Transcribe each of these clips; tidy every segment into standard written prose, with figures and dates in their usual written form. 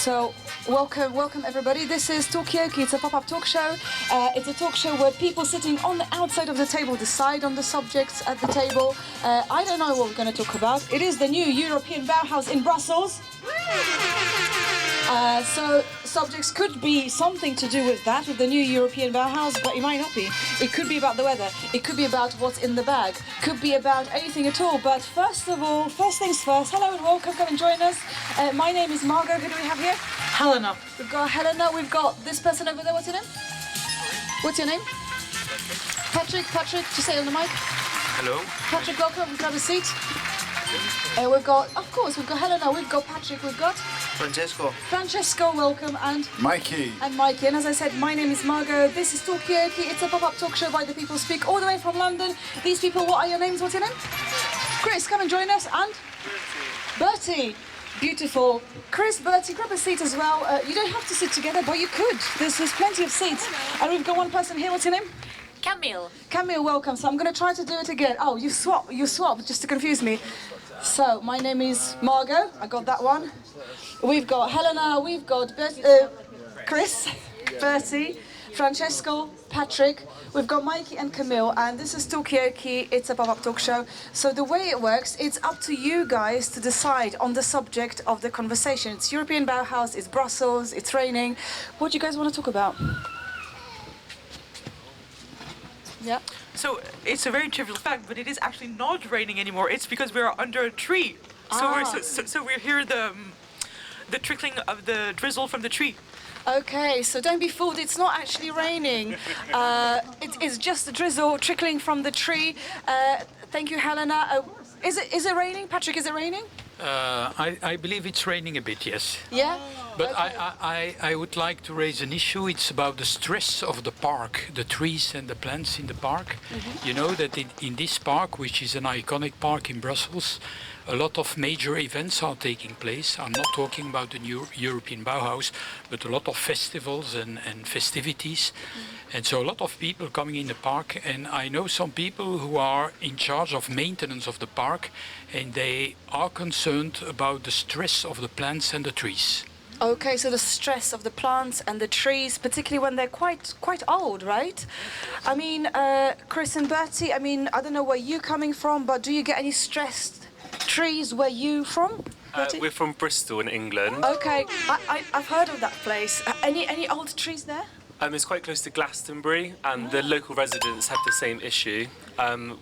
So, welcome everybody. This is Talkaoke. It's a pop-up talk show. It's a talk show where people sitting on the outside of the table decide on the subjects at the table. I don't know what we're going to talk about. It is the new European Bauhaus in Brussels. So subjects could be something to do with that, with the new European Bauhaus, but it might not be. It could be about the weather. It could be about what's in the bag. Could be about anything at all. But first of all, first things first, hello and welcome. Come and join us. My name is Margot. Who do we have here? Helena. We've got Helena. We've got this person over there. What's your name? What's your name? Patrick. Patrick, just say it on the mic. Hello. Patrick, welcome. Grab a seat. We've got Helena, we've got Patrick, we've got Francesco, welcome, and Mikey. And as I said, my name is Margot. This is Talkaoke. It's a pop-up talk show by the people speak all the way from London. These people, what are your names? What's your name? Chris, come and join us. And Bertie. Beautiful. Chris, Bertie, grab a seat as well. You don't have to sit together, but you could. There's plenty of seats. And we've got one person here. What's your name? Camille. Camille, welcome. So I'm going to try to do it again. Oh, you swap, just to confuse me. So, my name is Margot. I got that one. We've got Helena, we've got Chris, Bertie, Francesco, Patrick. We've got Mikey and Camille, and this is Talkaoke. It's a pop-up talk show. So the way it works, it's up to you guys to decide on the subject of the conversation. It's European Bauhaus, it's Brussels, it's raining. What do you guys want to talk about? Yeah. So it's a very trivial fact, but it is actually not raining anymore. It's because we are under a tree. So we're hearing the trickling of the drizzle from the tree. Okay, so don't be fooled. It's not actually raining. It's just the drizzle trickling from the tree. Thank you, Helena. Is it raining, Patrick? Is it raining? I believe it's raining a bit, yes. Yeah. But okay. I would like to raise an issue. It's about the stress of the park, the trees and the plants in the park. Mm-hmm. You know that in this park, which is an iconic park in Brussels, a lot of major events are taking place. I'm not talking about the new European Bauhaus, but a lot of festivals and festivities. Mm-hmm. And so a lot of people coming in the park, and I know some people who are in charge of maintenance of the park, and they are concerned about the stress of the plants and the trees. Okay, so the stress of the plants and the trees, particularly when they're quite old, right? I mean, Chris and Bertie, I mean, I don't know where you're coming from, but do you get any stressed trees where you from? We're from Bristol in England. Okay, I've heard of that place. Any old trees there? It's quite close to Glastonbury, and the local residents have the same issue.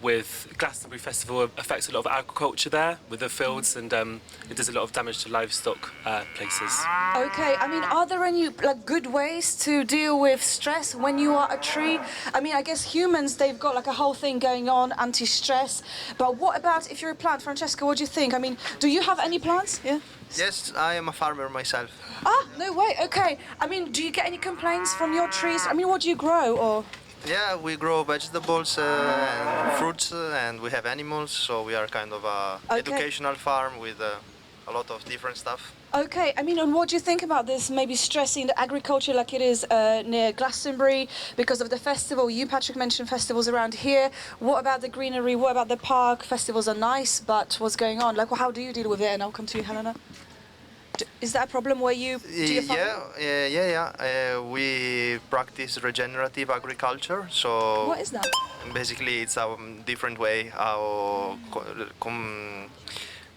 With Glastonbury Festival affects a lot of agriculture there with the fields, and it does a lot of damage to livestock places. Okay, I mean, are there any good ways to deal with stress when you are a tree? I mean, I guess humans, they've got a whole thing going on, anti-stress. But what about if you're a plant? Francesca, what do you think? I mean, do you have any plants? Yeah. Yes, I am a farmer myself. Ah, no way. Okay. I mean, do you get any complaints from your trees? I mean, what do you grow or? Yeah, we grow vegetables and fruits, and we have animals, so we are kind of a educational farm with a lot of different stuff. Okay, I mean, and what do you think about this maybe stressing the agriculture like it is near Glastonbury because of the festival? You, Patrick, mentioned festivals around here. What about the greenery? What about the park? Festivals are nice, but what's going on? How do you deal with it? And I'll come to you, Helena. Is that a problem where you do your farming? We practice regenerative agriculture. So what is that? Basically, it's a different way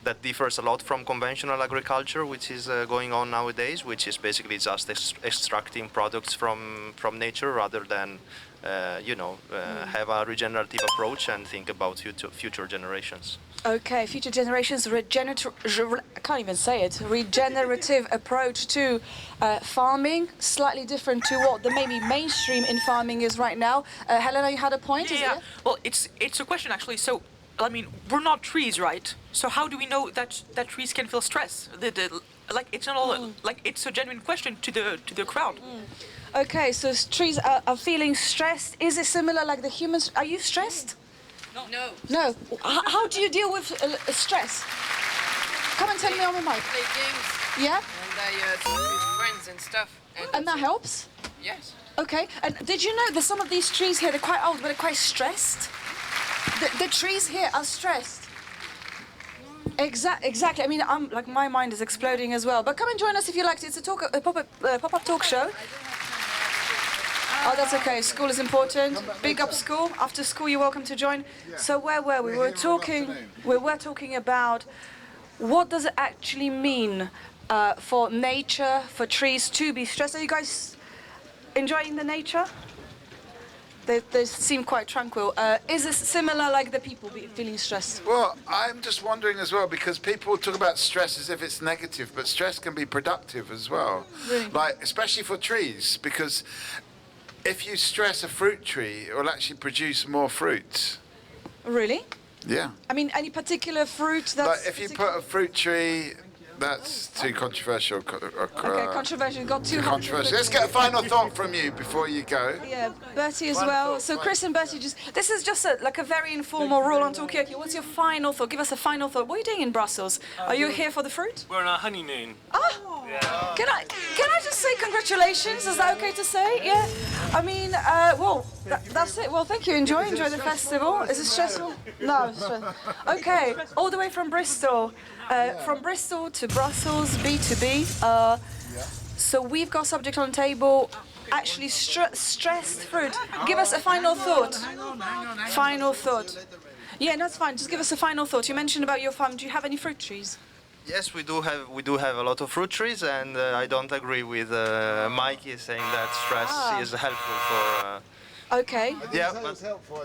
that differs a lot from conventional agriculture, which is going on nowadays, which is basically just extracting products from nature rather than have a regenerative approach and think about future generations. Okay, future generations, I can't even say it, regenerative approach to farming, slightly different to what the maybe mainstream in farming is right now. Helena, you had a point? Yeah. Well, it's a question actually. So, I mean, we're not trees, right? So how do we know that trees can feel stress? It's not all it's a genuine question to the crowd. Okay, so trees are feeling stressed. Is it similar like the humans? Are you stressed? No. No. How do you deal with stress? Come and tell me on the mic. Play games. Yeah? And I talk with friends and stuff. And that helps? Yes. Okay. And did you know that some of these trees here, they're quite old, but they're quite stressed? The trees here are stressed. Exactly. I mean, I'm like my mind is exploding as well. But come and join us if you like. It's a pop-up talk show. Oh, that's okay. School is important. Big up school. After school, you're welcome to join. So where were we? We were talking about what does it actually mean for nature, for trees to be stressed. Are you guys enjoying the nature? They seem quite tranquil. Is this similar, like the people feeling stressed? Well, I'm just wondering as well, because people talk about stress as if it's negative, but stress can be productive as well. Really? Like, especially for trees, because if you stress a fruit tree, it will actually produce more fruit. Really? Yeah. I mean, any particular fruit that's... Like, if you put a fruit tree... That's too controversial. Okay, controversial. Got too controversial. Let's get a final thought from you before you go. Yeah, Bertie as well. So Chris and Bertie, this is just like a very informal rule on Talkaoke. What's your final thought? Give us a final thought. What are you doing in Brussels? Are you here for the fruit? We're on our honeymoon. Ah! Yeah. Can I just say congratulations? Is that okay to say? Yeah. I mean, well, that's it. Well, thank you. Enjoy the festival. Is it stressful? No. It's stressful. Okay, all the way from Bristol. From Bristol to Brussels, B2B. So we've got subject on the table, actually stressed fruit. Give us a final thought. Final thought. Yeah, that's fine. Just give us a final thought. You mentioned about your farm. Do you have any fruit trees? Yes, we do have a lot of fruit trees, and I don't agree with Mikey saying that stress is helpful for. Okay. Yeah,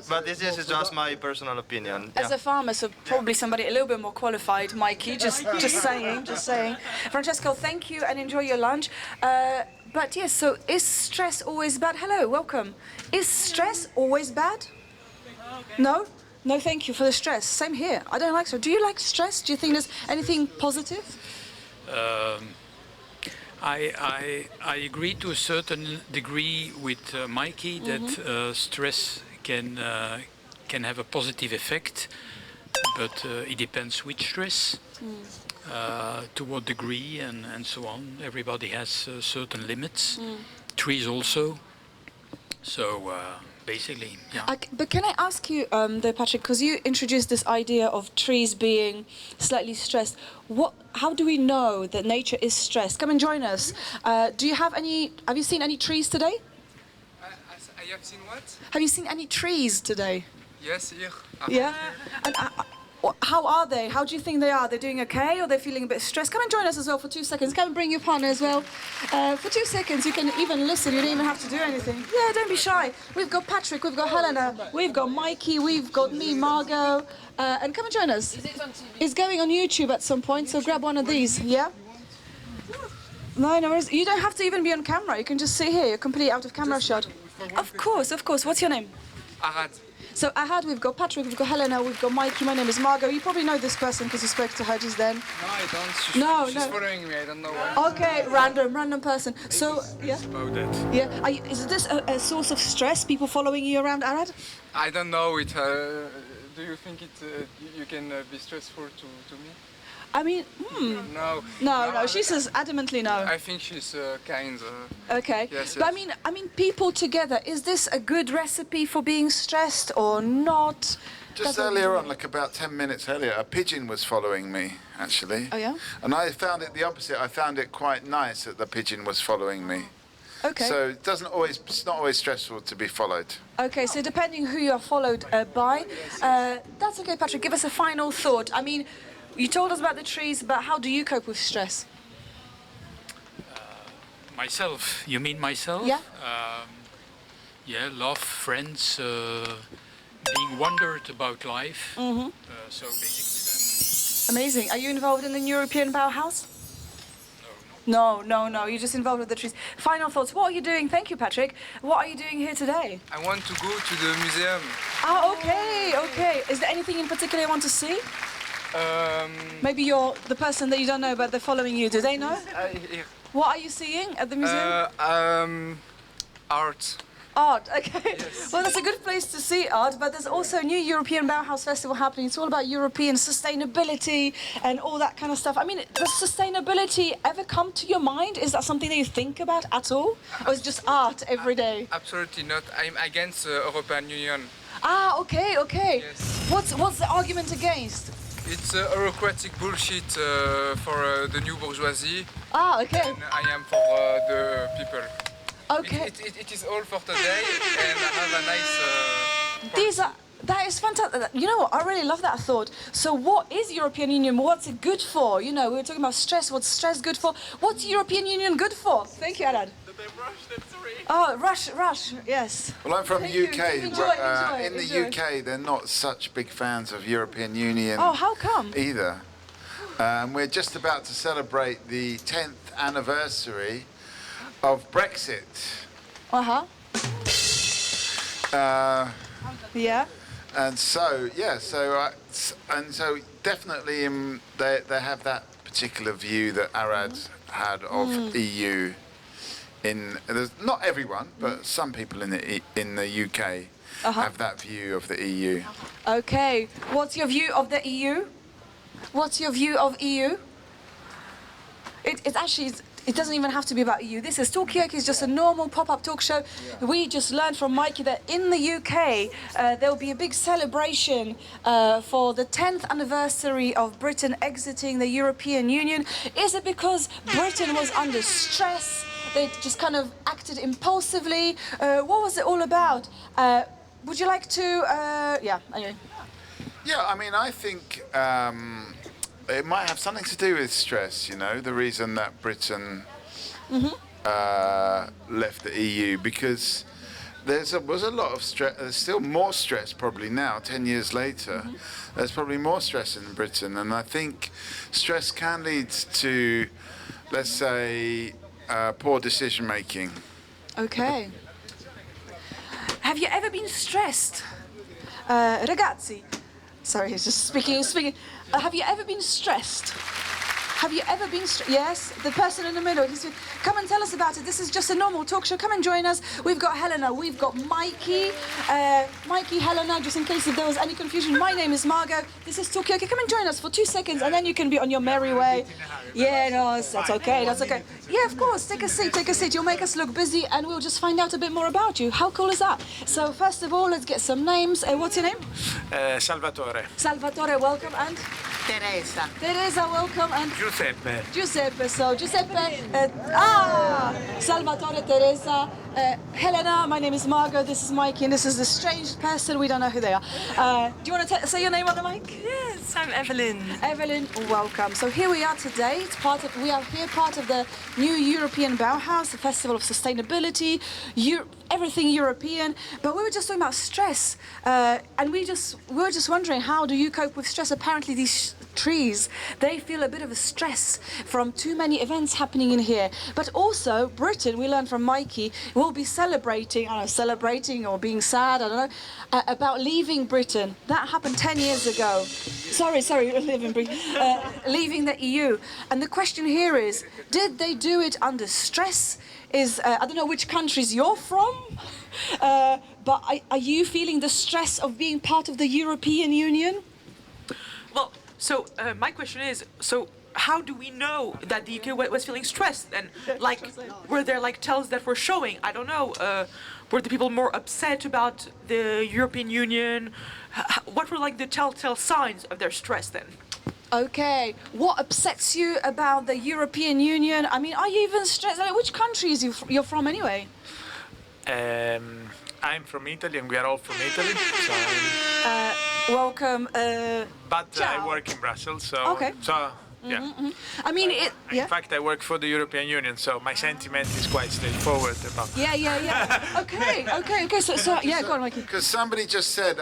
but this is just my personal opinion. As a farmer, so probably somebody a little bit more qualified, Mikey. Just saying. Francesco, thank you and enjoy your lunch. But yes, so is stress always bad? Hello, welcome. Is stress always bad? No? No, thank you for the stress. Same here. I don't like stress. Do you like stress? Do you think there's anything positive? I agree to a certain degree with Mikey that stress can have a positive effect, but it depends which stress, to what degree, and so on. Everybody has certain limits. Trees also. So basically, yeah. But can I ask you, though, Patrick, because you introduced this idea of trees being slightly stressed. How do we know that nature is stressed? Come and join us. Have you seen any trees today? I have seen what? Have you seen any trees today? Yes, here. Yeah? And how are they? How do you think they are? They're doing okay, or they're feeling a bit stressed? Come and join us as well for 2 seconds. Come and bring your partner as well. For 2 seconds, you can even listen. You don't even have to do anything. Yeah, don't be shy. We've got Patrick, we've got Helena, we've got Mikey, we've got me, Margot. And come and join us. Is it on TV? It's going on YouTube at some point, so grab one of these, yeah? No worries. You don't have to even be on camera. You can just sit here. You're completely out of camera shot. Of course. What's your name? Arad. So Ahad, we've got Patrick, we've got Helena, we've got Mikey. My name is Margot. You probably know this person because you spoke to her just then. No, I don't. She's following me. I don't know why. Okay, random person. So, yeah? About that. Yeah. Is this a source of stress, people following you around, Arad? I don't know. Do you think you can be stressful to me? I mean, No, she says adamantly no. I think she's kind. Okay. Yes, But yes. I mean, people together, is this a good recipe for being stressed or not? Just earlier on, like about 10 minutes earlier, a pigeon was following me, actually. Oh, yeah? And I found it the opposite. I found it quite nice that the pigeon was following me. Okay. So it's not always stressful to be followed. Okay, so depending who you are followed by, that's okay, Patrick. Give us a final thought. I mean, you told us about the trees, but how do you cope with stress? Myself. You mean myself? Yeah. Yeah, love, friends, being wondered about life. So basically that. Amazing. Are you involved in the European Bauhaus? No. You're just involved with the trees. Final thoughts. What are you doing? Thank you, Patrick. What are you doing here today? I want to go to the museum. Ah, okay. Is there anything in particular you want to see? Maybe you're the person that you don't know, but they're following you. Do they know? Here. What are you seeing at the museum? Art. Art, okay. Yes. Well, that's a good place to see art, but there's also a new European Bauhaus Festival happening. It's all about European sustainability and all that kind of stuff. I mean, does sustainability ever come to your mind? Is that something that you think about at all? Or is it just art every day? Absolutely not. I'm against the European Union. Ah, okay. Yes. What's the argument against? It's bureaucratic bullshit for the new bourgeoisie. Ah, okay. And I am for the people. Okay. It is all for today, and have a nice. That is fantastic. You know what? I really love that thought. So, what is European Union? What's it good for? You know, we were talking about stress. What's stress good for? What's European Union good for? Thank you, Arad. Oh, Rush, yes. Well, I'm from Thank UK. you. Enjoy, in the enjoy. UK, they're not such big fans of European Union Oh, how come? either. We're just about to celebrate the 10th anniversary of Brexit. Uh-huh. Yeah. And so, definitely they have that particular view that Arad had of EU. There's not everyone, but some people in the UK have that view of the EU. Okay. What's your view of the EU? What's your view of EU? It doesn't even have to be about EU. This is Talkaoke. It's just a normal pop-up talk show. We just learned from Mikey that in the UK there will be a big celebration for the 10th anniversary of Britain exiting the European Union. Is it because Britain was under stress? They just kind of acted impulsively. What was it all about? Would you like to? Anyway. Yeah, I mean, I think it might have something to do with stress. You know, the reason that Britain left the EU, because was a lot of stress. There's still more stress probably now, 10 years later. There's probably more stress in Britain, and I think stress can lead to, let's say, poor decision making. Okay. Have you ever been stressed? Ragazzi. Sorry, he's just speaking. Have you ever been stressed? Have you ever been Yes, the person in the middle. Come and tell us about it. This is just a normal talk show. Come and join us. We've got Helena. We've got Mikey. Mikey, Helena, just in case if there was any confusion. My name is Margot. This is Talkaoke. Come and join us for 2 seconds and then you can be on your merry way. Yeah, no, that's okay. That's okay. Yeah, of course. Take a seat. Take a seat. You'll make us look busy and we'll just find out a bit more about you. How cool is that? So, first of all, let's get some names. What's your name? Salvatore. Salvatore, welcome. And? Teresa. Teresa, welcome. And? Giuseppe. Giuseppe, so Giuseppe, Salvatore, Teresa, Helena, my name is Margot, this is Mikey, and this is the strange person, we don't know who they are. Do you want to say your name on the mic? Yes, I'm Evelyn. Evelyn, welcome. So here we are today, we are here part of the new European Bauhaus, the Festival of Sustainability, everything European, but we were just talking about stress, and we were just wondering, how do you cope with stress? Apparently these trees, they feel a bit of a stress from too many events happening in here. But also, Britain, we learned from Mikey, will be celebrating or being sad, I don't know, about leaving Britain. That happened 10 years ago. Sorry, leaving the EU. And the question here is, did they do it under stress? I don't know which countries you're from, but are you feeling the stress of being part of the European Union? Well, so my question is, so how do we know that the UK was feeling stressed? And like, were there like tells that were showing? I don't know. Were the people more upset about the European Union? What were like the telltale signs of their stress then? Okay, what upsets you about the European Union? I mean, are you even stressed? Like, which countries you're from anyway? I'm from Italy, and we are all from Italy. So Welcome. but ciao. I work in Brussels, so Okay. so yeah. I mean, In fact, I work for the European Union, so my sentiment is quite straightforward about. Yeah. Okay. So yeah, go on, Mikey. Because somebody just said,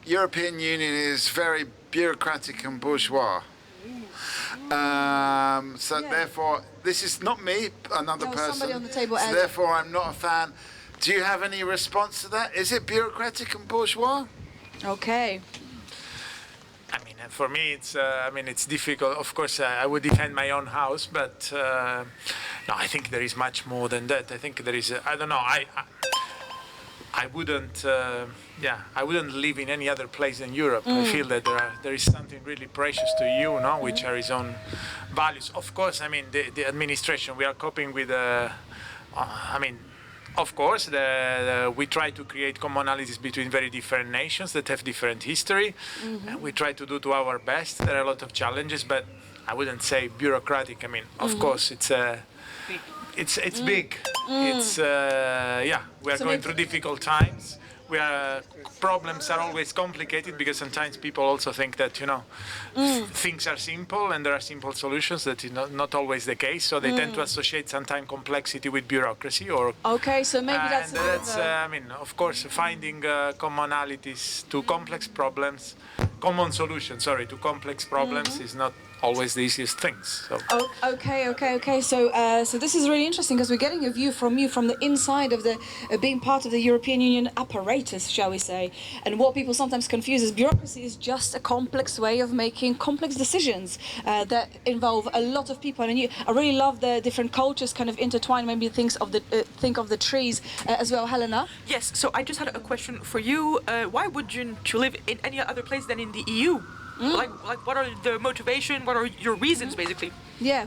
European Union is very bureaucratic and bourgeois. Therefore, this is not me, another No, person. somebody on the table, so Ed. therefore, I'm not a fan. Do you have any response to that? Is it bureaucratic and bourgeois? Okay. I mean, for me, it's difficult. Of course, I would defend my own house, but no, I think there is much more than that. I think there is. I don't know. I wouldn't. I wouldn't live in any other place than Europe. I feel that there is something really precious to you, no? Which are its own values. Of course, I mean the administration. We are coping with. of course, we try to create commonalities between very different nations that have different history. And we try to do to our best. There are a lot of challenges, but I wouldn't say bureaucratic. I mean, of course, it's big. It's we are going through difficult times. Problems are always complicated because sometimes people also think that things are simple and there are simple solutions. That is not always the case. So they tend to associate sometimes complexity with bureaucracy. Okay, so maybe that's. And that's of course, finding commonalities to complex problems, common solutions. Sorry, to complex problems is not always the easiest things. So. Okay. So this is really interesting because we're getting a view from you from the inside of the being part of the European Union apparatus, shall we say? And what people sometimes confuse is bureaucracy is just a complex way of making complex decisions that involve a lot of people. And I really love the different cultures kind of intertwine. Maybe think of the trees as well, Helena. Yes. So I just had a question for you. Why wouldn't you live in any other place than in the EU? Like, what are the motivation? What are your reasons, basically? Yeah.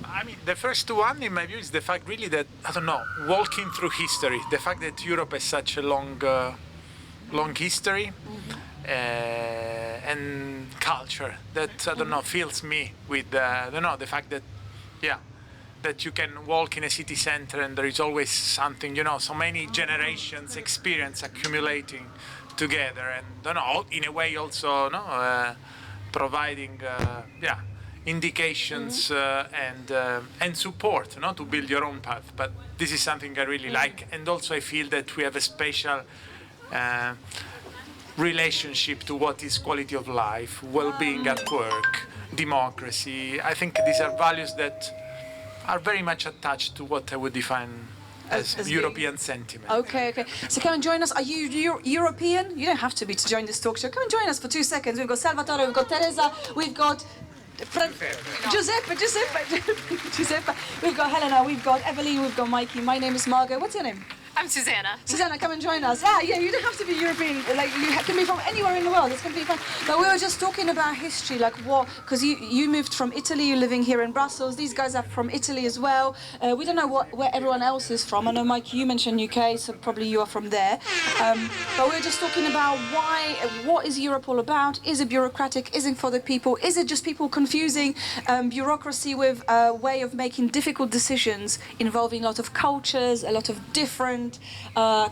I mean, the first one, in my view, is the fact really that, I don't know, walking through history, the fact that Europe has such a long history and culture that, I don't know, fills me with, the fact that, that you can walk in a city center and there is always something, so many generations experience accumulating together, and in a way also providing indications and support to build your own path. But this is something I really like, and also I feel that we have a special relationship to what is quality of life, well-being at work, democracy. I think these are values that are very much attached to what I would define as European sentiment. Okay. So come and join us. Are you European? You don't have to be to join this talk show. Come and join us for 2 seconds. We've got Salvatore, we've got Teresa, we've got Giuseppe. We've got Helena, we've got Evelyn, we've got Mikey. My name is Margot. What's your name? I'm Susanna. Susanna, come and join us. You don't have to be European. Like, you can be from anywhere in the world. It's completely fine. But we were just talking about history, like what, because you moved from Italy, you're living here in Brussels. These guys are from Italy as well. We don't know where everyone else is from. I know, Mike, you mentioned UK, so probably you are from there. But we were just talking about what is Europe all about? Is it bureaucratic? Is it for the people? Is it just people confusing bureaucracy with a way of making difficult decisions involving a lot of cultures, a lot of different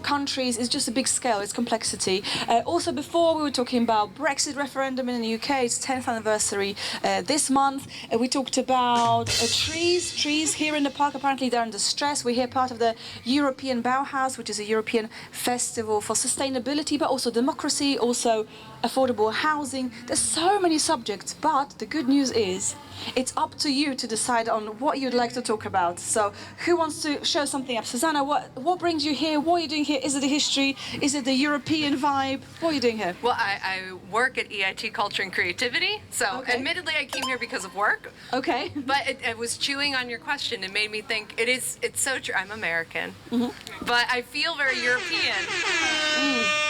countries? It's just a big scale, it's complexity. Also, before we were talking about Brexit referendum in the UK, it's 10th anniversary this month. We talked about trees here in the park. Apparently they're under stress. We're here part of the European Bauhaus, which is a European festival for sustainability, but also democracy, also affordable housing. There's so many subjects, but the good news is it's up to you to decide on what you'd like to talk about. So who wants to show something up? Susanna, what brings you here? What are you doing here? Is it the history? Is it the European vibe? What are you doing here? Well, I work at EIT Culture and Creativity, so admittedly I came here because of work. Okay. But it was chewing on your question. It made me think, it's so true. I'm American, but I feel very European.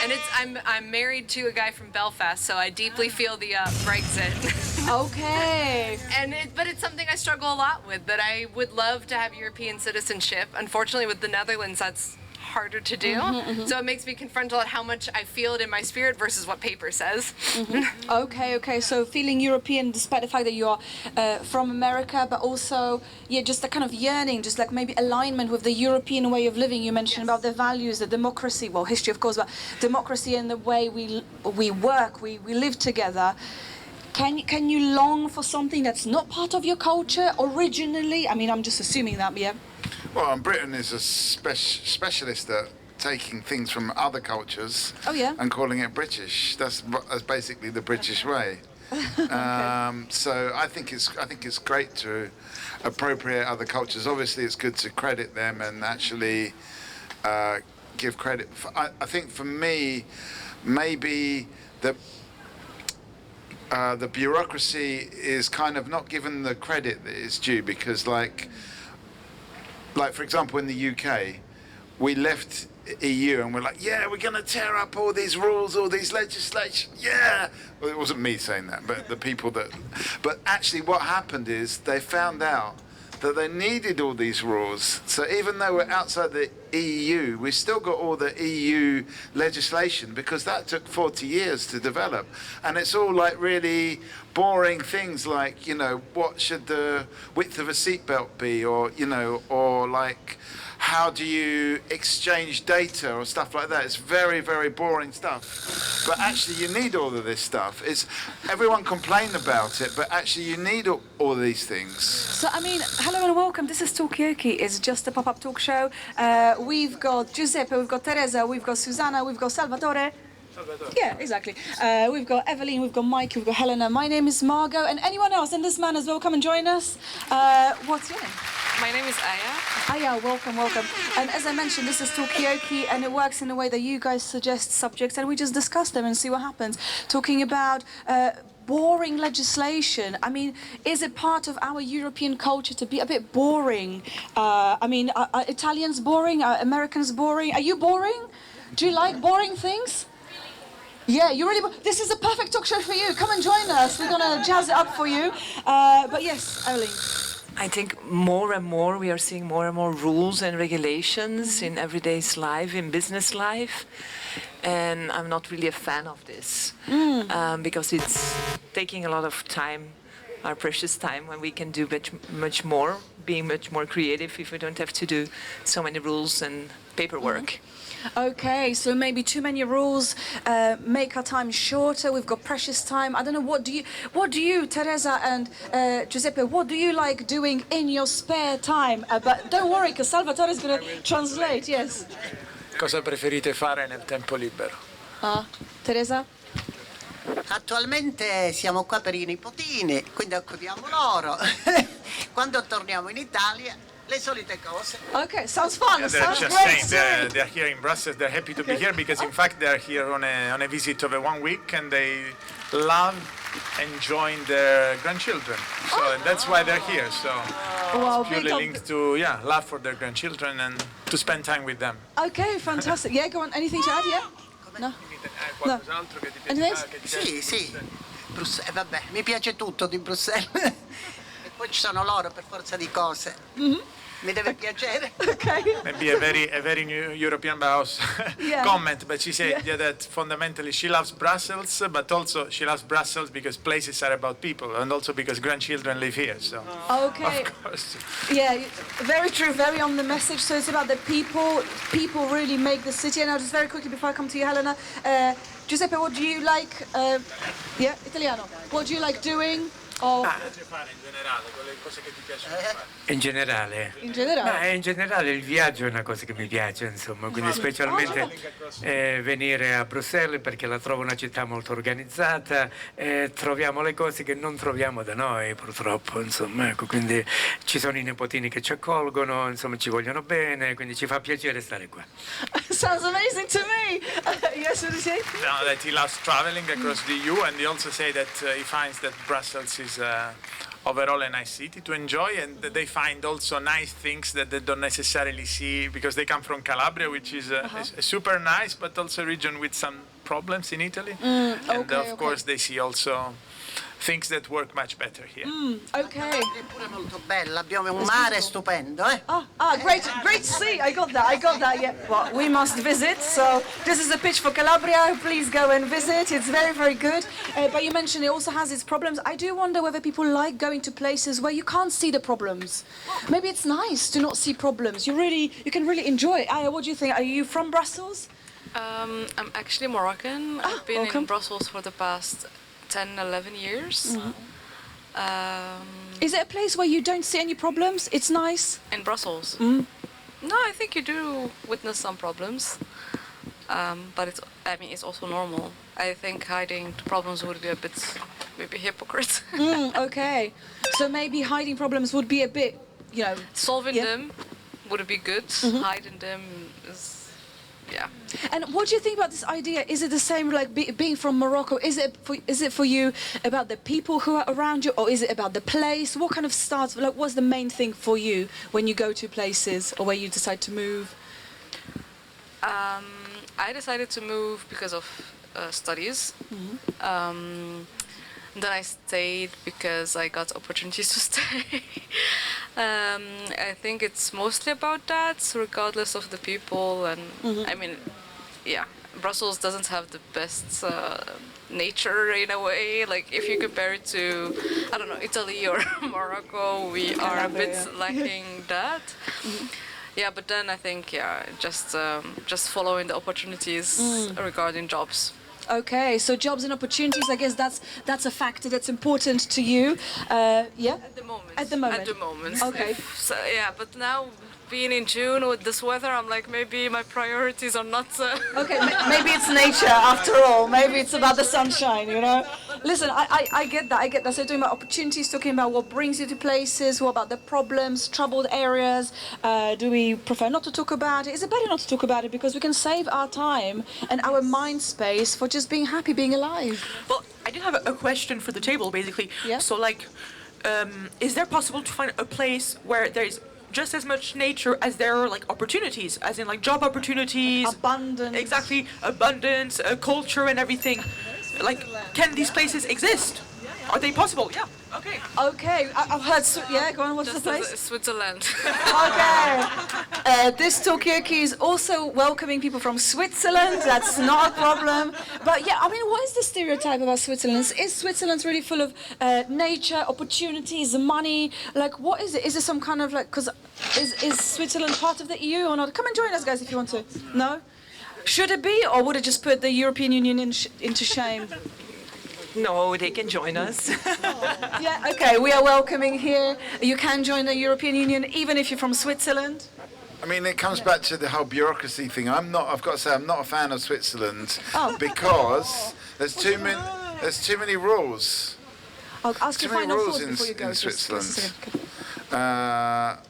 And I'm married to a guy from Belfast, so I deeply feel the Brexit. Okay. But it's something I struggle a lot with, that I would love to have European citizenship. Unfortunately, with the Netherlands, that's harder to do. So it makes me confront at how much I feel it in my spirit versus what paper says. Okay. So feeling European despite the fact that you are from America, but also, just a kind of yearning, just like maybe alignment with the European way of living. You mentioned about the values, the democracy, well, history, of course, but democracy and the way we work, we live together. Can you long for something that's not part of your culture originally? I mean, I'm just assuming that, yeah. Well, Britain is a specialist at taking things from other cultures and calling it British. That's basically the British way. So I think it's great to appropriate other cultures. Obviously, it's good to credit them and actually give credit. I think for me, maybe the bureaucracy is kind of not given the credit that it's due, because like for example in the UK we left EU and we're like, we're going to tear up all these rules, all these legislation, well, it wasn't me saying that, but the people that, but actually what happened is they found out that they needed all these rules. So even though we're outside the EU, we've still got all the EU legislation because that took 40 years to develop. And it's all like really boring things like, you know, what should the width of a seatbelt be, or, you know, or like, how do you exchange data or stuff like that? It's very, very boring stuff. But actually you need all of this stuff. Everyone complain about it, but actually you need all these things. So, I mean, hello and welcome. This is Talkaoke. It's just a pop-up talk show. We've got Giuseppe, we've got Teresa, we've got Susanna, we've got Salvatore. Yeah, exactly. We've got Evelyn, we've got Mike, we've got Helena. My name is Margot, and anyone else, and this man as well, come and join us. What's your name? My name is Aya. Aya, welcome, welcome. And as I mentioned, this is Talkaoke, and it works in a way that you guys suggest subjects, and we just discuss them and see what happens. Talking about boring legislation. I mean, is it part of our European culture to be a bit boring? I mean, are Italians boring? Are Americans boring? Are you boring? Do you like boring things? Yeah, you really. This is a perfect talk show for you. Come and join us. We're gonna jazz it up for you. But yes, Evelyn. I think more and more we are seeing more and more rules and regulations in everyday's life, in business life. And I'm not really a fan of this because it's taking a lot of time, our precious time, when we can do much more, being much more creative if we don't have to do so many rules and paperwork. Okay, so maybe too many rules make our time shorter. We've got precious time. I don't know, what do you, Teresa and Giuseppe, what do you like doing in your spare time? But don't worry, because Salvatore is going to translate. Yes. Cosa preferite fare nel tempo libero? Teresa? Attualmente siamo qua per i nipotini, quindi accodiamo loro. Quando torniamo in Italia, le solite cose. Okay, sounds fun. Yeah, sounds just great. saying they're here in Brussels. They're happy to be here because, in fact, they're here on a visit of 1 week, and they love enjoying their grandchildren. So that's why they're here. So Wow, it's purely linked to love for their grandchildren and to spend time with them. Okay, fantastic. Yeah, go on. Anything to add? Yeah. No. No. Anything? Sì. Vabbè, mi piace tutto di Bruxelles. E poi ci sono loro per forza di cose. Mi deve piacere. Okay. Maybe a very new European Bauhaus comment, but she said that fundamentally she loves Brussels, but also she loves Brussels because places are about people, and also because grandchildren live here. So Okay. of course. Yeah, very true, very on the message. So it's about the people. People really make the city. And now, just very quickly before I come to you, Helena, Giuseppe, what do you like? Yeah, Italiano. What do you like doing? Or In generale? in generale? Ma in generale il viaggio è una cosa che mi piace, insomma, quindi specialmente venire a Bruxelles perché la trovo una città molto organizzata, troviamo le cose che non troviamo da noi purtroppo, insomma, ecco, quindi ci sono i nipotini che ci accolgono, insomma ci vogliono bene, quindi ci fa piacere stare qua. Sounds amazing to me. Yes, what do you say? Now that he loves traveling across the EU, and he also say that he finds that Brussels is overall a nice city to enjoy, and that they find also nice things that they don't necessarily see because they come from Calabria, which is a super nice but also a region with some problems in Italy. And of course they see also things that work much better here. Okay. È pure molto bella, abbiamo un mare stupendo, eh? Great to see. I got that. Yeah. Well, we must visit. So this is a pitch for Calabria. Please go and visit. It's very, very good. But you mentioned it also has its problems. I do wonder whether people like going to places where you can't see the problems. Maybe it's nice to not see problems. You can really enjoy it. Aya, what do you think? Are you from Brussels? I'm actually Moroccan. I've been in Brussels for the past 10, 11 years. Is it a place where you don't see any problems? It's nice? In Brussels? No, I think you do witness some problems. But it's also normal. I think hiding the problems would be a bit maybe hypocrite. Okay. So maybe hiding problems would be a bit, solving them would be good. Hiding them is And what do you think about this idea? Is it the same like being from Morocco? Is it for you about the people who are around you, or is it about the place? What kind of starts? Like, what's the main thing for you when you go to places or where you decide to move? I decided to move because of studies. Then I stayed because I got opportunities to stay. I think it's mostly about that, regardless of the people. And I mean, yeah, Brussels doesn't have the best nature in a way. Like if you compare it to, I don't know, Italy or Morocco, we are a bit lacking that. Yeah, but then I think just following the opportunities regarding jobs. Okay, so jobs and opportunities, I guess that's a factor that's important to you. Yeah? At the moment. At the moment. At the moment. Okay. So, yeah, but now being in June with this weather, I'm like, maybe my priorities are not... Okay, maybe it's nature after all. Maybe it's about the sunshine, you know? Listen, I get that. So you're talking about opportunities, talking about what brings you to places, what about the problems, troubled areas. Do we prefer not to talk about it? Is it better not to talk about it because we can save our time and our mind space for just being happy, being alive? Well, I did have a question for the table, basically. Yeah. So, like, is there possible to find a place where there is just as much nature as there are like opportunities, as in like job opportunities, like abundance, exactly, abundance, culture, and everything? Like, can these places exist? Are they possible? Yeah. Okay. Okay. I've heard. Yeah. Go on. What's Just the place? Switzerland. Okay. This Talkaoke is also welcoming people from Switzerland. That's not a problem. But yeah, I mean, what is the stereotype about Switzerland? Is Switzerland really full of nature, opportunities, money? Like, what is it? Is it some kind of like? Because is Switzerland part of the EU or not? Come and join us, guys, if you want to. No. Should it be, or would it just put the European Union into shame? No, they can join us. Yeah, okay, we are welcoming here. You can join the European Union even if you're from Switzerland. I mean, it comes back to the whole bureaucracy thing. I've got to say, I'm not a fan of Switzerland because there's too many rules. I'll ask you final thoughts before you go. In Switzerland.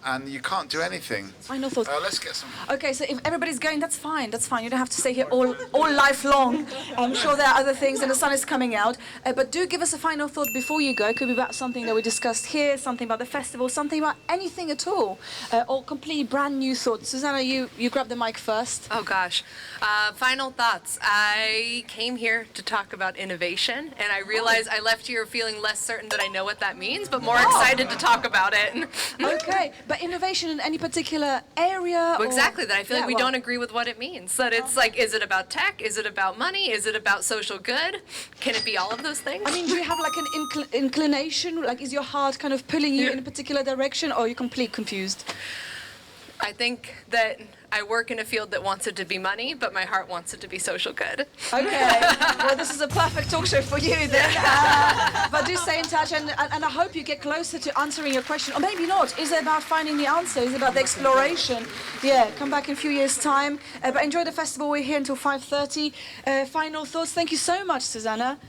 And you can't do anything. Final thoughts. Let's get some. Okay, so if everybody's going, that's fine. That's fine. You don't have to stay here all life long. I'm sure there are other things, and the sun is coming out. But do give us a final thought before you go. It could be about something that we discussed here, something about the festival, something about anything at all, or completely brand new thoughts. Susanna, you grab the mic first. Oh gosh. Final thoughts. I came here to talk about innovation, and I realized I left here feeling less certain that I know what that means, but more excited to talk about it. Okay, but innovation in any particular area? Well, exactly, that I feel like we well, don't agree with what it means. That it's like, is it about tech? Is it about money? Is it about social good? Can it be all of those things? I mean, do you have like an inclination? Like, is your heart kind of pulling you in a particular direction, or are you completely confused? I think that I work in a field that wants it to be money, but my heart wants it to be social good. Okay, well, this is a perfect talk show for you then. But do stay in touch, and I hope you get closer to answering your question. Or maybe not. Is it about finding the answer? Is it about the exploration? Yeah, come back in a few years' time. But enjoy the festival. We're here until 5:30. Final thoughts? Thank you so much, Susanna.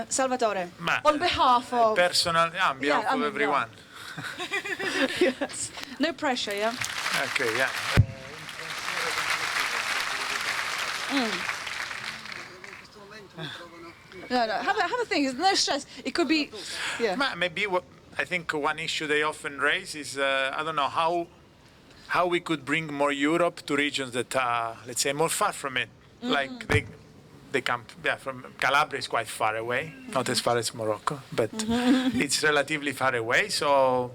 Salvatore, on behalf of... Personal, on behalf of everyone. Yes. No pressure, yeah? Okay, yeah. No, have a think. There's no stress. It could be, yeah. Maybe I think one issue they often raise is I don't know how we could bring more Europe to regions that are, let's say, more far from it. Like they come from Calabria is quite far away, not as far as Morocco, but it's relatively far away. So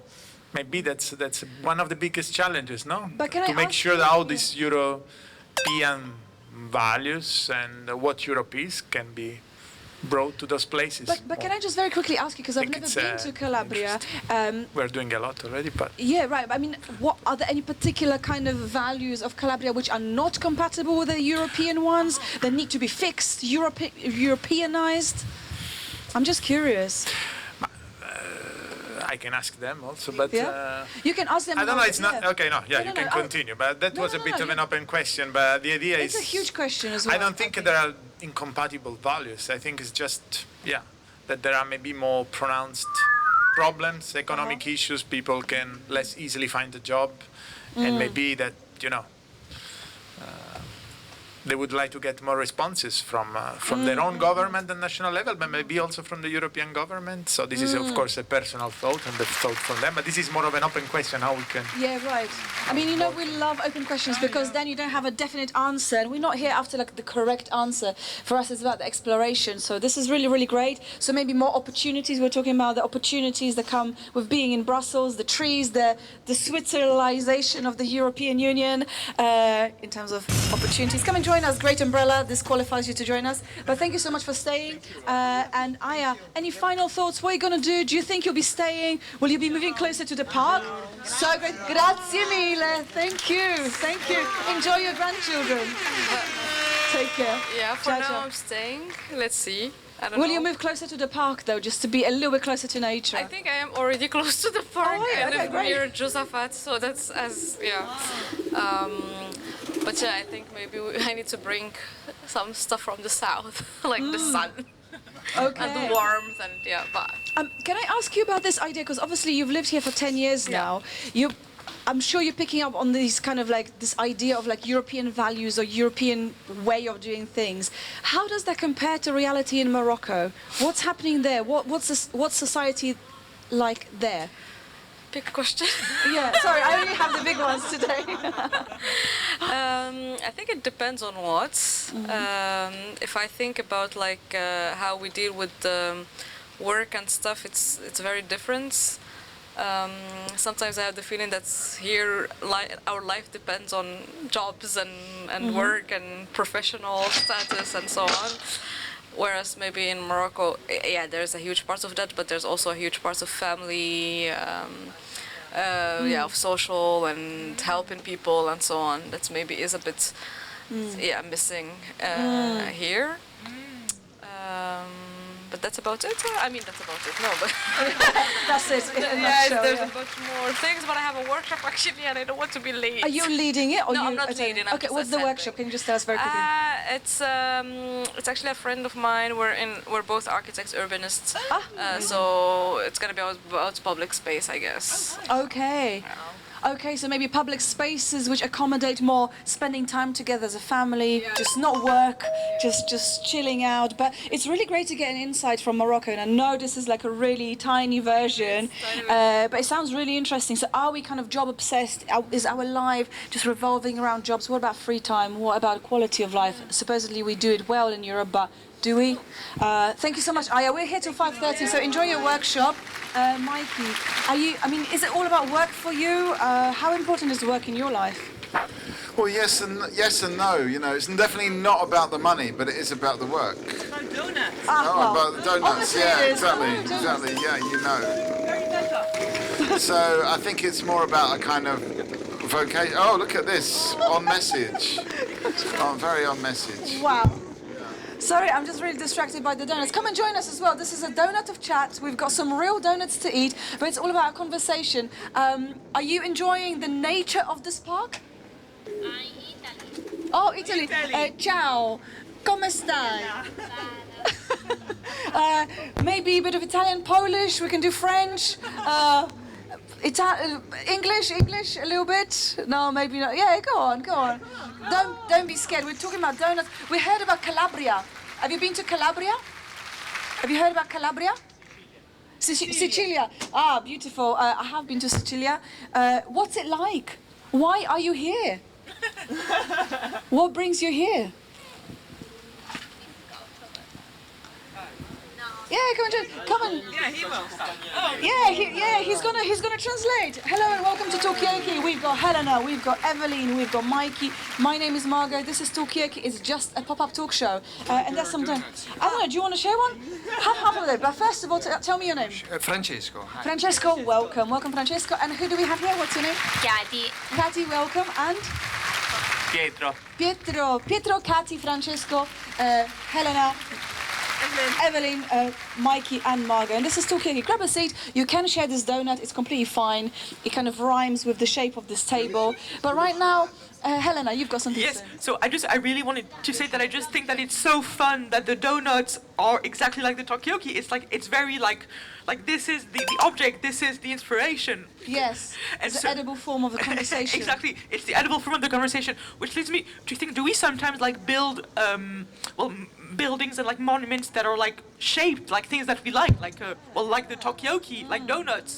maybe that's one of the biggest challenges, no? But can to I make ask sure that you- all these European values and what Europe is can be brought to those places. But can I just very quickly ask you, because I've never it's, been to Calabria. We're doing a lot already, but Yeah, right. I mean, what are there any particular kind of values of Calabria which are not compatible with the European ones that need to be fixed, Europeanized? I'm just curious. I can ask them also. But Yeah? You can ask them. I don't know. about- It's not yeah. okay. No, yeah, No, you no, can no, continue. But that No, was no, a bit no, of an you- open question. But the idea It's is a huge question as well. I don't think there are incompatible values. I think it's just that there are maybe more pronounced problems, economic issues. People can less easily find a job, and maybe that they would like to get more responses from their own government and national level, but maybe also from the European government. So this is, of course, a personal thought and the thought from them. But this is more of an open question, how we can... Yeah, right. I mean, you know, we love open questions because then you don't have a definite answer. And we're not here after, like, the correct answer. For us, it's about the exploration. So this is really, really great. So maybe more opportunities. We're talking about the opportunities that come with being in Brussels, the trees, the Switzerlandization of the European Union in terms of opportunities. Come and join us. Great umbrella. This qualifies you to join us. But thank you so much for staying. And Aya, any final thoughts? What are you going to do? Do you think you'll be staying? Will you be moving closer to the park? So great. Grazie mille. Thank you. Thank you. Enjoy your grandchildren. Take care. Yeah, for Ciao, now ciao. I'm staying. Let's see. I don't Will know. you move closer to the park though, just to be a little bit closer to nature? I think I am already close to the park. Oh, yeah, I okay, live great. near Josaphat, so that's but yeah, I think maybe I need to bring some stuff from the south, like the sun. Okay. And the warmth and yeah, but Can I ask you about this idea? Because obviously you've lived here for 10 years now. I'm sure you're picking up on these kind of like this idea of like European values or European way of doing things. How does that compare to reality in Morocco? What's happening there? What's society like there? big question. Yeah, sorry, I only have the big ones today. I think it depends on what. If I think about like how we deal with work and stuff, it's very different. Sometimes I have the feeling that here our life depends on jobs and work and professional status and so on. Whereas maybe in Morocco, yeah, there's a huge part of that, but there's also a huge part of family, yeah, of social and helping people and so on. That maybe is a bit, yeah, missing here. But that's about it. I mean, that's about it. No, but that's it. Yeah, there's a bunch more things. But I have a workshop actually, and I don't want to be late. Are you leading it? Or no, you I'm not leading. I'm okay, just what's the workshop? Can you just tell us very quickly? It's actually a friend of mine. We're both architects, urbanists. So it's gonna be about public space, I guess. Okay. Okay, so maybe public spaces which accommodate more spending time together as a family, just not work, just chilling out. But it's really great to get an insight from Morocco, and I know this is like a really tiny version, but it sounds really interesting. So are we kind of job obsessed? Is our life just revolving around jobs? What about free time? What about quality of life? Supposedly we do it well in Europe, but do we? Thank you so much, Aya. We're here till 5:30, so enjoy your workshop. Mikey, I mean, is it all about work for you? How important is work in your life? Well, yes and no. You know, it's definitely not about the money, but it is about the work. Donuts. About the donuts. Yeah, exactly. Yeah, you know. So I think it's more about a kind of vocation. Oh, look at this, on message. Oh, very on message. Wow. Sorry, I'm just really distracted by the donuts. Come and join us as well. This is a donut of chat. We've got some real donuts to eat, but it's all about a conversation. Are you enjoying the nature of this park? Oh, Italy. Ciao. Come stai? Maybe a bit of Italian, Polish. We can do French. English, a little bit. No, maybe not. Yeah, go on. Don't be scared. We're talking about donuts. We heard about Calabria. Have you been to Calabria? Have you heard about Calabria? Sicilia. Ah, beautiful. I have been to Sicilia. What's it like? Why are you here? What brings you here? Yeah, come on. Yeah, he will. He's gonna translate. Hello and welcome to Talkaoke. We've got Helena, we've got Evelyn, we've got Mikey. My name is Margot. This is Talkaoke. It's just a pop-up talk show, and there's some time. I don't know. Do you want to share one? Have half of it. But first of all, tell me your name. Francesco. Hi. Francesco, welcome, Francesco. And who do we have here? What's your name? Katy, welcome, and Pietro, Katy, Francesco, Helena. Evelyn, Mikey and Margot. And this is Talkaoke. Grab a seat. You can share this donut. It's completely fine. It kind of rhymes with the shape of this table. But right now, Helena, you've got something to say. So I really wanted to say that I just think that it's so fun that the donuts are exactly like the Talkaoke. It's very like like this is the object, this is the inspiration. Yes, And it's so- the edible form of the conversation. Exactly, it's the edible form of the conversation, which leads me to think: do we sometimes like build, buildings and like monuments that are like shaped like things that we like like the Talkaoke, like donuts?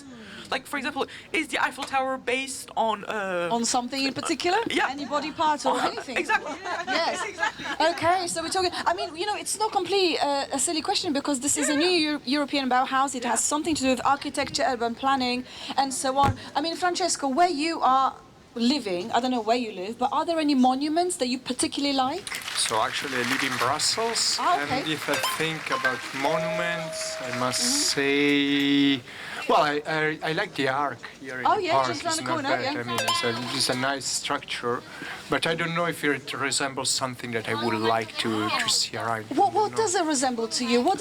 Like, for example, is the Eiffel Tower based on something in particular? Yeah. Any body part or anything? Exactly. Yes. Okay, so we're talking. I mean, it's not completely a silly question because this is a new European Bauhaus. It has something to do with architecture, urban planning, and so on. I mean, Francesco, where you are living, I don't know where you live, but are there any monuments that you particularly like? So actually I live in Brussels, okay. and if I think about monuments, I must say, well, I like the Arc here in the park. just around the It's not corner, bad. yeah. I mean, it's a nice structure, but I don't know if it resembles something that I would like to see around. What does it resemble to you? What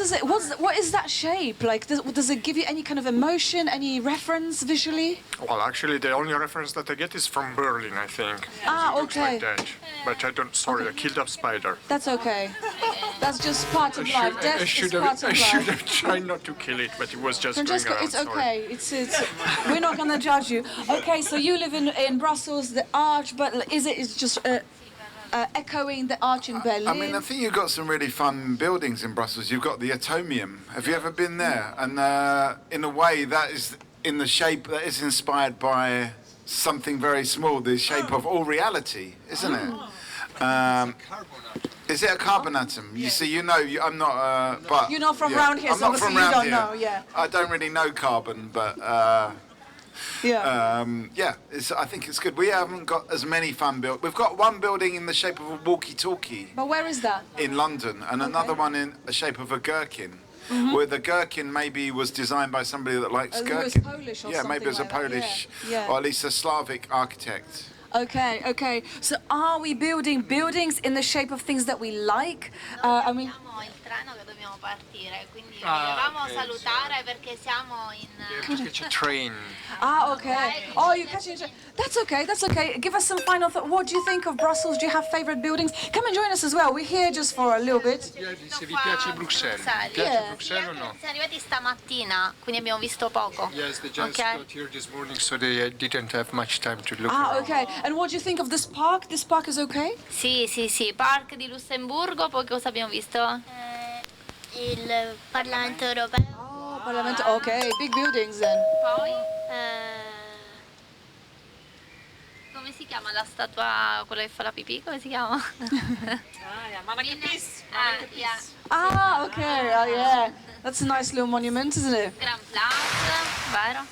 is that shape? Like, does it give you any kind of emotion, any reference visually? Well, actually, the only reference that I get is from Berlin, I think. Ah, It looks okay. like that. But I don't, sorry, I killed a spider. That's okay. That's just part of life. Death is part I of should life. have tried not to kill it, but it was just Francesco, going around. it's sorry. okay. It's we're not gonna judge you. Okay, so you live in Brussels, the arch, but it's just echoing the arch in Berlin? I mean, I think you've got some really fun buildings in Brussels. You've got the Atomium. Have you ever been there? And in a way, that is in the shape that is inspired by something very small, the shape of all reality, isn't it? Is it a carbon atom? You see, I'm not, but... You're not from around here, I'm so not from obviously you around don't here. know, yeah. I don't really know carbon, but... I think it's good. We haven't got as many fun built. We've got one building in the shape of a walkie-talkie But where is that? in London, and another one in the shape of a gherkin. Where the gherkin maybe was designed by somebody that likes It was gherkin. Polish or yeah, maybe it was a something like that, Polish, yeah. or at least a Slavic architect. Okay. So are we building buildings in the shape of things that we like? I mean, Il treno che dobbiamo partire, quindi volevamo salutare perché siamo in... Catch a train. Okay. Oh, you're catching a train. That's okay. Give us some final thought. What do you think of Brussels? Do you have favorite buildings? Come and join us as well. We're here just for a little bit. Se vi piace Bruxelles. Yeah. Bruxelles o no? Siamo arrivati stamattina, quindi abbiamo visto poco. Yes, they just Okay. got here this morning, so they didn't have much time to look around. Okay. And what do you think of this park? This park is okay? Sì, Park di Lussemburgo, poi cosa abbiamo visto? Il Parlamento Europeo. Oh, Parlamento. Okay, big buildings then. Poi come si chiama la statua, quella che fa la pipì, come si chiama? Okay. Oh, yeah. That's a nice little monument, isn't it? Grand Place, vero?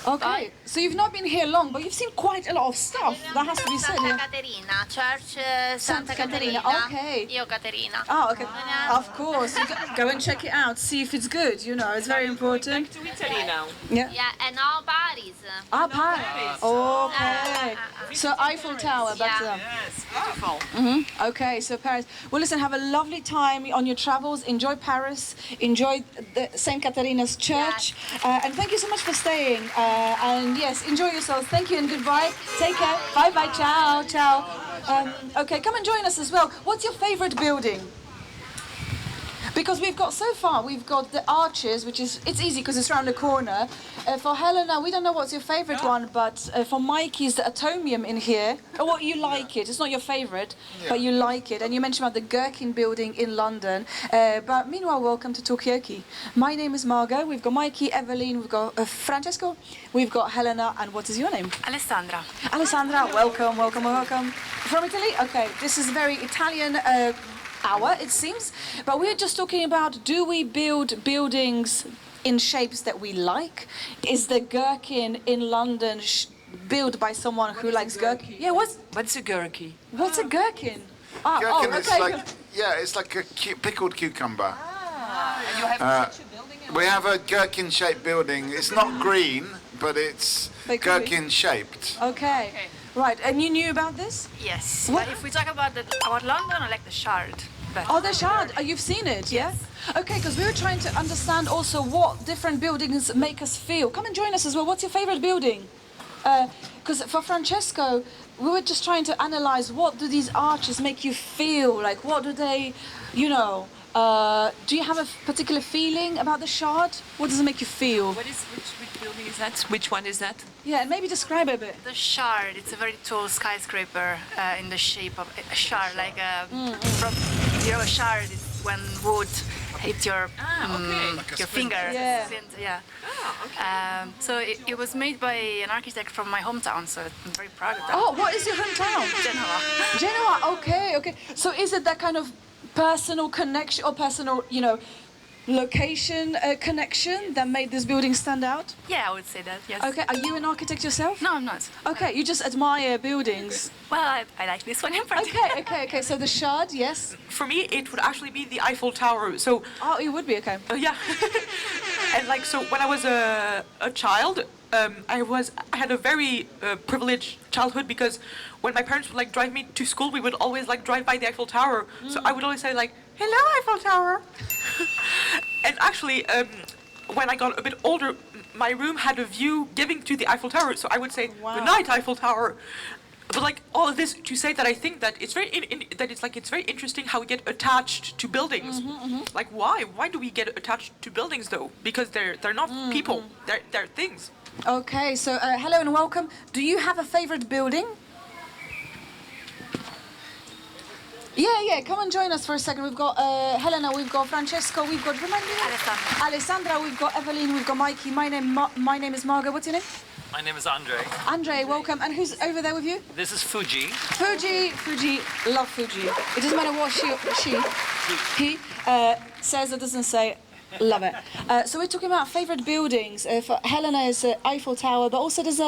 Okay. So you've not been here long, but you've seen quite a lot of stuff. That has to be said. Santa Yeah. Caterina, Church Santa Caterina, Caterina. okay. Io Caterina. Oh, okay. Of course. You go and check it out. See if it's good. It's very important. To Italy now. Yeah. Yeah, and now Paris. Paris. Okay. So Eiffel Tower, back to them. Yes, beautiful. Okay, so Paris. Well, listen, have a lovely time on your travels. Enjoy Paris. Enjoy the St. Caterina's Church. And thank you so much for staying. And yes, enjoy yourselves. Thank you and goodbye. Take care. Bye-bye. Ciao. Okay, come and join us as well. What's your favorite building? Because we've got the arches, which is, it's easy because it's around the corner. For Helena, we don't know what's your favorite one, but for Mikey's the Atomium in here. Well, you like it. It's not your favorite, but you like it. And you mentioned about the Gherkin building in London. But meanwhile, welcome to Talkaoke. My name is Margot. We've got Mikey, Evelyn, we've got Francesco, we've got Helena, and what is your name? Alessandra. Alessandra, welcome. From Italy? Okay, this is very Italian hour, it seems. But we're just talking about, do we build buildings in shapes that we like? Is the Gherkin in London built by someone who likes gherkin? Yeah, What's a gherkin? What's a gherkin? Gherkin is okay. it's like a pickled cucumber. You have such a building? We have a gherkin-shaped building. It's not green, but it's gherkin-shaped. Okay. Right, and you knew about this? Yes. What? But if we talk about London, I like the Shard. Better. Oh, the Shard. You've seen it, yeah? Okay, because we were trying to understand also what different buildings make us feel. Come and join us as well. What's your favorite building? Because for Francesco, we were just trying to analyze what do these arches make you feel like? What do they, Do you have a particular feeling about the Shard? What does it make you feel? Which building is that? Which one is that? Yeah, and maybe describe it a bit. The Shard, it's a very tall skyscraper in the shape of a shard, like from, a shard is when wood hit your your finger. Yeah. Yeah. So it was made by an architect from my hometown, so I'm very proud of that. Oh, what is your hometown? Genoa. Genoa, okay. So is it that kind of personal connection or personal, location connection that made this building stand out? Yeah, I would say that, yes. Okay, are you an architect yourself? No, I'm not. Okay, you just admire buildings. Well, I like this one in particular. Okay. So the Shard, yes? For me, it would actually be the Eiffel Tower. So. Oh, it would be, okay. Yeah. And so when I was a child, I had a very privileged childhood because when my parents would drive me to school, we would always drive by the Eiffel Tower. So I would always say "Hello, Eiffel Tower." And actually, when I got a bit older, my room had a view giving to the Eiffel Tower. So I would say "Good night, Eiffel Tower." But all of this to say that I think that it's very it's very interesting how we get attached to buildings. Why do we get attached to buildings though? Because they're not people. They're things. Okay, so hello and welcome. Do you have a favorite building? Yeah, come and join us for a second. We've got Helena, we've got Francesco, we've got Alessandra, we've got Evelyn, we've got Mikey. My name is Margot. What's your name? My name is Andre. Andre, welcome. And who's over there with you? This is Fuji. Fuji, love Fuji. It doesn't matter what he says or doesn't say. Love it. So we're talking about favorite buildings. For Helena is Eiffel Tower, but also there's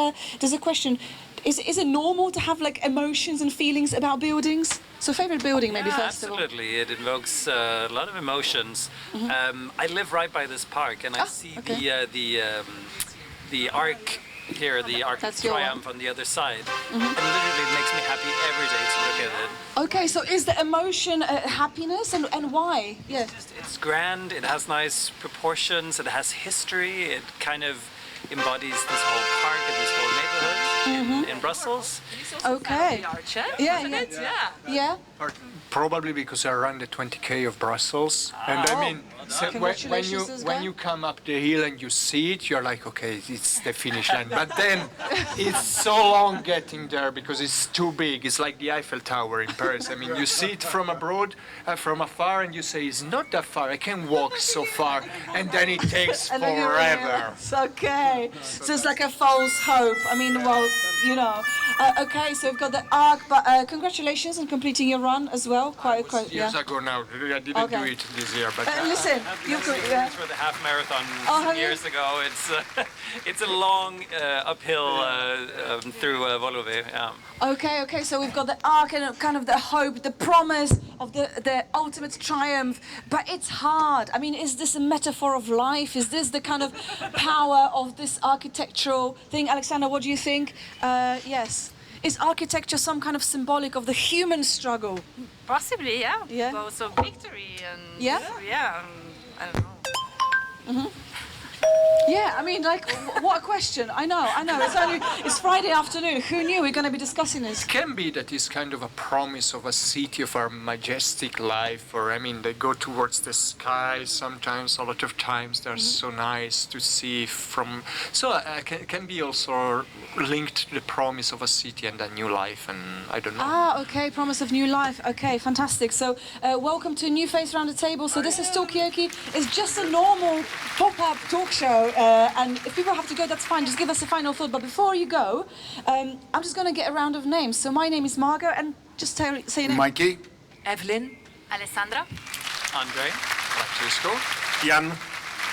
a question. Is it normal to have emotions and feelings about buildings? So favorite building, maybe first of all. Absolutely, it invokes a lot of emotions. I live right by this park, and I see the Arc here, the Arc of Triumph on the other side, and literally it makes me happy every day to look at it. Okay, so is the emotion happiness, and why? Yeah. It's grand. It has nice proportions. It has history. It kind of embodies this whole park and this whole neighborhood in Brussels. Okay. Yeah. Probably because I ran the 20K of Brussels, and I mean, so when you come up the hill and you see it, you're like, okay, it's the finish line. But then it's so long getting there because it's too big. It's like the Eiffel Tower in Paris. I mean, you see it from abroad, from afar, and you say, it's not that far. I can walk so far, and then it takes forever. It's okay. So it's like a false hope. I mean, okay, so we've got the Arc, but congratulations on completing your run as well. Quite years ago now. I didn't do it this year, but listen, you could for the half marathon some years ago. It's a long uphill through Woluwe. Yeah. Okay. So we've got the Arc and kind of the hope, the promise of the ultimate triumph. But it's hard. I mean, is this a metaphor of life? Is this the kind of power of this architectural thing? Alexander, what do you think? Yes. Is architecture some kind of symbolic of the human struggle? Possibly, yeah. Yeah. But also victory and yeah. I don't know. Yeah, I mean, what a question. I know. It's Friday afternoon. Who knew we're going to be discussing this? It can be that it's kind of a promise of a city, of a majestic life, or I mean, they go towards the sky sometimes, a lot of times they're so nice to see from. So can be also linked to the promise of a city and a new life, and I don't know. Okay, promise of new life. Okay, fantastic. So welcome to a new face around the table. So this is Talkaoke. It's just a normal pop-up talk show. And if people have to go, that's fine. Just give us a final thought. But before you go, I'm just going to get a round of names. So my name is Margot, and just say your name. Mikey. Evelyn. Alessandra. Andre. Francesco. Jan.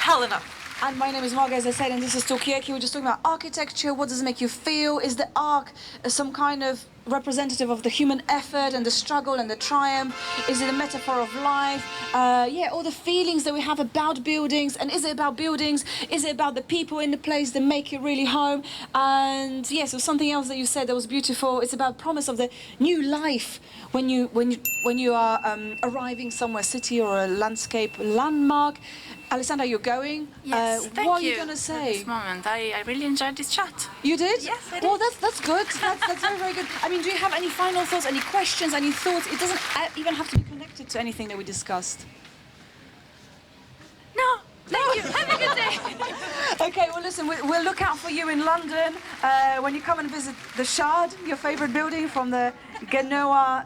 Helena. And my name is Margot, as I said, and this is Talkaoke. We're just talking about architecture. What does it make you feel? Is the Arc some kind of representative of the human effort and the struggle and the triumph? Is it a metaphor of life? All the feelings that we have about buildings. And is it about buildings? Is it about the people in the place that make it really home? And yes, so something else that you said that was beautiful. It's about promise of the new life when you are arriving somewhere, city or a landscape landmark. Alessandra, you're going. Yes, thank you. What are you going to say? At this moment, I really enjoyed this chat. You did? Yes, I did. Well, that's good. That's very, very good. I mean, do you have any final thoughts, any questions, any thoughts? It doesn't even have to be connected to anything that we discussed. Thank you. Have a good day. Okay, well listen, we'll look out for you in London when you come and visit the Shard, your favourite building from the Genoa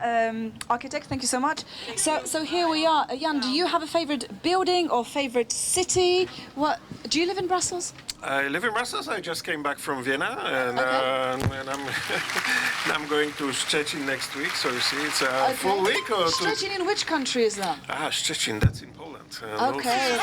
architect. Thank you so much. So here we are. Jan, do you have a favourite building or favourite city? What? Do you live in Brussels? I live in Brussels. I just came back from Vienna, and I'm going to Szczecin next week. So you see, it's a full week. Or Szczecin in which country is that? Szczecin, that's in Poland. Okay.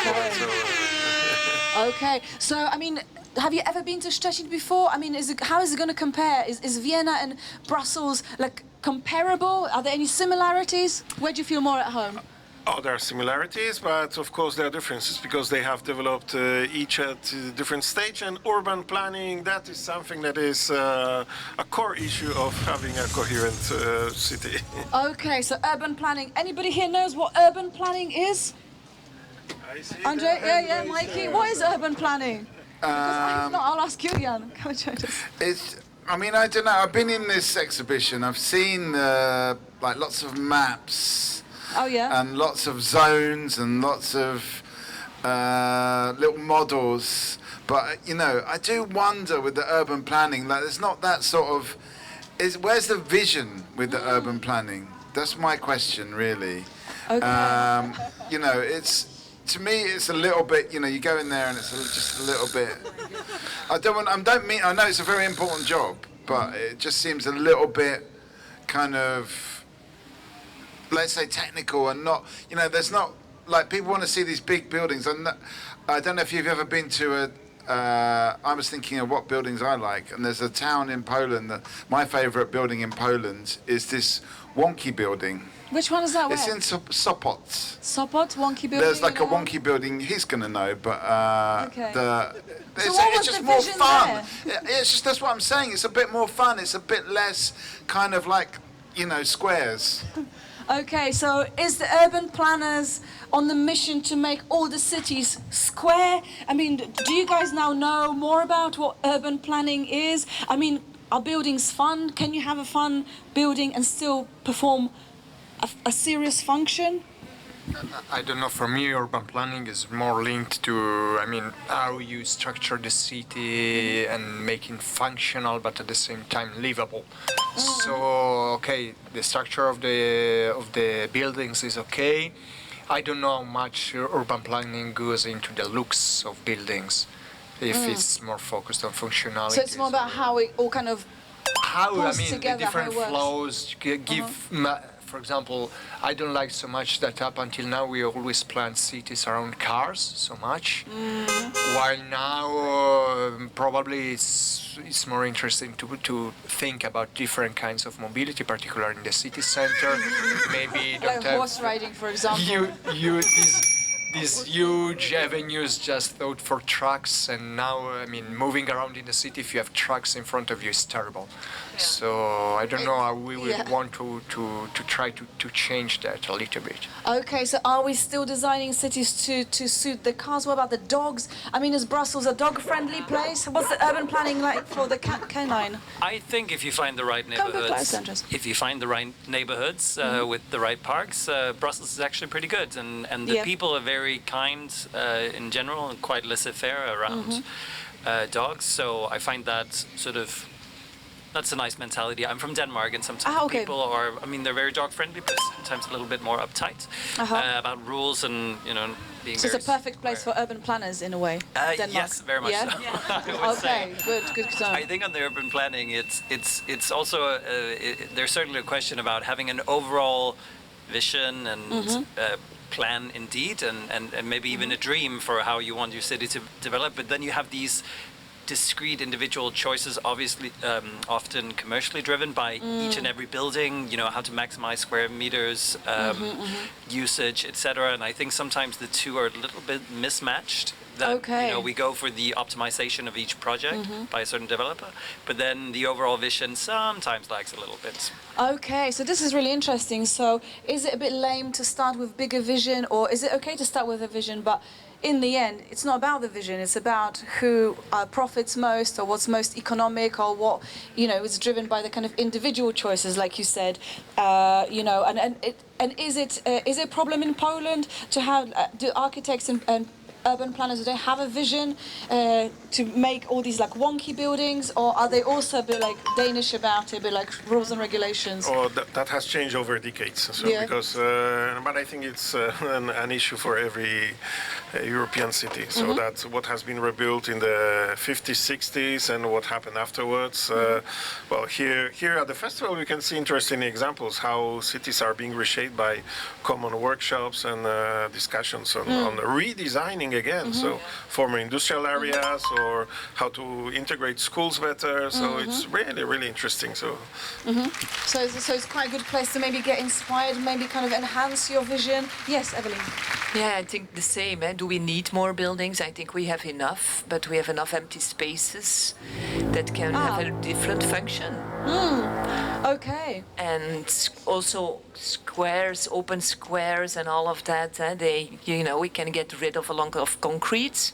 Okay. So I mean, have you ever been to Szczecin before? I mean, how is it going to compare? Is Vienna and Brussels like comparable? Are there any similarities? Where do you feel more at home? Oh, there are similarities, but of course there are differences because they have developed each at a different stage. And urban planning, that is something that is a core issue of having a coherent city. Okay, so urban planning. Anybody here knows what urban planning is? Andre, yeah, Mikey. What is urban planning? Because I'll ask you, Jan. Come and join us. I mean, I don't know. I've been in this exhibition. I've seen like lots of maps. Oh yeah. And lots of zones and lots of little models. But you know, I do wonder with the urban planning, like there's not that sort of. Where's the vision with the urban planning? That's my question, really. Okay. You know, to me, it's a little bit. You know, you go in there and it's just a little bit. I know it's a very important job, but it just seems a little bit kind of. Let's say technical and not, you know, there's not, like people want to see these big buildings. I don't know if you've ever been to I was thinking of what buildings I like, and there's a town in Poland that my favourite building in Poland is this wonky building. Which one is that? It's where? in Sopot. Sopot, wonky building? There's like a wonky building, he's going to know, but okay. It's just more fun. It's just, that's what I'm saying, it's a bit more fun, it's a bit less kind of like, you know, squares. Okay, so is the urban planners on the mission to make all the cities square? I mean, do you guys now know more about what urban planning is? I mean, are buildings fun? Can you have a fun building and still perform a serious function? I don't know, for me urban planning is more linked to, I mean, how you structure the city and making functional but at the same time livable. So, okay, the structure of the buildings is okay. I don't know how much urban planning goes into the looks of buildings, if it's more focused on functionality. So it's more about how it all kind of pulls together, the different how it works. flows give. For example, I don't like so much that up until now we always plan cities around cars so much, while now probably it's more interesting to think about different kinds of mobility, particularly in the city center. Maybe don't like have horse riding, for example. These huge avenues just thought for trucks, and now, I mean, moving around in the city, if you have trucks in front of you, is terrible. Yeah. So I don't know how we would want to try to change that a little bit. Okay, so are we still designing cities to suit the cars? What about the dogs? I mean, is Brussels a dog-friendly place? What's the urban planning like for the canine? I think if you find the right neighborhoods, with the right parks, Brussels is actually pretty good, and the people are very kind in general and quite laissez-faire around dogs. So I find that that's a nice mentality. I'm from Denmark, and sometimes people are, I mean, they're very dog friendly, but sometimes a little bit more uptight about rules and, you know, being so it's a perfect place for urban planners in a way, Denmark. Yes, very much so. Okay, good. I think on the urban planning, it's also, there's certainly a question about having an overall vision and plan indeed, and maybe even a dream for how you want your city to develop, but then you have these discrete individual choices, obviously often commercially driven by each and every building, you know, how to maximize square meters, usage, etc. And I think sometimes the two are a little bit mismatched. That, you know, we go for the optimization of each project by a certain developer, but then the overall vision sometimes lags a little bit. Okay, so this is really interesting. So is it a bit lame to start with bigger vision, or is it okay to start with a vision, but in the end, it's not about the vision, it's about who profits most, or what's most economic, or what, you know, is driven by the kind of individual choices, like you said, you know, and is it a problem in Poland to have, do architects and urban planners, do they have a vision to make all these like wonky buildings, or are they also a bit like Danish about it, a bit like rules and regulations? Oh, that has changed over decades. So Yeah. because, but I think it's an issue for every European city. So that's what has been rebuilt in the 50s, 60s, and what happened afterwards. Well, here at the festival, we can see interesting examples how cities are being reshaped by common workshops and discussions on redesigning again. So former industrial areas or how to integrate schools better. So it's really, really interesting. So. So it's quite a good place to maybe get inspired, maybe kind of enhance your vision. Yes, Evelyn. Yeah, I think the same. Do we need more buildings? I think we have enough, but we have enough empty spaces that can have a different function. Okay. And also squares, open squares, and all of that. We can get rid of a lot of concrete.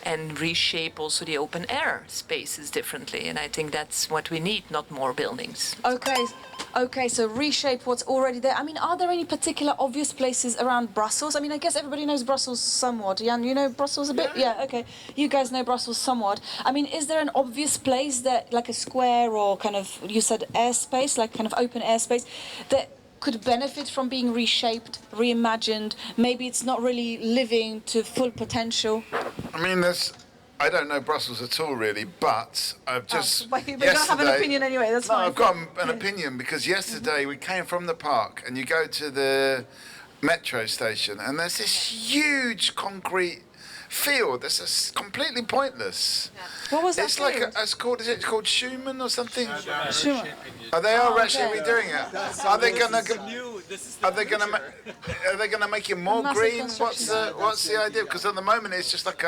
And reshape also the open air spaces differently. And I think that's what we need, not more buildings. Okay, so reshape what's already there. I mean, are there any particular obvious places around Brussels? I mean, I guess everybody knows Brussels somewhat. Jan, you know Brussels a bit? Yeah, okay. You guys know Brussels somewhat. I mean, is there an obvious place that, like a square or kind of, you said airspace, like kind of open airspace, that could benefit from being reshaped, reimagined? Maybe it's not really living to full potential. I mean, I don't know Brussels at all, really, but I've just. But you don't have an opinion anyway, that's fine. No, I've got an opinion because yesterday we came from the park and you go to the metro station and there's this huge concrete field that's just completely pointless. What was that? It's like is it called Schumann or something? Schumann. They are actually redoing it. Are they gonna make it more green? What's the idea? Because at the moment it's just like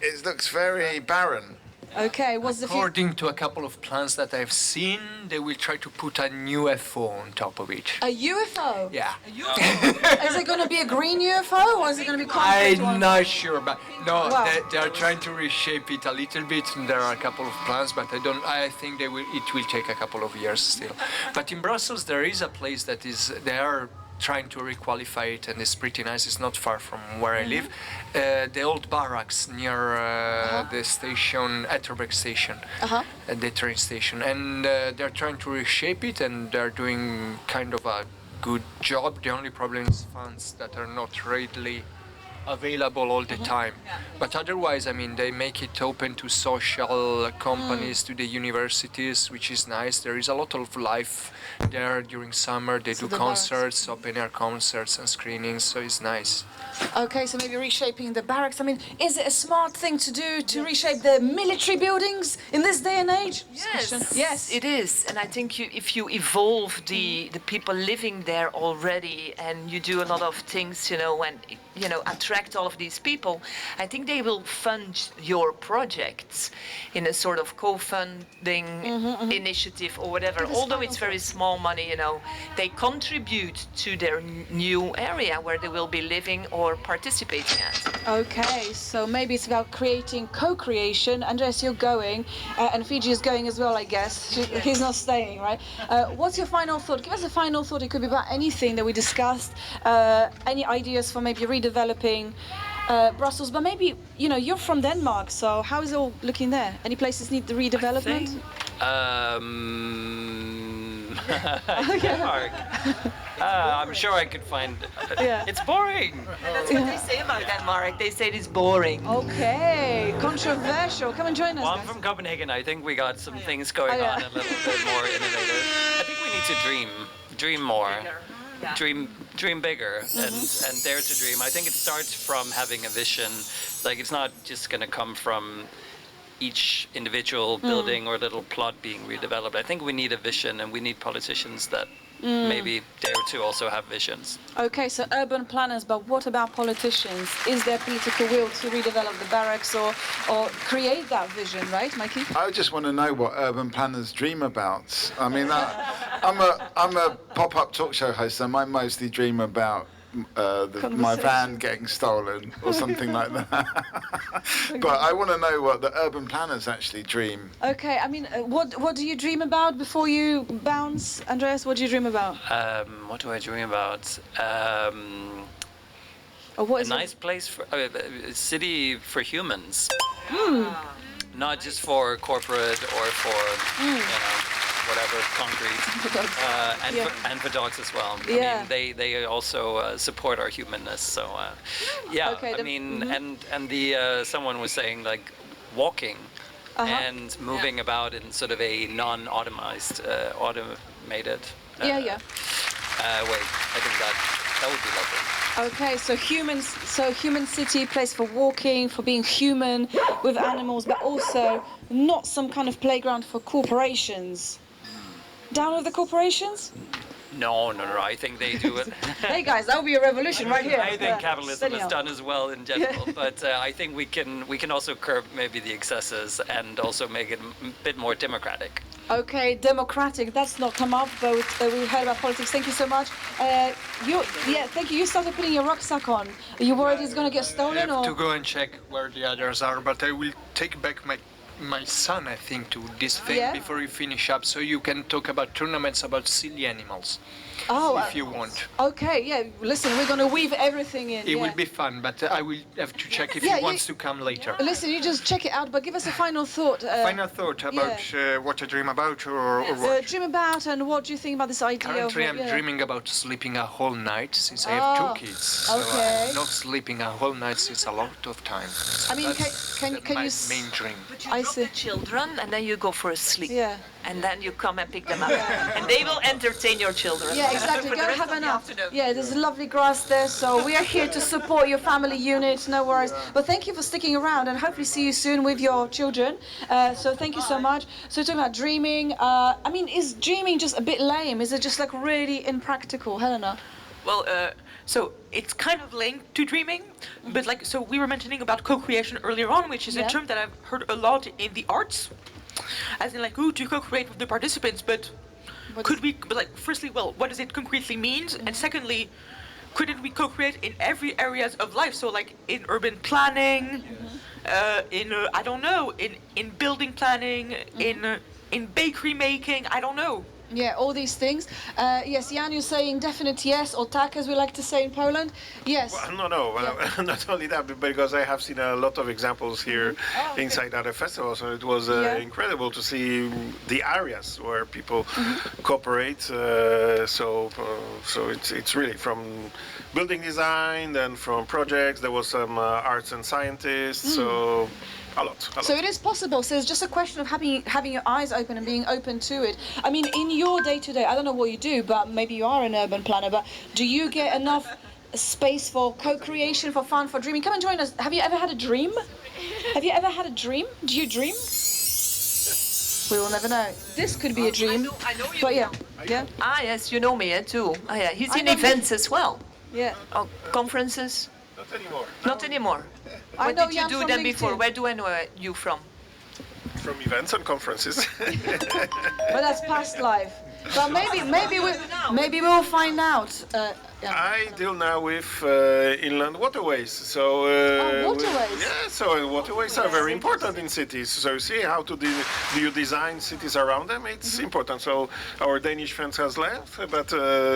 it looks very barren. Okay, According to a couple of plans that I've seen, they will try to put a new UFO on top of it. A UFO? Yeah. Is it going to be a green UFO or is it going to be concrete one? I'm not sure, but no, Wow. they are trying to reshape it a little bit. And there are a couple of plans, but I think it will take a couple of years still. But in Brussels, there is a place that they are trying to requalify it, and it's pretty nice. It's not far from where I live. The old barracks near the station, Etterbeek station, the train station, and they're trying to reshape it, and they're doing kind of a good job. The only problem is funds that are not readily available all the time. But otherwise, I mean, they make it open to social companies, to the universities, which is nice. There is a lot of life there during summer. They do concerts, open air concerts and screenings, so it's nice. Okay, so maybe reshaping the barracks. I mean, is it a smart thing to do to reshape the military buildings in this day and age? Yes, it is. And I think if you evolve the people living there already, and you do a lot of things, and attract all of these people, I think they will fund your projects in a sort of co-funding initiative or whatever. Although it's very small money, they contribute to their new area where they will be living or participating at. Okay, so maybe it's about creating co-creation. Andreas, you're going, and Fiji is going as well, I guess. He's not staying, right? What's your final thought? Give us a final thought. It could be about anything that we discussed. Any ideas for maybe redeveloping Brussels? But maybe, you're from Denmark, so how is it all looking there? Any places need the redevelopment? Denmark. I'm sure I could find. It's boring. That's what they say about Denmark. They say it's boring. Okay, controversial. Come and join us. Well, I'm guys. from Copenhagen. I think we got some things going on a little bit more innovative. I think we need to dream more. Dream bigger and dare to dream. I think it starts from having a vision. Like, it's not just going to come from each individual building or little plot being redeveloped. I think we need a vision, and we need politicians that maybe dare to also have visions. Okay, so urban planners, but what about politicians? Is there political will to redevelop the barracks or create that vision, right, Mikey? I just want to know what urban planners dream about. I mean, I'm a pop-up talk show host, and I mostly dream about my van getting stolen or something like that. But I want to know what the urban planners actually dream. Okay, I mean, what do you dream about before you bounce? Andreas, what do you dream about? What do I dream about? What a is it? nice place for a city for humans, Hmm. not just for corporate or for you know whatever concrete, and Yeah. and for dogs as well. I Yeah. mean, they also support our humanness. So yeah, Okay, I mean, and the someone was saying like walking. And moving about in sort of a non-automized, automated Yeah. way. I think that would be lovely. Okay, so human city, place for walking, for being human with animals, but also not some kind of playground for corporations. Down with the corporations? No. I think they do it. Hey guys, that would be a revolution right here. I think capitalism Steady is on. done as well in general, but I think we can also curb maybe the excesses and also make it a bit more democratic. Okay, democratic. That's not come up, but we heard about politics. Thank you so much. Thank you. You started putting your rucksack on. Are you worried it's going to get I stolen, have or? to go and check where the others are, but I will take back my son, I think, to this thing before we finish up, so you can talk about tournaments about silly animals. Oh, if you want. Okay, yeah. Listen, we're going to weave everything in. It will be fun, but I will have to check if he wants to come later. Listen, you just check it out, but give us a final thought. Final thought about what I dream about, or what? Dream about, and what do you think about this idea? Currently, of, I'm dreaming about sleeping a whole night since I have 2 kids. So okay. I'm not sleeping a whole night since a lot of time. I mean, can my you? main dream. But you got the children, and then you go for a sleep. Yeah. And then you come and pick them up, and they will entertain your children. Yeah, exactly. For Go the rest have of an the nap. afternoon. Yeah, there's lovely grass there, so we are here to support your family unit. No worries. But thank you for sticking around, and hopefully see you soon with your children. So thank you so much. So talking about dreaming, I mean, is dreaming just a bit lame? Is it just like really impractical, Helena? Well, so it's kind of linked to dreaming, but like, so we were mentioning about co-creation earlier on, which is a term that I've heard a lot in the arts, as in like, to co-create with the participants, but firstly, well, what does it concretely mean? And secondly, couldn't we co-create in every areas of life? So like in urban planning, I don't know, in building planning, in bakery making, I don't know. Yeah, all these things. Yes, Jan, you're saying definite yes, or tak, as we like to say in Poland. Yes. Well, no. Not only that, but because I have seen a lot of examples here inside other festivals, and it was incredible to see the areas where people cooperate. So it's really from building design, then from projects. There was some arts and scientists. So. A lot. So it is possible. So it's just a question of having your eyes open and being open to it. I mean, in your day-to-day, I don't know what you do, but maybe you are an urban planner, but do you get enough space for co-creation, for fun, for dreaming? Come and join us. Have you ever had a dream? Have you ever had a dream? Do you dream? We will never know. This could be a dream. I know you. But yeah. Ah, yes, you know me too. Ah, yeah, he's in know events as well. Yeah. Oh, conferences? Not anymore. Not anymore. I What know did you Jan do from then before? LinkedIn. Where do I know you from? From events and conferences. But that's past life. But maybe we'll find out. I deal now with inland waterways. So waterways. so waterways are very important in cities. So you see how do you design cities around them? It's important. So our Danish friends has left, but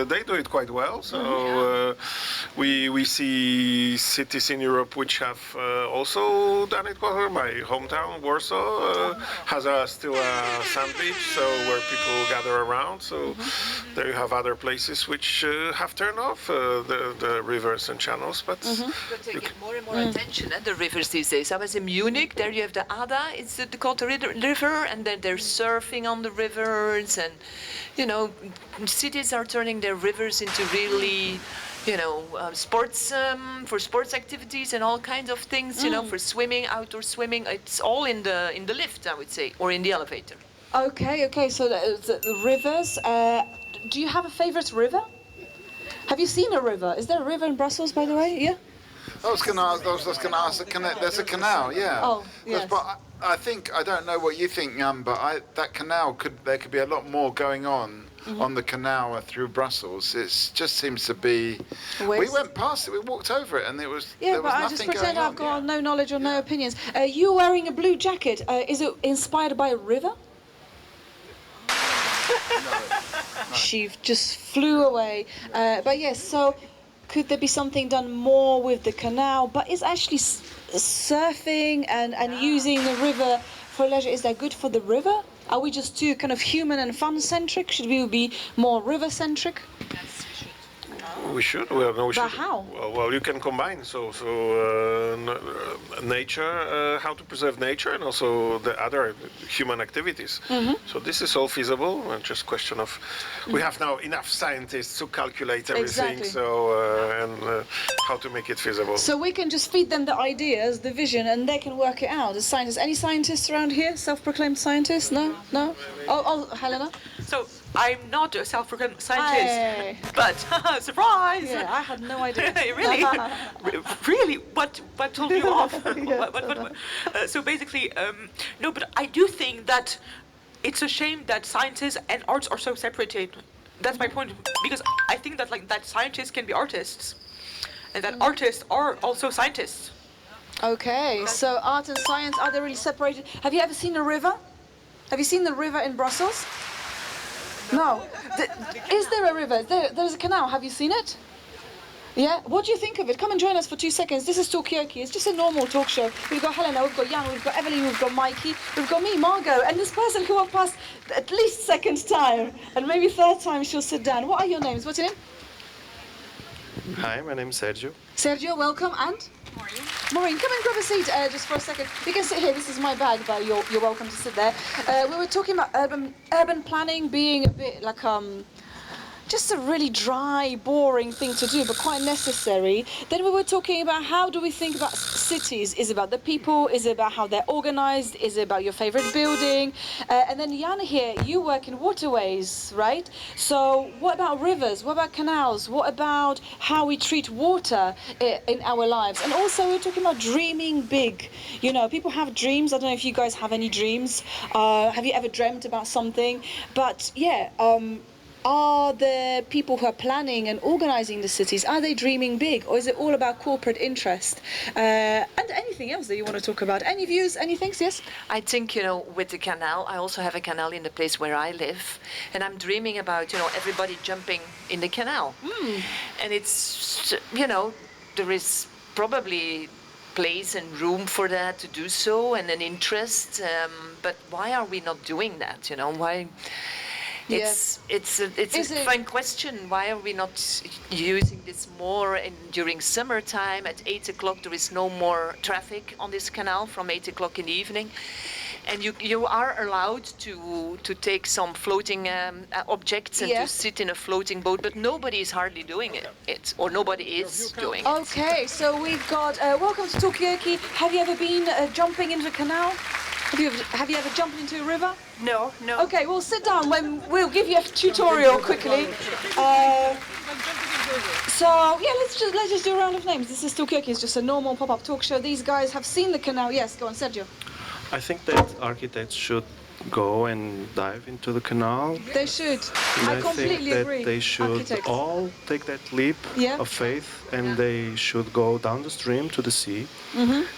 they do it quite well. So we see cities in Europe which have also done it well. My hometown, Warsaw, has still a sand beach, so where people gather around. So there you have other places which have turned off the rivers and channels, but But they get more and more attention at the rivers these days. I was in Munich. There you have the Ada. It's the Dakota River, and then they're surfing on the rivers, and cities are turning their rivers into really. Sports for sports activities and all kinds of things. For swimming, outdoor swimming. It's all in the lift, I would say, or in the elevator. Okay. So the rivers. Do you have a favorite river? Have you seen a river? Is there a river in Brussels, by the way? Yeah. I was just going to ask. There's a canal, yeah. Oh, yes. But I think I don't know what you think, Jan, but that canal there could be a lot more going on the canal through Brussels. It just seems to be. We went past it. We walked over it, and it was. Yeah, there was but I nothing just pretend going I've got no knowledge or no opinions. You wearing a blue jacket? Is it inspired by a river? No. She just flew away. But yes, so could there be something done more with the canal? But is actually surfing and using the river for leisure, is that good for the river? Are we just too kind of human and fun centric? Should we be more river centric? We should. Well, no, we But should. how? Well, you can combine nature, how to preserve nature, and also the other human activities. So this is all feasible. And just question of, we have now enough scientists to calculate everything. Exactly. So and how to make it feasible. So we can just feed them the ideas, the vision, and they can work it out. As scientists, any scientists around here? Self-proclaimed scientists? No, no. Oh, Helena. So I'm not a self-proclaimed scientist, Hey. but surprise! Yeah, I had no idea. Really? Really? What told you off? What? So basically, no. But I do think that it's a shame that sciences and arts are so separated. That's my point, because I think that that scientists can be artists, and that artists are also scientists. Okay, so art and science, are they really separated? Have you ever seen a river? Have you seen the river in Brussels? No. Is there a river? There's a canal. Have you seen it? Yeah? What do you think of it? Come and join us for 2 seconds. This is Talkaoke. It's just a normal talk show. We've got Helena, we've got Jan, we've got Evelyn, we've got Mikey, we've got me, Margot, and this person who walked past at least second time, and maybe third time she'll sit down. What are your names? What's your name? Hi, my name is Sergio. Sergio, welcome, and? Maureen, come and grab a seat just for a second. You can sit here. This is my bag, but you're welcome to sit there. We were talking about urban planning being a bit like just a really dry, boring thing to do, but quite necessary. Then we were talking about how do we think about cities? Is it about the people? Is it about how they're organized? Is it about your favorite building? And then Jan here, you work in waterways, right? So what about rivers? What about canals? What about how we treat water in our lives? And also we're talking about dreaming big. You know, people have dreams. I don't know if you guys have any dreams. Have you ever dreamt about something? But yeah, are the people who are planning and organizing the cities, are they dreaming big, or is it all about corporate interest? And anything else that you want to talk about? Any views, any things? Yes? I think, with the canal, I also have a canal in the place where I live, and I'm dreaming about, everybody jumping in the canal. And it's, there is probably place and room for that to do so, and an interest, but why are we not doing that? Why? It's a fine question. Why are we not using this more during summertime? At 8 o'clock there is no more traffic on this canal from 8 o'clock in the evening. And you are allowed to take some floating objects and to sit in a floating boat, but nobody is hardly doing it, or nobody is doing it. Okay, so we've got, welcome to Talkaoke. Have you ever been jumping into a canal? Have you ever jumped into a river? No. Okay, well sit down. We'll give you a tutorial quickly. So yeah, let's just do a round of names. This is Talkaoke. It's just a normal pop-up talk show. These guys have seen the canal. Yes, go on, Sergio. I think that architects should go and dive into the canal. They should. I completely think agree. that they should Architects. all take that leap of faith, and they should go down the stream to the sea,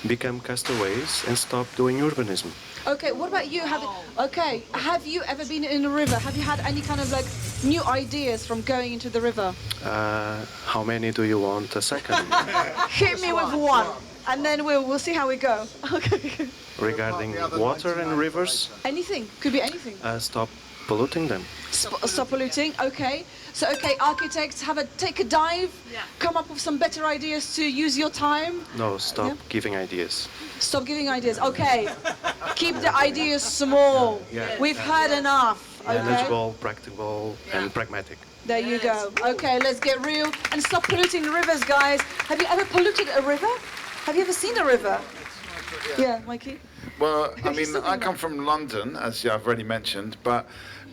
become castaways, and stop doing urbanism. Okay, what about you? Have you ever been in a river? Have you had any kind of new ideas from going into the river? How many do you want a second? Hit me with one, and then we'll see how we go. Okay. Regarding water and rivers? Anything. Could be anything. Stop polluting them. Stop polluting. Okay. So architects, take a dive. Come up with some better ideas to use your time. No, stop giving ideas. Stop giving ideas. Okay. Keep the ideas small. Yeah. We've heard enough. Okay. Manageable, practical, and pragmatic. There you go. Okay, let's get real and stop polluting the rivers, guys. Have you ever polluted a river? Have you ever seen a river? Yeah, Mikey? Well, I mean, I come from London, as I've already mentioned, but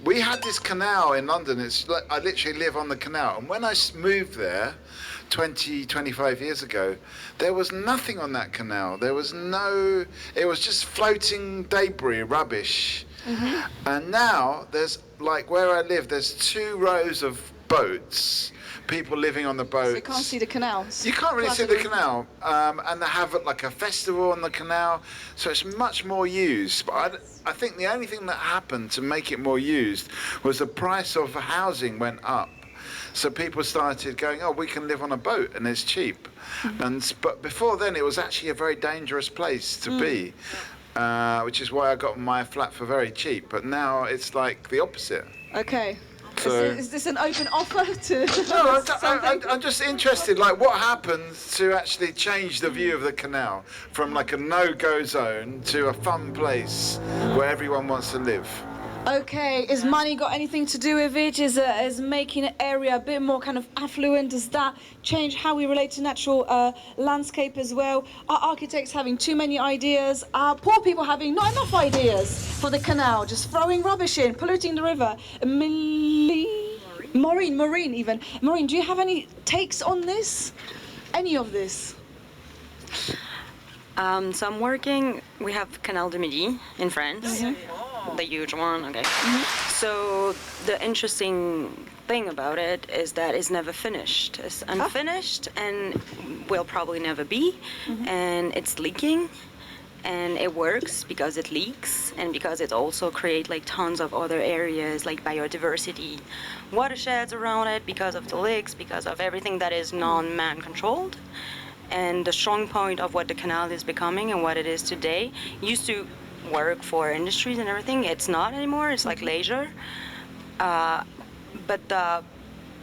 we had this canal in London. I literally live on the canal. And when I moved there 25 years ago, there was nothing on that canal. It was just floating debris, rubbish. And now there's, where I live, there's 2 rows of boats, people living on the boats. So you can't see the canal. You can't really see the canal. And they have a festival on the canal, so it's much more used. But I think the only thing that happened to make it more used was the price of housing went up. So people started going, oh, we can live on a boat and it's cheap. But before then, it was actually a very dangerous place to be, which is why I got my flat for very cheap. But now it's like the opposite. Okay. So, is this an open offer to? No, I'm just interested. Like, what happens to actually change the view of the canal from like a no-go zone to a fun place where everyone wants to live? Okay, is money got anything to do with it? Is making an area a bit more kind of affluent? Does that change how we relate to natural landscape as well? Are architects having too many ideas? Are poor people having not enough ideas for the canal? Just throwing rubbish in, polluting the river? Maureen even. Maureen, do you have any takes on this? Any of this? So I'm working, we have Canal du Midi in France, the huge one, okay. So the interesting thing about it is that it's never finished. It's unfinished and will probably never be, and it's leaking, and it works because it leaks and because it also creates like tons of other areas like biodiversity, watersheds around it because of the leaks, because of everything that is non-man controlled. And the strong point of what the canal is becoming and what it is today used to work for industries and everything. It's not anymore. It's like leisure. But the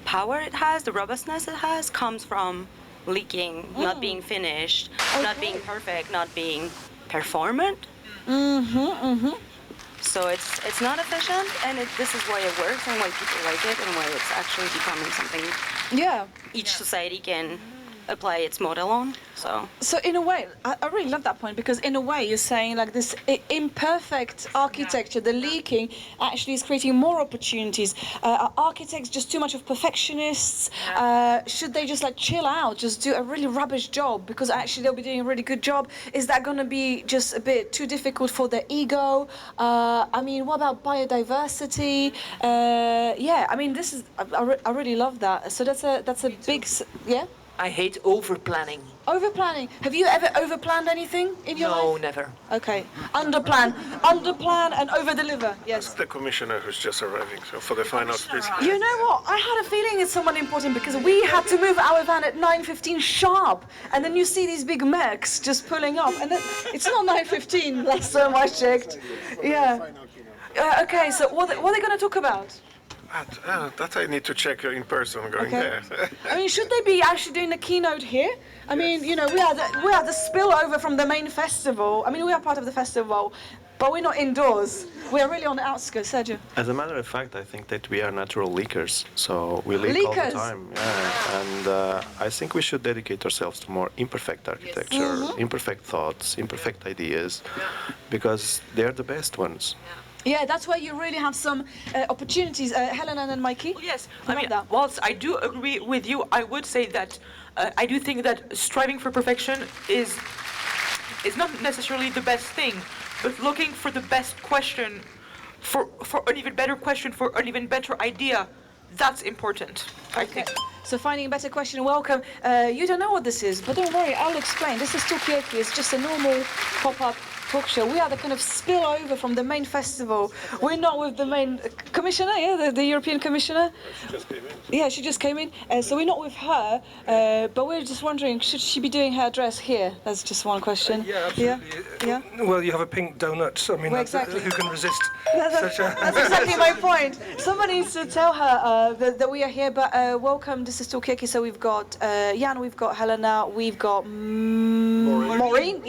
power it has, the robustness it has, comes from leaking, not being finished, not being perfect, not being performant. So it's not efficient, and this is why it works and why people like it and why it's actually becoming something each society can apply its model on. So in a way, I really love that point, because in a way you're saying like this imperfect architecture, the leaking actually is creating more opportunities. Are architects just too much of perfectionists? Should they just like chill out, just do a really rubbish job because actually they'll be doing a really good job? Is that going to be just a bit too difficult for their ego? I mean, what about biodiversity? Yeah, I mean, this is I really love that. So that's a big I hate over-planning. Over-planning. Have you ever over-planned anything in your life? No, never. Okay. Under-plan and over-deliver. Yes. The commissioner who's just arriving, so for the final speech. You know what? I had a feeling it's someone important because we had to move our van at 9:15 sharp, and then you see these big Mercs just pulling up, and then it's not 9:15. Last time I checked. Yeah. Okay. So what are they going to talk about? That I need to check in person going there. I mean, should they be actually doing the keynote here? I mean, you know, we are the spillover from the main festival. I mean, we are part of the festival, but we're not indoors. We're really on the outskirts, Sergio. As a matter of fact, I think that we are natural leakers, so we leak all the time. Yeah. And I think we should dedicate ourselves to more imperfect architecture, imperfect thoughts, imperfect ideas, because they're the best ones. Yeah, that's where you really have some opportunities. Helena and then Mikey? Well, yes, I mean, whilst I do agree with you, I would say that I do think that striving for perfection is not necessarily the best thing, but looking for the best question, for an even better question, for an even better idea, that's important, I think. So finding a better question, welcome. You don't know what this is, but don't worry, I'll explain. This is Talkaoke. It's just a normal pop-up talk show. We are the kind of spillover from the main festival. We're not with the main commissioner, the European commissioner. She just came in. Yeah, she just came in. So we're not with her, but we're just wondering, should she be doing her address here? That's just one question. Yeah, absolutely. Yeah? Well, you have a pink donut. I mean, Well, exactly. Who can resist such a... That's exactly my point. Somebody needs to tell her that we are here, but welcome. This is Talkaoke. So we've got Jan, we've got Helena, we've got Maureen,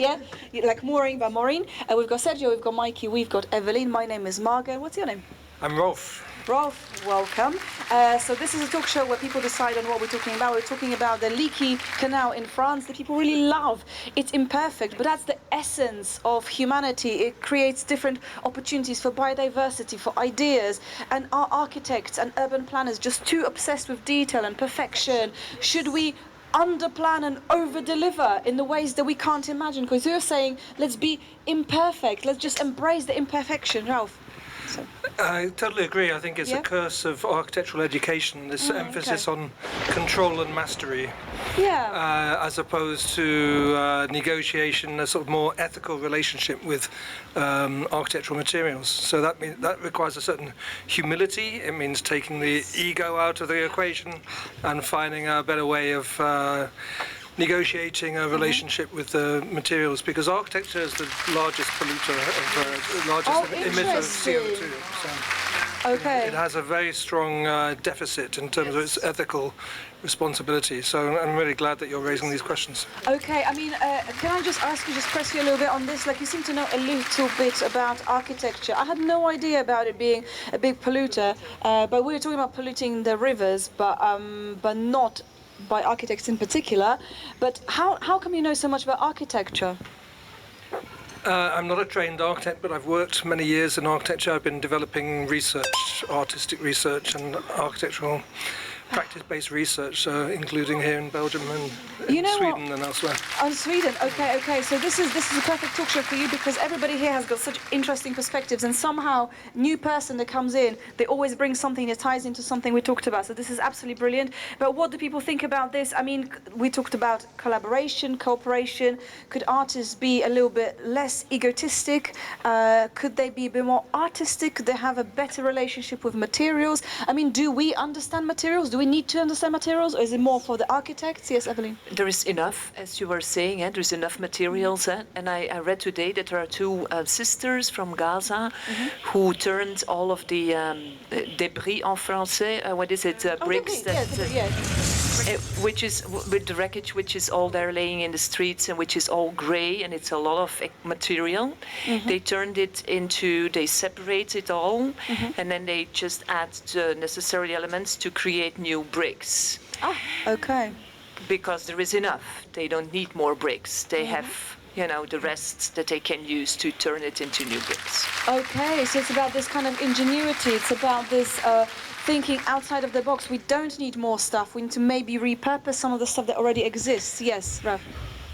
like Maureen, but Maureen. We've got Sergio, we've got Mikey, we've got Evelyn. My name is Margot. What's your name? I'm Rolf. Rolf, welcome. So this is a talk show where people decide on what we're talking about. We're talking about the leaky canal in France that people really love. It's imperfect, but that's the essence of humanity. It creates different opportunities for biodiversity, for ideas. And are architects and urban planners just too obsessed with detail and perfection? Should we underplan and over-deliver in the ways that we can't imagine? Because you're saying, let's be imperfect. Let's just embrace the imperfection, Ralph. So. I totally agree. I think it's Yeah? a curse of architectural education, this emphasis on control and mastery, as opposed to negotiation, a sort of more ethical relationship with architectural materials. So that requires a certain humility. It means taking the ego out of the equation and finding a better way of negotiating a relationship with the materials, because architecture is the largest polluter, the largest emitter of CO2. So it has a very strong deficit in terms of its ethical responsibility. So I'm really glad that you're raising these questions. Okay, I mean, can I just ask you, just press you a little bit on this? Like, you seem to know a little bit about architecture. I had no idea about it being a big polluter, but we were talking about polluting the rivers, but not by architects in particular. But how come you know so much about architecture? I'm not a trained architect, but I've worked many years in architecture. I've been developing research, artistic research and architectural practice-based research, including here in Belgium and in Sweden and elsewhere. Oh, Sweden. Okay. So this is a perfect talk show for you, because everybody here has got such interesting perspectives, and somehow new person that comes in, they always bring something that ties into something we talked about. So this is absolutely brilliant. But what do people think about this? I mean, we talked about collaboration, cooperation. Could artists be a little bit less egotistic? Could they be a bit more artistic? Could they have a better relationship with materials? I mean, do we understand materials? Do we need to understand materials, or is it more for the architects? Yes, Evelyn. There is enough, as you were saying, there is enough materials. And I read today that there are two sisters from Gaza who turned all of the débris en français, what is it, bricks, which is with the wreckage, which is all there laying in the streets and which is all grey, and it's a lot of material. They turned it into, they separate it all, and then they just add the necessary elements to create new bricks. Okay. Because there is enough. They don't need more bricks. They have, the rest that they can use to turn it into new bricks. Okay, so it's about this kind of ingenuity. It's about this thinking outside of the box. We don't need more stuff. We need to maybe repurpose some of the stuff that already exists. Yes, Ralph.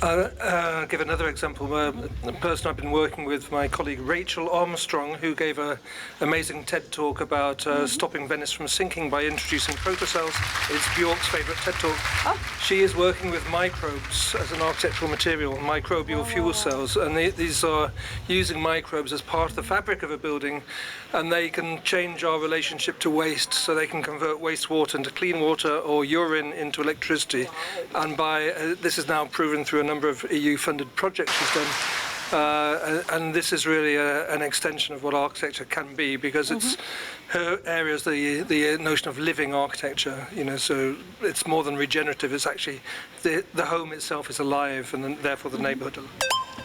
I'll give another example. A person I've been working with, my colleague Rachel Armstrong, who gave an amazing TED talk about stopping Venice from sinking by introducing protocells. It's Bjork's favourite TED talk. She is working with microbes as an architectural material, microbial fuel cells, and these are using microbes as part of the fabric of a building, and they can change our relationship to waste, so they can convert wastewater into clean water or urine into electricity. And this is now proven through a number of EU-funded projects she's done. And this is really an extension of what architecture can be, because it's her area is the notion of living architecture. So it's more than regenerative. It's actually the home itself is alive, and then, therefore the neighbourhood.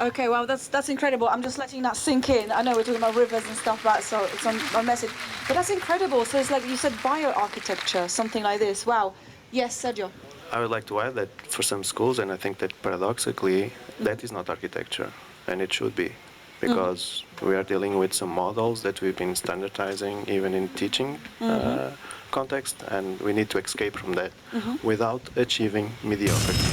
Okay, well, that's incredible. I'm just letting that sink in. I know we're talking about rivers and stuff, but so it's on message. But that's incredible. So it's like you said, bioarchitecture, something like this. Wow. Yes, Sergio. I would like to add that for some schools, and I think that paradoxically, that is not architecture, and it should be, because we are dealing with some models that we've been standardizing even in teaching context, and we need to escape from that without achieving mediocrity.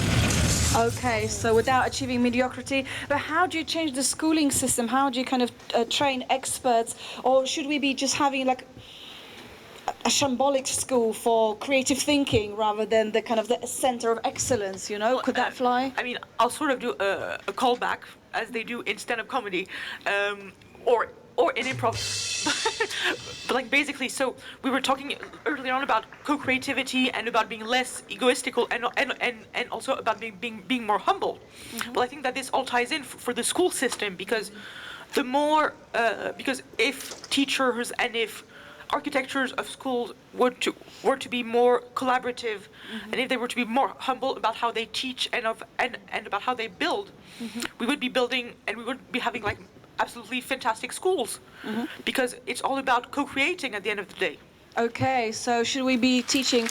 Okay, so without achieving mediocrity, but how do you change the schooling system? How do you kind of train experts, or should we be just having like a shambolic school for creative thinking rather than the kind of the center of excellence, Could that fly? I mean, I'll sort of do a callback, as they do in stand-up comedy, or in improv. But like basically, so we were talking earlier on about co-creativity and about being less egoistical and also about being more humble. Well, I think that this all ties in for the school system, because the more because if teachers and if architectures of schools were to be more collaborative, and if they were to be more humble about how they teach and about how they build, we would be building and we would be having like absolutely fantastic schools, because it's all about co-creating at the end of the day. Okay, so should we be teaching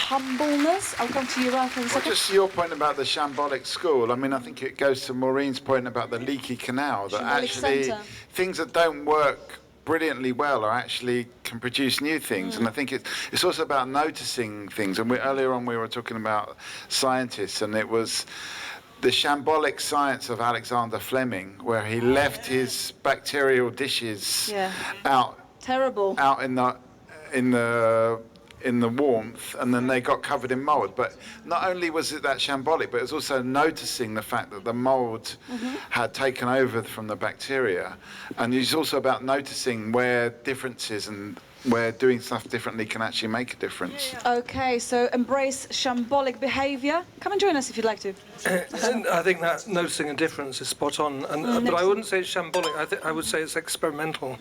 humbleness? I'll come to you, Ralph, in a second. Just your point about the shambolic school. I mean, I think it goes to Maureen's point about the leaky canal, that Shambolic actually centre. things that don't work brilliantly well are actually can produce new things. And I think it's also about noticing things. And earlier on we were talking about scientists, and it was the shambolic science of Alexander Fleming, where he left his bacterial dishes out Terrible. out in the warmth, and then they got covered in mold. But not only was it that shambolic, but it was also noticing the fact that the mold had taken over from the bacteria. And it's also about noticing where differences and where doing stuff differently can actually make a difference. Okay, so embrace shambolic behaviour. Come and join us if you'd like to. I think that noticing a difference is spot on, and but I wouldn't say it's shambolic. I would say it's experimental.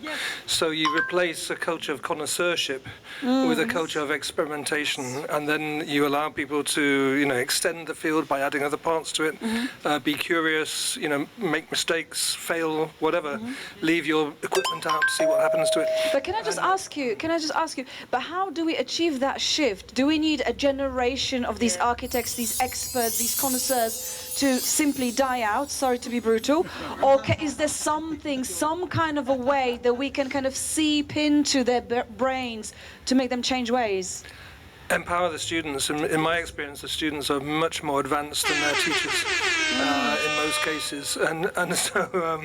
So you replace a culture of connoisseurship with a culture of experimentation, and then you allow people to, you know, extend the field by adding other parts to it. Be curious, you know, make mistakes, fail, whatever. Leave your equipment out to see what happens to it. But can I just ask you? But how do we achieve that shift? Do we need a generation of these architects, these experts, these connoisseurs to simply die out? Sorry to be brutal. Or is there something, some kind of a way that we can kind of seep into their brains to make them change ways? Empower the students. In my experience, the students are much more advanced than their teachers in most cases, and so.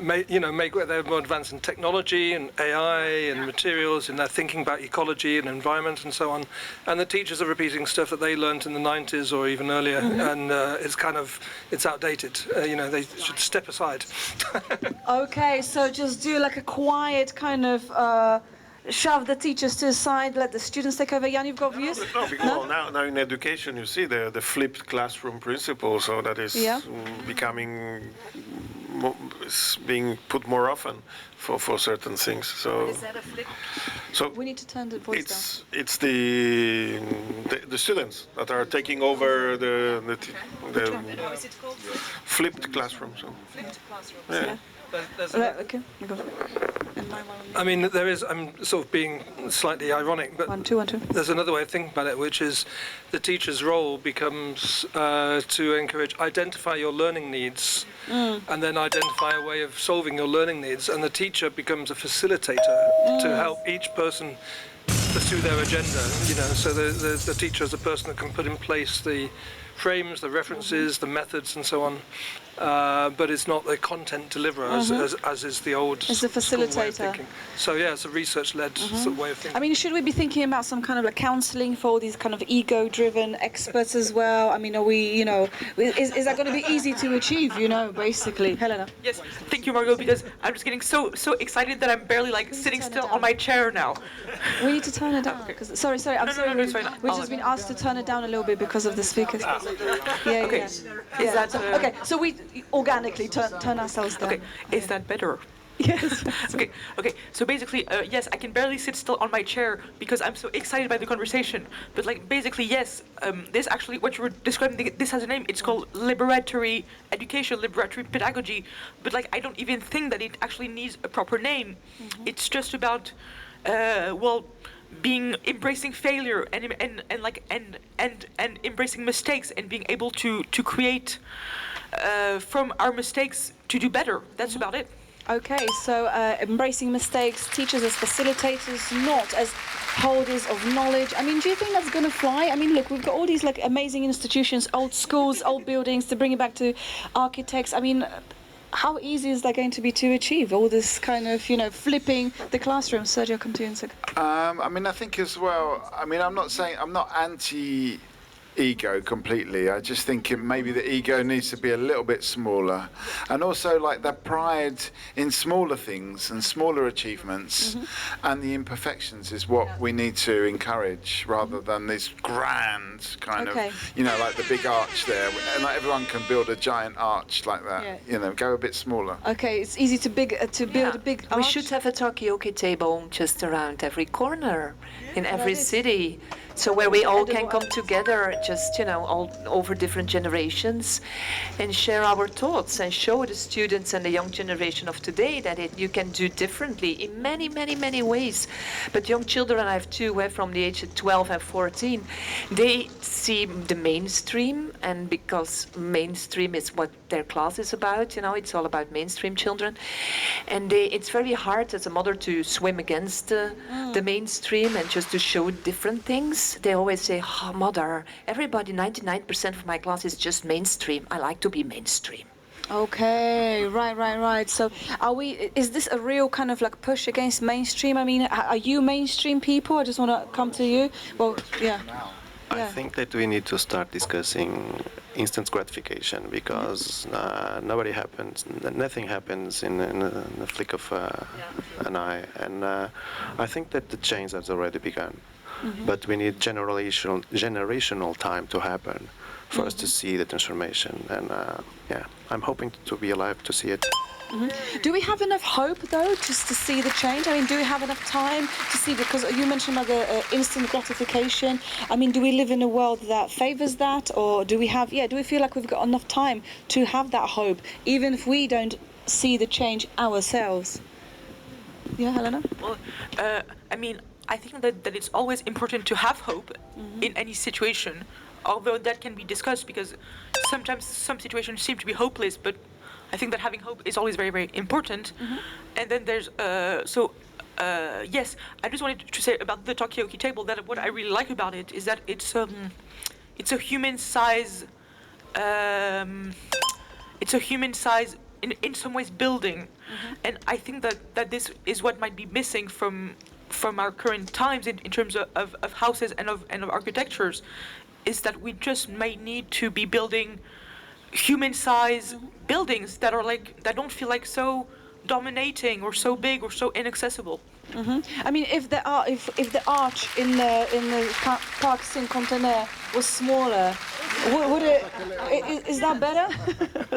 Make where they're more advanced in technology and AI and materials, and they're thinking about ecology and environment and so on. And the teachers are repeating stuff that they learnt in the 90s or even earlier, and it's outdated. They should step aside. Okay, so just do like a quiet kind of shove the teachers to the side, let the students take over. Jan, you've got views? Well, now in education you see the flipped classroom principle, so that is becoming being put more often for certain things. So is that a flip? So we need to turn the voice down. It's the students that are taking over the Is it called flipped classroom. So flipped classroom. Yeah. Okay. I mean, I'm sort of being slightly ironic, but 1, 2. There's another way of thinking about it, which is the teacher's role becomes to encourage, identify your learning needs, and then identify a way of solving your learning needs, and the teacher becomes a facilitator to help each person pursue their agenda. So the teacher is a person that can put in place the frames, the references, the methods, and so on. But it's not the content deliverer as is the old. It's a facilitator. So yeah, it's a research-led sort of way of thinking. I mean, should we be thinking about some kind of like counselling for all these kind of ego-driven experts as well? I mean, are we, is that going to be easy to achieve? Basically, Helena. Yes, thank you, Margot. Because I'm just getting so excited that I'm barely sitting still on my chair now. We need to turn it down. Sorry, I'm sorry. No, it's fine. We've just been asked to turn it down a little bit because of the speakers. Yeah. Okay. Is that okay? So we organically turn ourselves down. Okay. Is that better? Yes. Okay. So basically, yes, I can barely sit still on my chair because I'm so excited by the conversation. But basically, yes, this actually, what you were describing, this has a name. It's called liberatory education, liberatory pedagogy. But I don't even think that it actually needs a proper name. It's just about, embracing failure and embracing mistakes and being able to create from our mistakes to do better. That's about it. Okay, so embracing mistakes, teachers as facilitators, not as holders of knowledge. I mean, do you think that's going to fly? I mean, look, we've got all these amazing institutions, old schools, old buildings, to bring it back to architects. I mean, how easy is that going to be to achieve, all this kind of, flipping the classroom? Sergio, come to you in a second. I mean, I think as well, I'm not anti-ego completely. I just think maybe the ego needs to be a little bit smaller. And also the pride in smaller things and smaller achievements and the imperfections is what we need to encourage rather than this grand kind of, like the big arch there. And everyone can build a giant arch like that, go a bit smaller. Okay, it's easy to build a big arch. We should have a Talkaoke table just around every corner in every city. So where we all can come together, just, all over different generations and share our thoughts and show the students and the young generation of today that you can do differently in many, many, many ways. But young children, I have two, from the age of 12 and 14, they see the mainstream, and because mainstream is what their class is about. It's all about mainstream children. And it's very hard as a mother to swim against the mainstream and just to show different things. They always say, oh, mother, everybody, 99% of my class is just mainstream. I like to be mainstream. Okay, right. So is this a real kind of like push against mainstream? I mean, are you mainstream people? I just want to come to you. Well, yeah. I think that we need to start discussing instant gratification, because nothing happens in a flick of an eye, and I think that the change has already begun. But we need generational time to happen for us to see the transformation, and I'm hoping to be alive to see it. Do we have enough hope, though, just to see the change? I mean, do we have enough time to see? Because you mentioned about the instant gratification. I mean, do we live in a world that favours that, or do we feel like we've got enough time to have that hope, even if we don't see the change ourselves? Yeah, Helena? Well, I mean, I think that it's always important to have hope in any situation, although that can be discussed, because sometimes some situations seem to be hopeless, but I think that having hope is always very, very important. And then there's yes, I just wanted to say about the Talkaoke table that what I really like about it is that it's a human size in some ways building, and I think that this is what might be missing from our current times in terms of houses and of architectures, is that we just may need to be building human-size buildings that don't feel like so dominating or so big or so inaccessible. I mean, if the arch in the Parc Saint-Contenaire was smaller, would it? Is that better?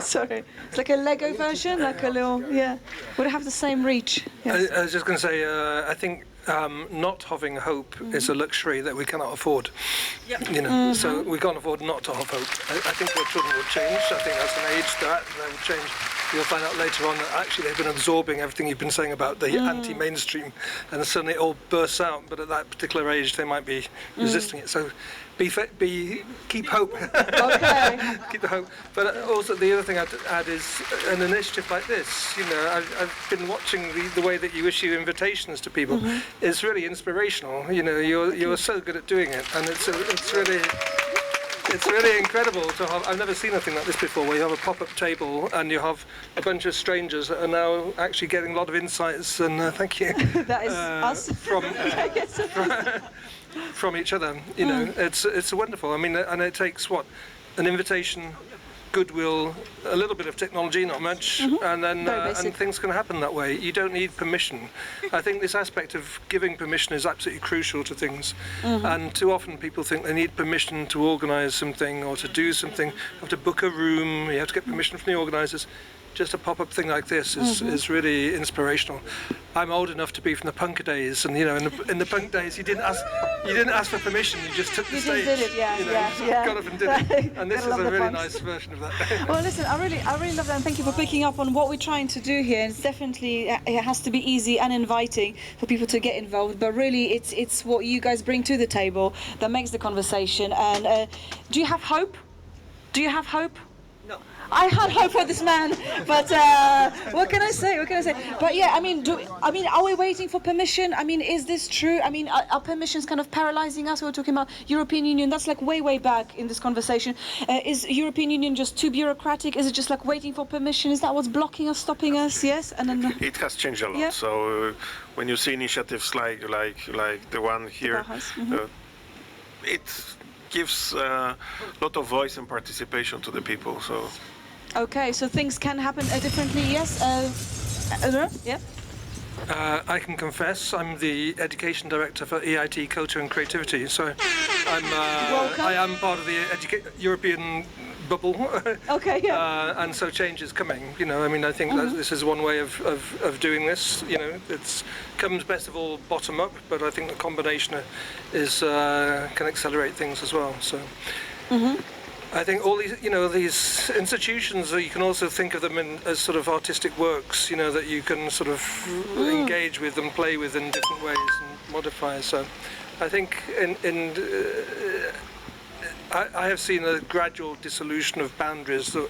Sorry, it's like a Lego version, like a little Would it have the same reach? Yes. I was just going to say, I think not having hope is a luxury that we cannot afford. So we can't afford not to have hope. I think our children will change. I think as an age that they will change. You'll find out later on that actually they've been absorbing everything you've been saying about the anti-mainstream, and suddenly it all bursts out. But at that particular age, they might be resisting it. So keep hope. Okay. Keep the hope. But also the other thing I'd add is an initiative like this. I've been watching the way that you issue invitations to people. It's really inspirational. You're so good at doing it, and it's really incredible to have. I've never seen anything like this before, where you have a pop-up table and you have a bunch of strangers that are now actually getting a lot of insights. And thank you. That is us from each other. It's wonderful. I mean, and it takes an invitation, goodwill, a little bit of technology, not much, and then and things can happen that way. You don't need permission. I think this aspect of giving permission is absolutely crucial to things, and too often people think they need permission to organise something or to do something. You have to book a room, you have to get permission from the organisers. Just a pop-up thing like this is really inspirational. I'm old enough to be from the punk days, and in the punk days you didn't ask for permission, you just took the stage. You just did it, got up and did it. And this is a really nice version of that. Well, listen, I really love that, and thank you for picking up on what we're trying to do here. It's definitely, it has to be easy and inviting for people to get involved, but really it's what you guys bring to the table that makes the conversation. And do you have hope? Do you have hope? No. I had hope for this man, but what can I say? But yeah, I mean, are we waiting for permission? I mean, is this true? I mean, are permissions kind of paralyzing us? We were talking about European Union. That's like way back in this conversation. Is European Union just too bureaucratic? Is it just like waiting for permission? Is that what's blocking us, stopping us? Yes, and then it has changed a lot. Yeah. So when you see initiatives like the one here, it gives a lot of voice and participation to the people. So. Okay, so things can happen differently, yes? Yeah? I can confess, I'm the Education Director for EIT Culture and Creativity, so I am part of the European bubble. Okay, yeah. And so change is coming, I mean, I think that this is one way of doing this, it comes best of all bottom up, but I think the combination can accelerate things as well, so. I think all these, these institutions, you can also think of them as sort of artistic works, that you can sort of engage with and play with in different ways and modify. So I think I have seen a gradual dissolution of boundaries that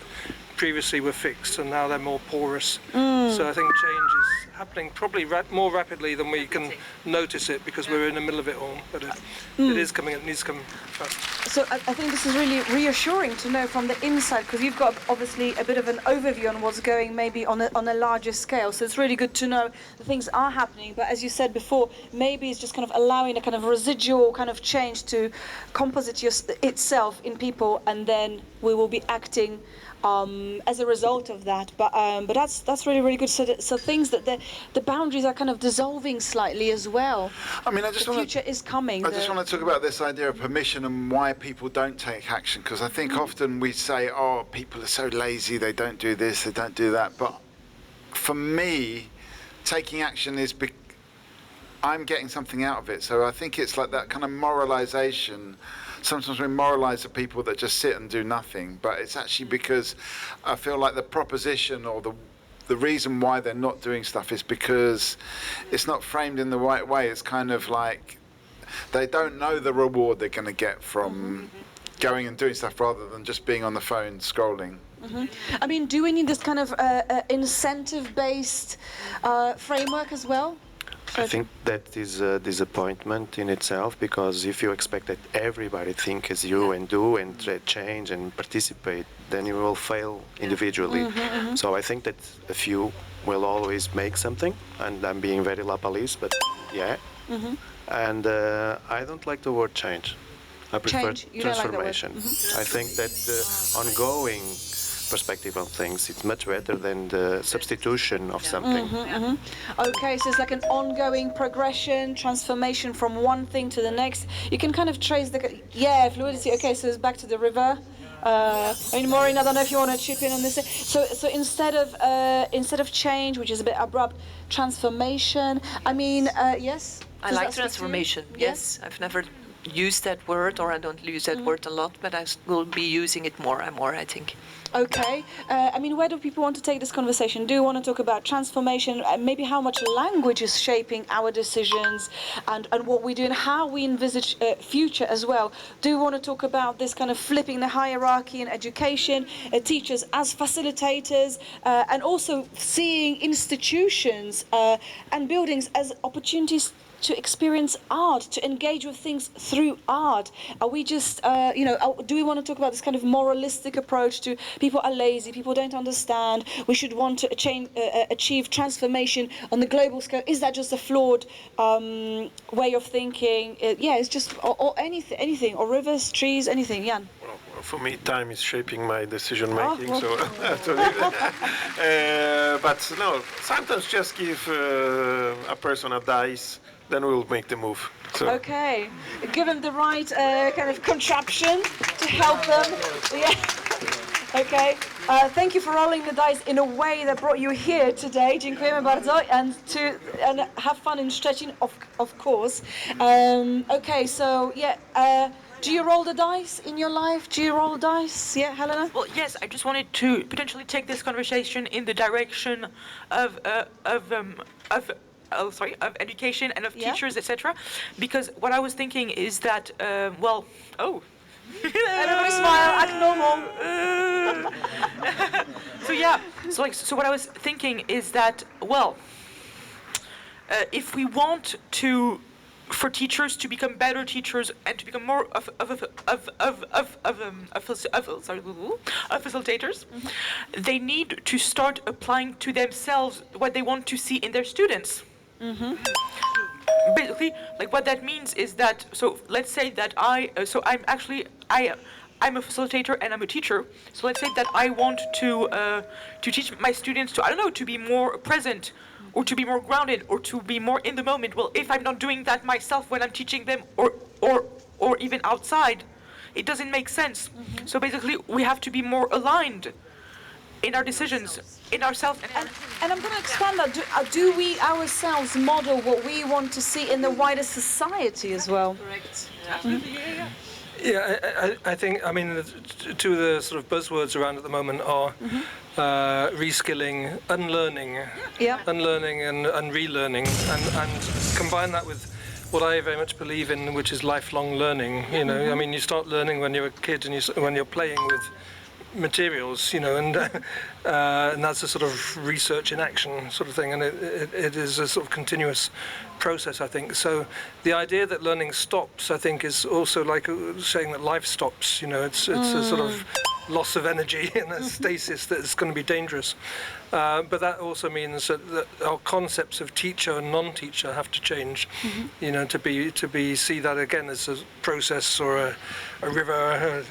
previously were fixed and now they're more porous. So I think change is happening probably more rapidly than we can notice it because we're in the middle of it all. But it is coming, it needs to come fast. So I think this is really reassuring to know from the inside, because you've got obviously a bit of an overview on what's going maybe on a larger scale. So it's really good to know that things are happening. But as you said before, maybe it's just kind of allowing a kind of residual kind of change to composite itself in people, and then we will be acting as a result of that. But that's really good. So things that the boundaries are kind of dissolving slightly as well. I mean, the future is coming. I just want to talk about this idea of permission and why people don't take action, because I think often we say, oh, people are so lazy, they don't do this, they don't do that. But for me, taking action is I'm getting something out of it. So I think it's like that kind of moralization. Sometimes we moralize the people that just sit and do nothing, but it's actually because I feel like the proposition or the reason why they're not doing stuff is because it's not framed in the right way. It's kind of like they don't know the reward they're going to get from going and doing stuff rather than just being on the phone scrolling. I mean, do we need this kind of incentive-based framework as well? I think that is a disappointment in itself, because if you expect that everybody think as you and do and change and participate, then you will fail individually. So I think that a few will always make something, and I'm being very La Palisse, but yeah. And I don't like the word change. I prefer transformation. I think that the ongoing perspective on things, it's much better than the substitution of something. Okay, so it's like an ongoing progression, transformation from one thing to the next. You can kind of trace the fluidity. Okay, so it's back to the river. I mean, Maureen, I don't know if you want to chip in on this. So instead of change, which is a bit abrupt, transformation. I mean, yes. I like transformation. Yes, I've never used that word, or I don't use that word a lot, but I will be using it more and more, I think. Okay. I mean, where do people want to take this conversation? Do you want to talk about transformation, maybe how much language is shaping our decisions and what we do and how we envisage future as well? Do you want to talk about this kind of flipping the hierarchy in education, teachers as facilitators, and also seeing institutions and buildings as opportunities to experience art, to engage with things through art? Are we just, do we want to talk about this kind of moralistic approach to people are lazy, people don't understand, we should want to achieve transformation on the global scale? Is that just a flawed way of thinking? It's just, or anything, or rivers, trees, anything, Jan? Well, for me, time is shaping my decision making, so but no, sometimes just give a person a dice, then we'll make the move. So. Okay, give them the right kind of contraption to help them. Yeah. Okay. Thank you for rolling the dice in a way that brought you here today. Dziękujemy bardzo, and have fun in Szczecin, of course. Okay, so yeah. Do you roll the dice in your life? Do you roll dice? Yeah, Helena? Well, yes, I just wanted to potentially take this conversation in the direction of education and of teachers, etc. Because what I was thinking is that, everybody smile, act normal. So what I was thinking is that, if we want for teachers to become better teachers and to become more of facilitators, they need to start applying to themselves what they want to see in their students. Basically, like what that means is that, so let's say that I'm a facilitator and I'm a teacher. So let's say that I want to teach my students to be more present, or to be more grounded, or to be more in the moment. Well, if I'm not doing that myself when I'm teaching them, or even outside, it doesn't make sense. So basically, we have to be more aligned in our decisions, in ourselves. And I'm going to expand that. Do we ourselves model what we want to see in the wider society as well? Correct. Yeah, I think, I mean, two of the sort of buzzwords around at the moment are reskilling, unlearning, and relearning, and combine that with what I very much believe in, which is lifelong learning. You know, I mean, you start learning when you're a kid and when you're playing with materials, and that's a sort of research in action sort of thing, and it is a sort of continuous process, I think. So the idea that learning stops, I think, is also like saying that life stops. It's a sort of loss of energy and a stasis that is going to be dangerous. But that also means that our concepts of teacher and non-teacher have to change. To see that again as a process or a river.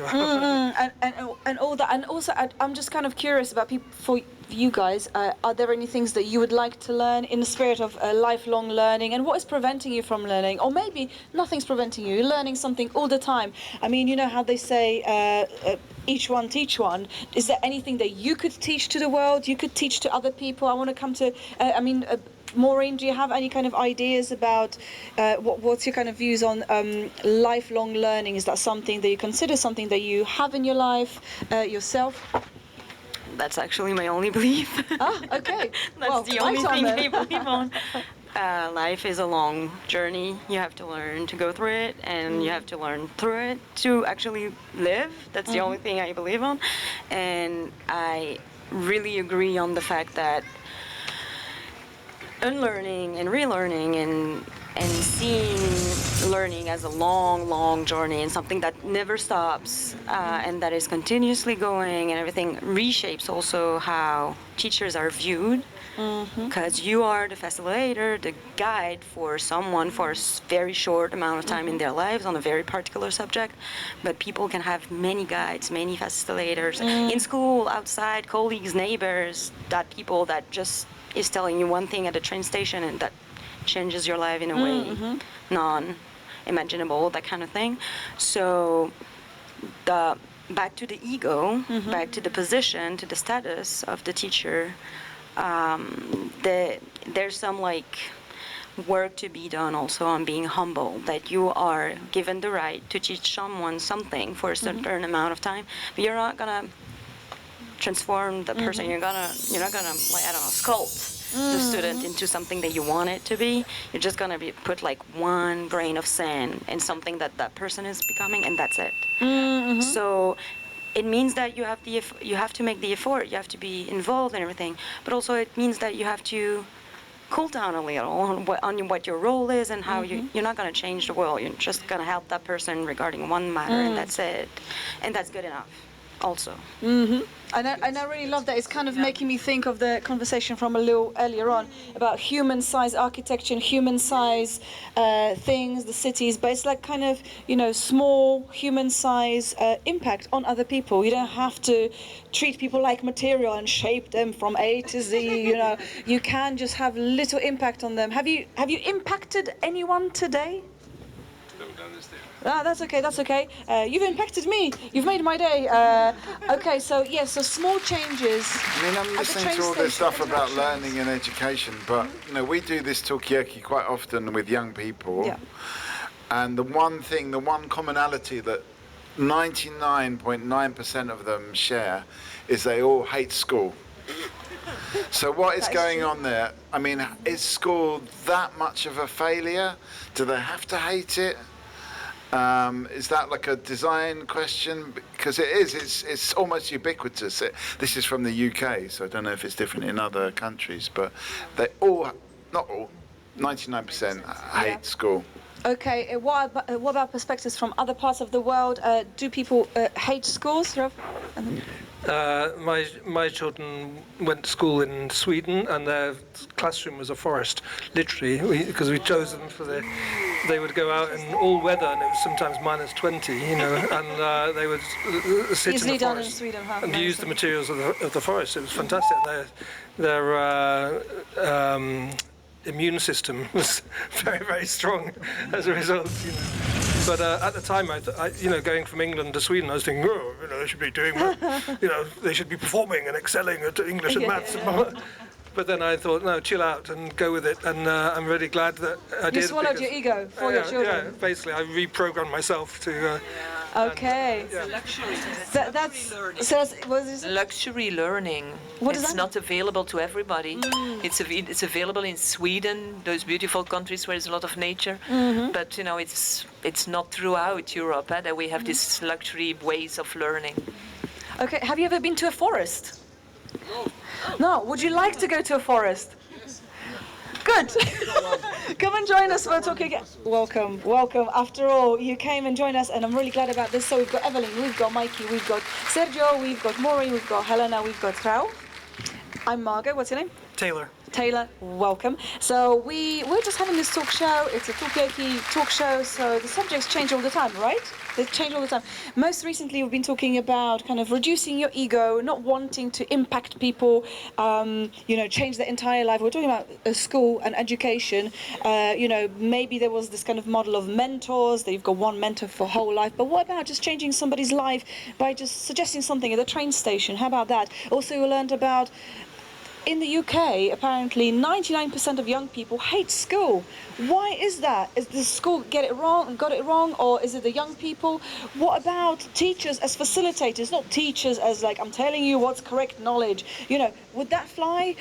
And all that. And also, I'm just kind of curious about people. For you guys, are there any things that you would like to learn in the spirit of lifelong learning? And what is preventing you from learning? Or maybe nothing's preventing you. You're learning something all the time. I mean, you know how they say, each one teach one. Is there anything that you could teach to the world? You could teach to other people? I want to come to, Maureen, do you have any kind of ideas about what's your kind of views on lifelong learning? Is that something that you consider, something that you have in your life yourself? That's actually my only belief. Okay. That's the only thing I believe on. Life is a long journey. You have to learn to go through it, and you have to learn through it to actually live. That's the only thing I believe on. And I really agree on the fact that unlearning and relearning and seeing learning as a long journey and something that never stops and that is continuously going, and everything reshapes also how teachers are viewed, because you are the facilitator, the guide for someone for a very short amount of time in their lives on a very particular subject. But people can have many guides, many facilitators in school, outside, colleagues, neighbors, that people that just is telling you one thing at a train station and that changes your life in a way non-imaginable, that kind of thing. So back to the ego, back to the position, to the status of the teacher, there's some work to be done also on being humble, that you are given the right to teach someone something for a certain amount of time, but you're not gonna transform the person. You're not gonna sculpt the student into something that you want it to be. You're just gonna put one grain of sand in something that person is becoming, and that's it. So it means that you have to make the effort. You have to be involved in everything, but also it means that you have to cool down a little on what your role is and how you're not gonna change the world. You're just gonna help that person regarding one matter, and that's it, and that's good enough. Also. And I really love that. It's kind of making me think of the conversation from a little earlier on about human-size architecture and human-size things, the cities, but it's kind of, small human-size impact on other people. You don't have to treat people like material and shape them from A to Z, You can just have little impact on them. Have you impacted anyone today? That's okay. You've impacted me. You've made my day. Okay, so small changes. I'm listening to all this stuff about learning and education, but we do this Talkaoke quite often with young people. Yeah. And the one commonality that 99.9% of them share is they all hate school. So what is going on there? I mean, is school that much of a failure? Do they have to hate it? Is that a design question? Because it is. It's almost ubiquitous. This is from the UK, so I don't know if it's different in other countries, but they all, not all, 99% hate school. Okay, what about perspectives from other parts of the world? Do people hate schools, Rob? My children went to school in Sweden, and their classroom was a forest, literally, because we chose them they would go out in all weather, and it was sometimes -20, and they would sit Easily in the done forest in Sweden, huh? and use the materials of the forest. It was fantastic. Their immune system was very, very strong as a result. But at the time, going from England to Sweden, I was thinking, they should be doing, they should be performing and excelling at English and maths. But then I thought, no, chill out and go with it. And I'm really glad that I did. You swallowed your ego for your children. Yeah, basically, I reprogrammed myself to. Okay. Luxury learning. What is that? It's not available to everybody. It's available in Sweden, those beautiful countries where there's a lot of nature. But it's not throughout Europe that we have these luxury ways of learning. Okay, have you ever been to a forest? No. Would you like to go to a forest? Good. Come and join us for Talkaoke. Welcome, welcome. After all, you came and joined us, and I'm really glad about this. So we've got Evelyn, we've got Mikey, we've got Sergio, we've got Maureen, we've got Helena, we've got Rao. I'm Margot. What's your name? Taylor. Taylor, welcome. So we're just having this talk show. It's a Talkaoke talk show, so the subjects change all the time, right? They change all the time. Most recently, we've been talking about kind of reducing your ego, not wanting to impact people, change their entire life. We're talking about school and education. Maybe there was this kind of model of mentors, that you've got one mentor for whole life. But what about just changing somebody's life by just suggesting something at the train station? How about that? Also, we learned about in the UK, apparently 99% of young people hate school. Why is that? Is the school got it wrong, or is it the young people? What about teachers as facilitators, not teachers as like, I'm telling you what's correct knowledge? Would that fly?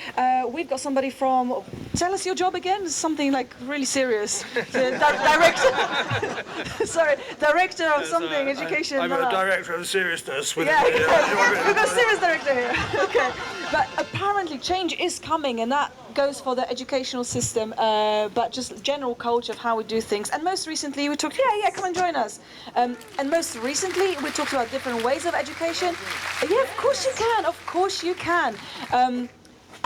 We've got somebody from, tell us your job again, something like really serious. Director, sorry, director of something, education. I'm a director of seriousness. We've got a serious director here. Okay, but apparently change is coming, and that goes for the educational system, but just general culture of how we do things. And most recently we talked, come and join us. And most recently we talked about different ways of education. Yeah, of course you can.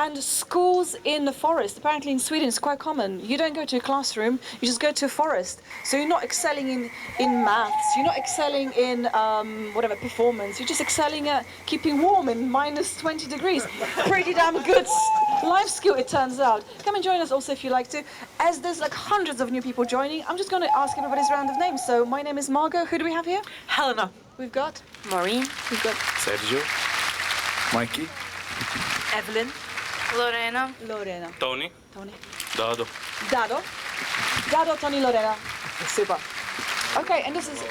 And schools in the forest, apparently in Sweden it's quite common. You don't go to a classroom, you just go to a forest. So you're not excelling in maths, you're not excelling in performance, you're just excelling at keeping warm in minus 20 degrees. Pretty damn good life skill, it turns out. Come and join us also if you like to. As there's like hundreds of new people joining, I'm just going to ask everybody's round of names. So my name is Margot. Who do we have here? Helena. We've got Maureen. We've got Sergio. Mikey. Evelyn. Lorena. Tony. Dado, Tony, Lorena. Super. Okay, and this is...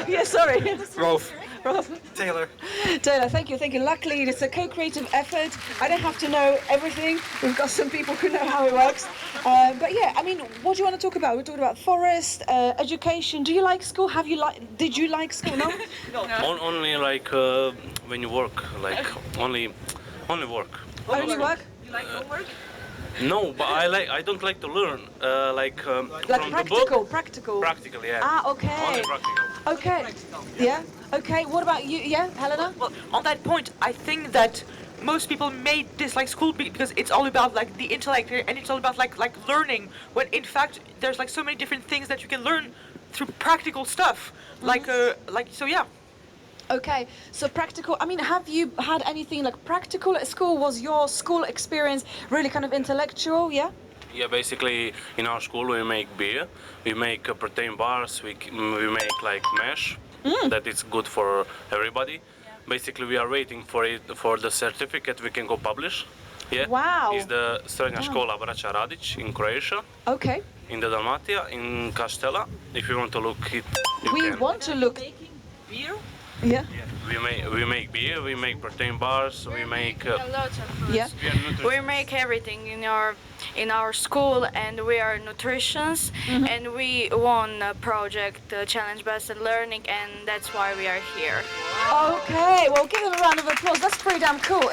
Yeah, sorry. Rolf. Taylor, thank you. Luckily, it's a co-creative effort. I don't have to know everything. We've got some people who know how it works. But yeah, I mean, what do you want to talk about? We're talking about forest, education. Do you like school? Did you like school? No? Only like when you work, like only work. Only work? You like homework? No, but I don't like to learn. Like from practical, the book. practical. Practical, yeah. Ah, okay. Only practical. Okay. Yeah. Okay. What about you? Yeah, Helena. Well, on that point, I think that most people may dislike school because it's all about like the intellect and it's all about like learning. When in fact there's like so many different things that you can learn through practical stuff. So yeah. Okay, so practical, I mean, have you had anything like practical at school? Was your school experience really kind of intellectual, yeah? Yeah, basically in our school we make beer, we make protein bars, we make like mesh, that is good for everybody. Basically we are waiting for the certificate we can go publish. Yeah. Wow. It's the Srednja škola Braća Radić in Croatia. Okay. In the Dalmatia, in Castella. If you want to look it, you we can. want to look. Beer? Yeah. We make beer, we make protein bars, we make. Yeah. We make everything in our school, and we are nutritionists, and we won a project, Challenge Based Learning, and that's why we are here. Okay, well, give them a round of applause. That's pretty damn cool.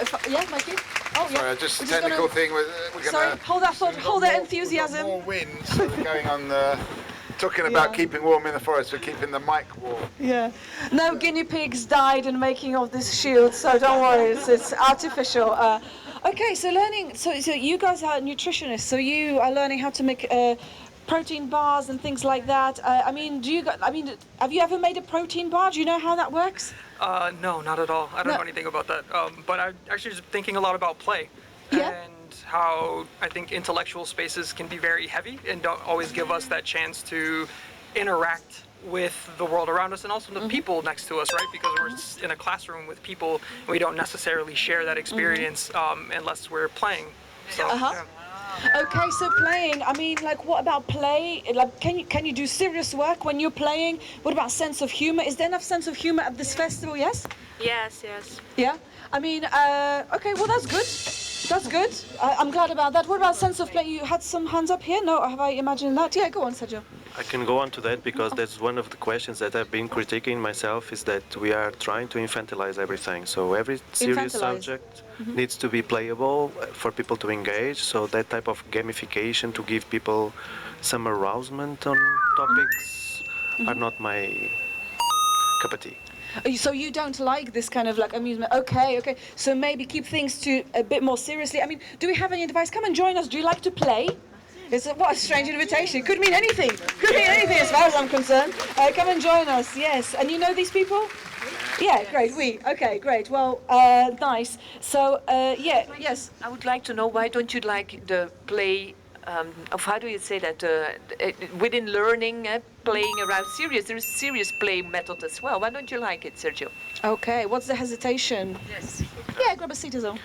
Mikey? Oh, yeah. Sorry, just a technical thing. We're going Sorry, hold that thought, hold that enthusiasm. More wind, so we're going on talking about keeping warm in the forest. We're keeping the mic warm. Yeah. No guinea pigs died in making of this shield, so don't worry, it's artificial. Okay, so learning, so you guys are nutritionists, so you are learning how to make protein bars and things like that. Have you ever made a protein bar? Do you know how that works? No, not at all. I don't know anything about that. But I'm actually just thinking a lot about play. Yeah. And how I think intellectual spaces can be very heavy and don't always give us that chance to interact with the world around us and also the people next to us, right? Because we're in a classroom with people, and we don't necessarily share that experience unless we're playing. So, yeah. Okay, so playing, I mean, like, what about play? Like, can you do serious work when you're playing? What about sense of humor? Is there enough sense of humor at this festival, yes? Yes. Yeah? I mean, okay, well, that's good. That's good. I'm glad about that. What about sense of play? You had some hands up here? No, have I imagined that? Yeah, go on, Sergio. I can go on to that because that's one of the questions that I've been critiquing myself, is that we are trying to infantilize everything. So every serious subject needs to be playable for people to engage. So that type of gamification to give people some arousement on topics are not my cup of tea. So you don't like this kind of like amusement? Okay. So maybe keep things to a bit more seriously. I mean, do we have any advice? Come and join us. Do you like to play? What a strange invitation. Could mean anything. Could mean anything as far as I'm concerned. Come and join us, yes. And you know these people? Yeah, great. Okay, great. Well, nice. So, yes. I would like to know, why don't you like the play of, how do you say that, within learning, playing around serious, there is serious play method as well. Why don't you like it, Sergio? Okay, what's the hesitation? Yes. Yeah, grab a seat as well.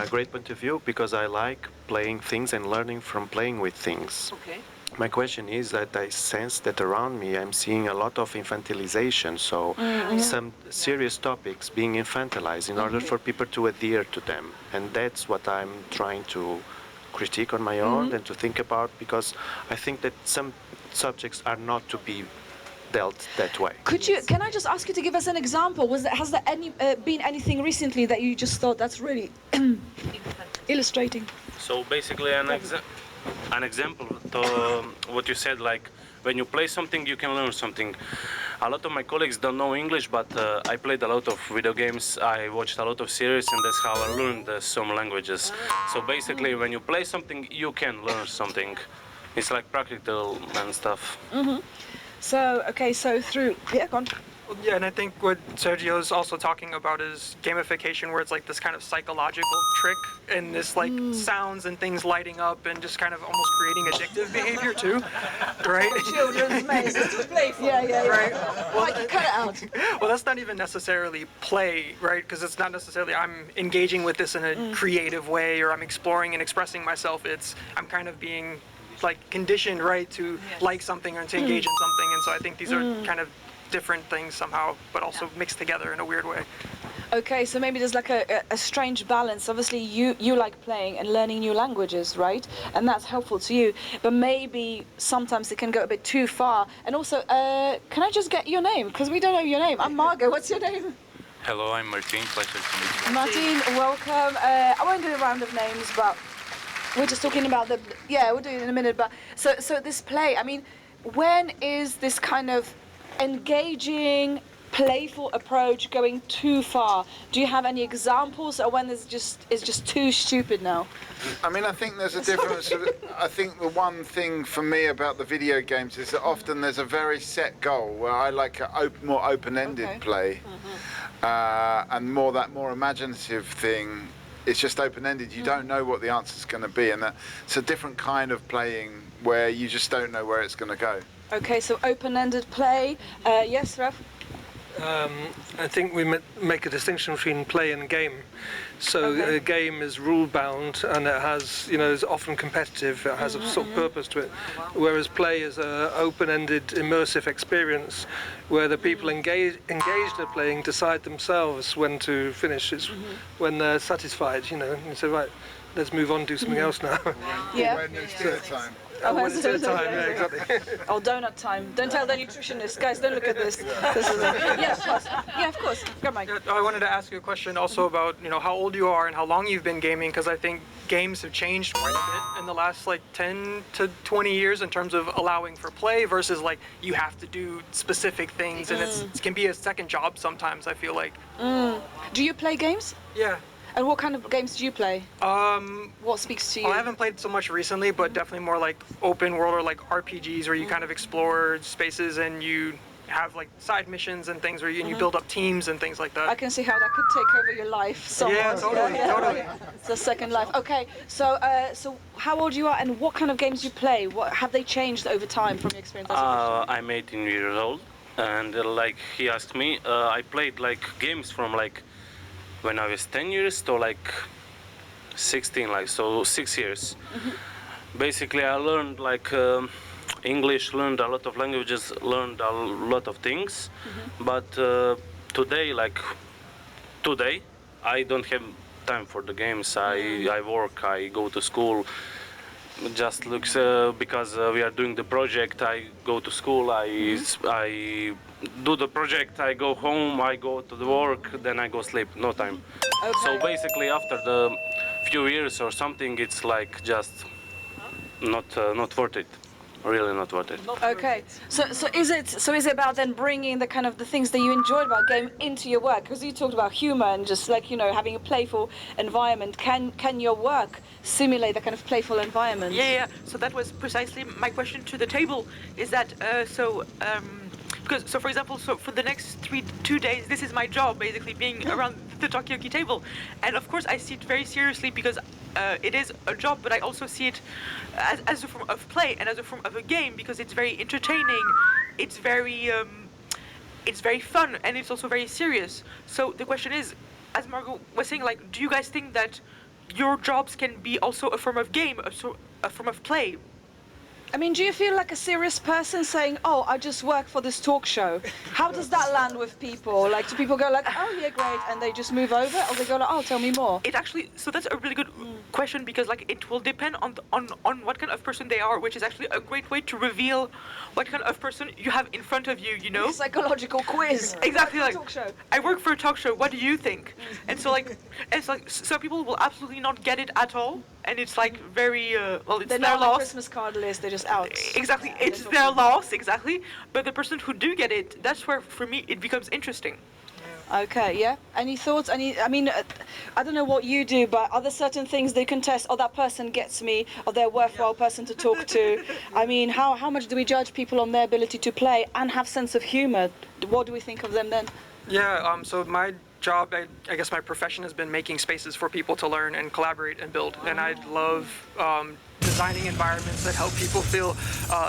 Great point of view, because I like playing things and learning from playing with things. Okay. My question is that I sense that around me I'm seeing a lot of infantilization, so some serious topics being infantilized in order for people to adhere to them. And that's what I'm trying to critique on my own and to think about, because I think that some subjects are not to be dealt that way. Can I just ask you to give us an example? Has there been anything recently that you just thought that's really illustrating? So basically an example to what you said, like when you play something you can learn something. A lot of my colleagues don't know English, but I played a lot of video games, I watched a lot of series, and that's how I learned some languages. So basically when you play something you can learn something. It's like practical and stuff. So, okay, so through... Yeah, go on. Yeah, and I think what Sergio's also talking about is gamification, where it's like this kind of psychological trick and this like sounds and things lighting up and just kind of almost creating addictive behavior too, right? Children's maze, it's playful. Yeah. Right. Well, cut it out. Well, that's not even necessarily play, right? Because it's not necessarily I'm engaging with this in a creative way or I'm exploring and expressing myself. It's I'm kind of being like conditioned, right, to like something or to engage in something. And so I think these are kind of different things somehow, but also mixed together in a weird way. Okay, so maybe there's like a strange balance. Obviously, you like playing and learning new languages, right? And that's helpful to you. But maybe sometimes it can go a bit too far. And also, can I just get your name? Because we don't know your name. I'm Margot. What's your name? Hello, I'm Martin. Pleasure to meet you. Martin, welcome. I won't do a round of names, but we're just talking about the... Yeah, we'll do it in a minute. But so this play, I mean, when is this kind of engaging, playful approach going too far? Do you have any examples, or when it's just too stupid now? I mean, I think there's a difference. I think the one thing for me about the video games is that often there's a very set goal, where I like a more open-ended play, and more imaginative thing. It's just open-ended. You don't know what the answer's going to be, and it's a different kind of playing where you just don't know where it's going to go. Okay, so open-ended play. Yes, Raf? I think we make a distinction between play and game. So a game is rule-bound and it has, is often competitive. It has a sort of purpose to it. Whereas play is an open-ended, immersive experience where the people engaged in playing decide themselves when to finish. It's when they're satisfied, and say, right, let's move on, do something else now. Yeah. When it's dinner time. When it's dinner time, yeah, exactly. Oh, donut time. Don't tell the nutritionist. Guys, don't look at this. This is yeah, of course. Yeah, of course. Go, Mike. I wanted to ask you a question also about, how old you are and how long you've been gaming, because I think games have changed quite a bit in the last 10 to 20 years in terms of allowing for play versus you have to do specific things, and it can be a second job sometimes, I feel like. Do you play games? Yeah. And what kind of games do you play? What speaks to you? I haven't played so much recently, but definitely more like open world or like RPGs where you kind of explore spaces and you have side missions and things where you build up teams and things like that. I can see how that could take over your life somewhat. Yeah, totally. It's a second life. Okay, so how old you are and what kind of games you play? What have they changed over time from your experience? I'm 18 years old, and he asked me, I played games from when I was 10 years to 16, so 6 years. Basically, I learned English, learned a lot of languages, learned a lot of things. But today, I don't have time for the games. I work, I go to school. Just looks because we are doing the project. I go to school. I do the project. I go home. I go to the work. Then I go sleep. No time. Okay. So basically, after the few years or something, it's like just not worth it. Really not worth it. Okay, so is it about then bringing the kind of the things that you enjoyed about game into your work? Because you talked about humor and just like having a playful environment. Can your work simulate that kind of playful environment? Yeah. So that was precisely my question to the table. Is that because for example, for the next 2 days, this is my job, basically being around the Talkaoke table, and of course I see it very seriously because it is a job, but I also see it as a form of play and as a form of a game because it's very entertaining, it's very fun, and it's also very serious. So the question is, as Margot was saying, like, do you guys think that your jobs can be also a form of game, a form of play? I mean, do you feel like a serious person saying, "Oh, I just work for this talk show"? How does that land with people? Like, do people go like, "Oh, yeah, great," and they just move over, or they go like, "Oh, tell me more"? It actually, so that's a really good question because like it will depend on what kind of person they are, which is actually a great way to reveal what kind of person you have in front of you. You know, psychological quiz. Exactly, like talk show. I work for a talk show. What do you think? And so like it's like some people will absolutely not get it at all, and it's like very well, it's They're their not on the loss. Christmas card list. They're just out. Exactly, it's their loss. Exactly, but the person who do get it, that's where for me it becomes interesting. Okay, yeah. Any thoughts? I mean, I don't know what you do, but are there certain things they can test? Oh, that person gets me, or they're a worthwhile person to talk to. I mean, how much do we judge people on their ability to play and have sense of humor? What do we think of them then? Yeah, so my job, I guess my profession has been making spaces for people to learn and collaborate and build. And I love designing environments that help people feel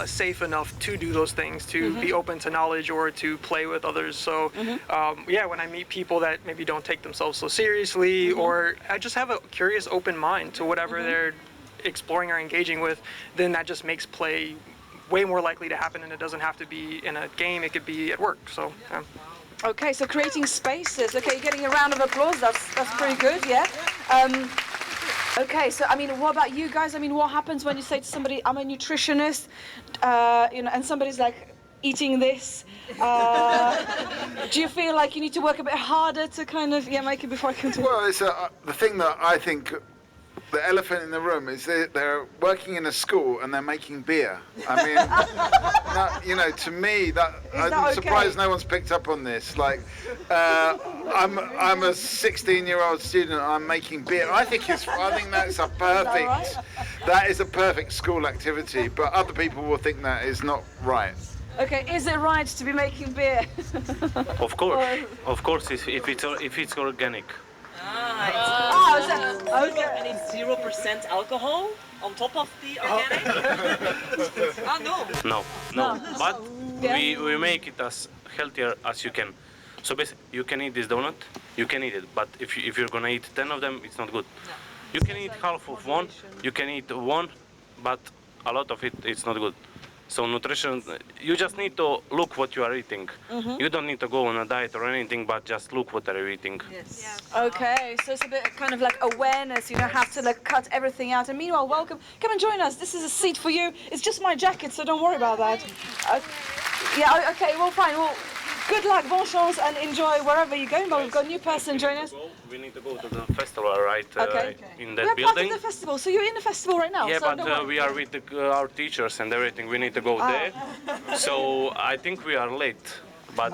safe enough to do those things, to be open to knowledge or to play with others. So yeah, when I meet people that maybe don't take themselves so seriously, or I just have a curious open mind to whatever they're exploring or engaging with, then that just makes play way more likely to happen, and it doesn't have to be in a game, it could be at work. So yeah. Okay, so creating spaces. Okay, you're getting a round of applause. That's pretty good, yeah. Okay, so I mean, what about you guys? I mean, what happens when you say to somebody, "I'm a nutritionist," and somebody's like eating this? Do you feel like you need to work a bit harder to kind of make it before I come to? Well, it's the thing that I think. The elephant in the room is they're working in a school and they're making beer. I mean, to me, I'm surprised no one's picked up on this. Like, I'm a 16-year-old student. I'm making beer. I think that's a perfect. That is a perfect school activity. But other people will think that is not right. Okay, is it right to be making beer? Of course, if it's organic. Okay. And it's 0% alcohol on top of the organic? No. No. But we make it as healthier as you can. So basically, you can eat this donut, you can eat it. But if you're gonna eat 10 of them, it's not good. You can eat half of one, you can eat one, but a lot of it, it's not good. So nutrition, you just need to look what you are eating. You don't need to go on a diet or anything, but just look what are you eating. Yes. Okay, so it's a bit kind of like awareness. You don't have to like cut everything out. And meanwhile, welcome. Come and join us. This is a seat for you. It's just my jacket, so don't worry about that. Yeah. Okay. Well, fine. Well, good luck, bon chance, and enjoy wherever you're going. But we've got a new person join us. We need to go to the festival, right? In that We're building. part of the festival, so you're in the festival right now. Yeah, so but we are with our teachers and everything. We need to go there. So I think we are late. But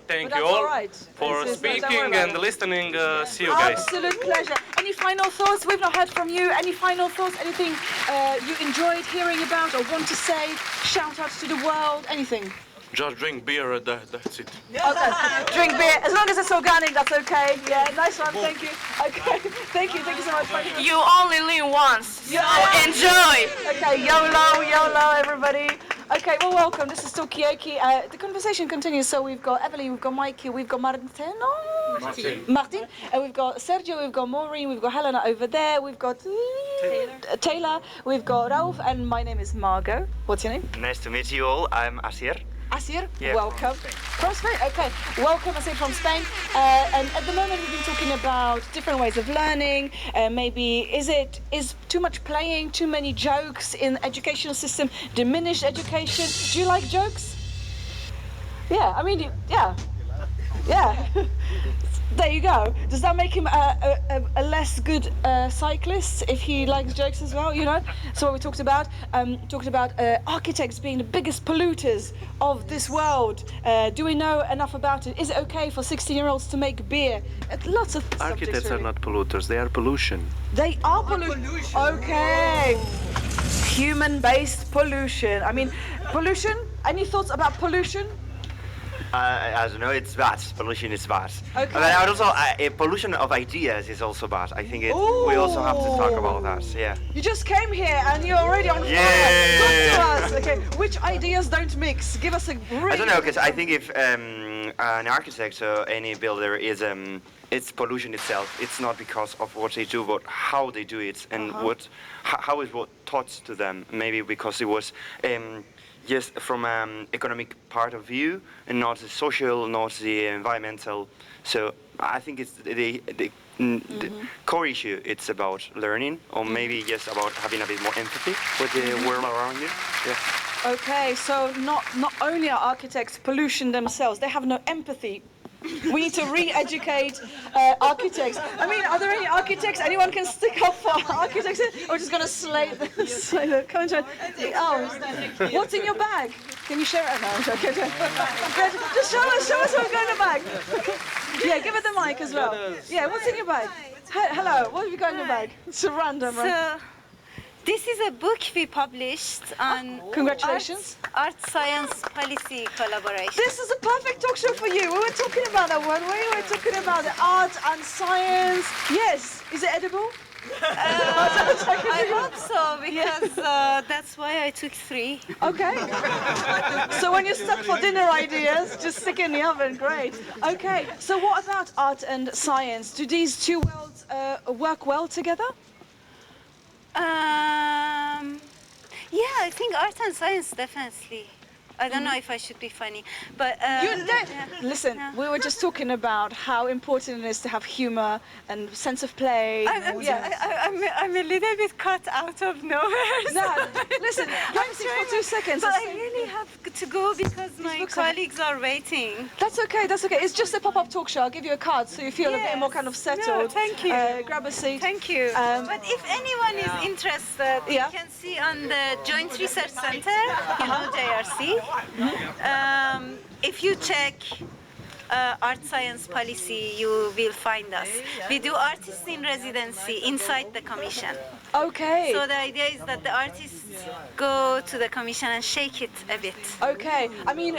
thank you all for speaking and listening. See you guys. Absolute pleasure. Any final thoughts? We've not heard from you. Any final thoughts? Anything you enjoyed hearing about or want to say? Shout outs to the world? Anything? Just drink beer, that's it. Okay, drink beer. As long as it's organic, that's okay. Yeah, nice one. Thank you. Okay, thank you so much. You only live once, so enjoy. Okay, YOLO, everybody. Okay, well, welcome. This is Talkaoke. The conversation continues. So we've got Evelyn, we've got Mikey, we've got Martin, and we've got Sergio, we've got Maureen, we've got Helena over there, we've got Taylor, we've got Rauf, and my name is Margot. What's your name? Nice to meet you all. I'm Asier. Asir, Yeah, welcome. From Spain, okay. Welcome, Asir, from Spain. And at the moment we've been talking about different ways of learning. Maybe is too much playing, too many jokes in educational system, diminished education? Do you like jokes? Yeah, I mean, yeah. There you go. Does that make him a less good cyclist if he likes jokes as well? You know. So what we talked about architects being the biggest polluters of this world. Do we know enough about it? Is it okay for 16-year-olds to make beer? Lots of Architects subjects, are really. not polluters, they are pollution. They are pollution. Okay. Human-based pollution. I mean, pollution. Any thoughts about pollution? I don't know, it's bad. Pollution is bad. Okay. But also, pollution of ideas is also bad. I think we also have to talk about that, yeah. You just came here and you're already on fire. Yeah. Talk to us. Okay, which ideas don't mix? Give us a really... I don't know, because I think if an architect or any builder is, it's pollution itself. It's not because of what they do, but how they do it and how is what taught to them. Maybe because it was... Yes, from economic part of view, and not the social, not the environmental. So I think it's the core issue. It's about learning, or maybe just about having a bit more empathy with the world around you. Yeah. Okay, so not only are architects pollution themselves, they have no empathy. We need to re-educate architects. I mean, are there any architects? Anyone can stick up for architects? We're just going to slay them. Come and join. Oh, what's in your bag? Can you share it? No, I'm joking. Just show us what's going in the bag. Yeah, give it the mic as well. Yeah, what's in your bag? Hello, what have you got in your bag? It's a random. So, this is a book we published on congratulations. Art Science Policy Collaboration. This is a perfect talk show for you. We were talking about that one. We were talking about the art and science. Yes. Is it edible? I hope so, because that's why I took 3. Okay. So when you're stuck for dinner ideas, just stick in the oven. Great. Okay. So what about art and science? Do these two worlds work well together? Yeah, I think art and science definitely. I don't know if I should be funny, but listen. We were just talking about how important it is to have humor and sense of play. I'm a little bit cut out of nowhere. No, listen. Hang for 2 seconds. But I really have to go because my colleagues are waiting. That's okay. That's okay. It's just a pop-up talk show. I'll give you a card so you feel a bit more kind of settled. No, thank you. Grab a seat. Thank you. But if anyone is interested, you can see on the Joint Research Center, JRC. If you check art science policy, you will find us. We do artists in residency inside the commission. Okay. So the idea is that the artists go to the commission and shake it a bit. Okay. I mean,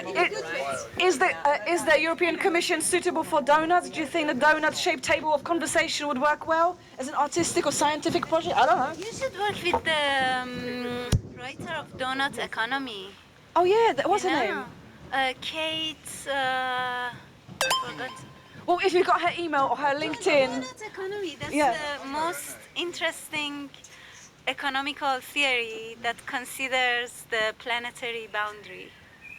is the European Commission suitable for donuts? Do you think the donut-shaped table of conversation would work well as an artistic or scientific project? I don't know. You should work with the writer of Donut Economy. Oh yeah, what's her name? Kate. I forgot. Well, if you got her email or her LinkedIn. Donut Economy. That's the most interesting economical theory that considers the planetary boundary.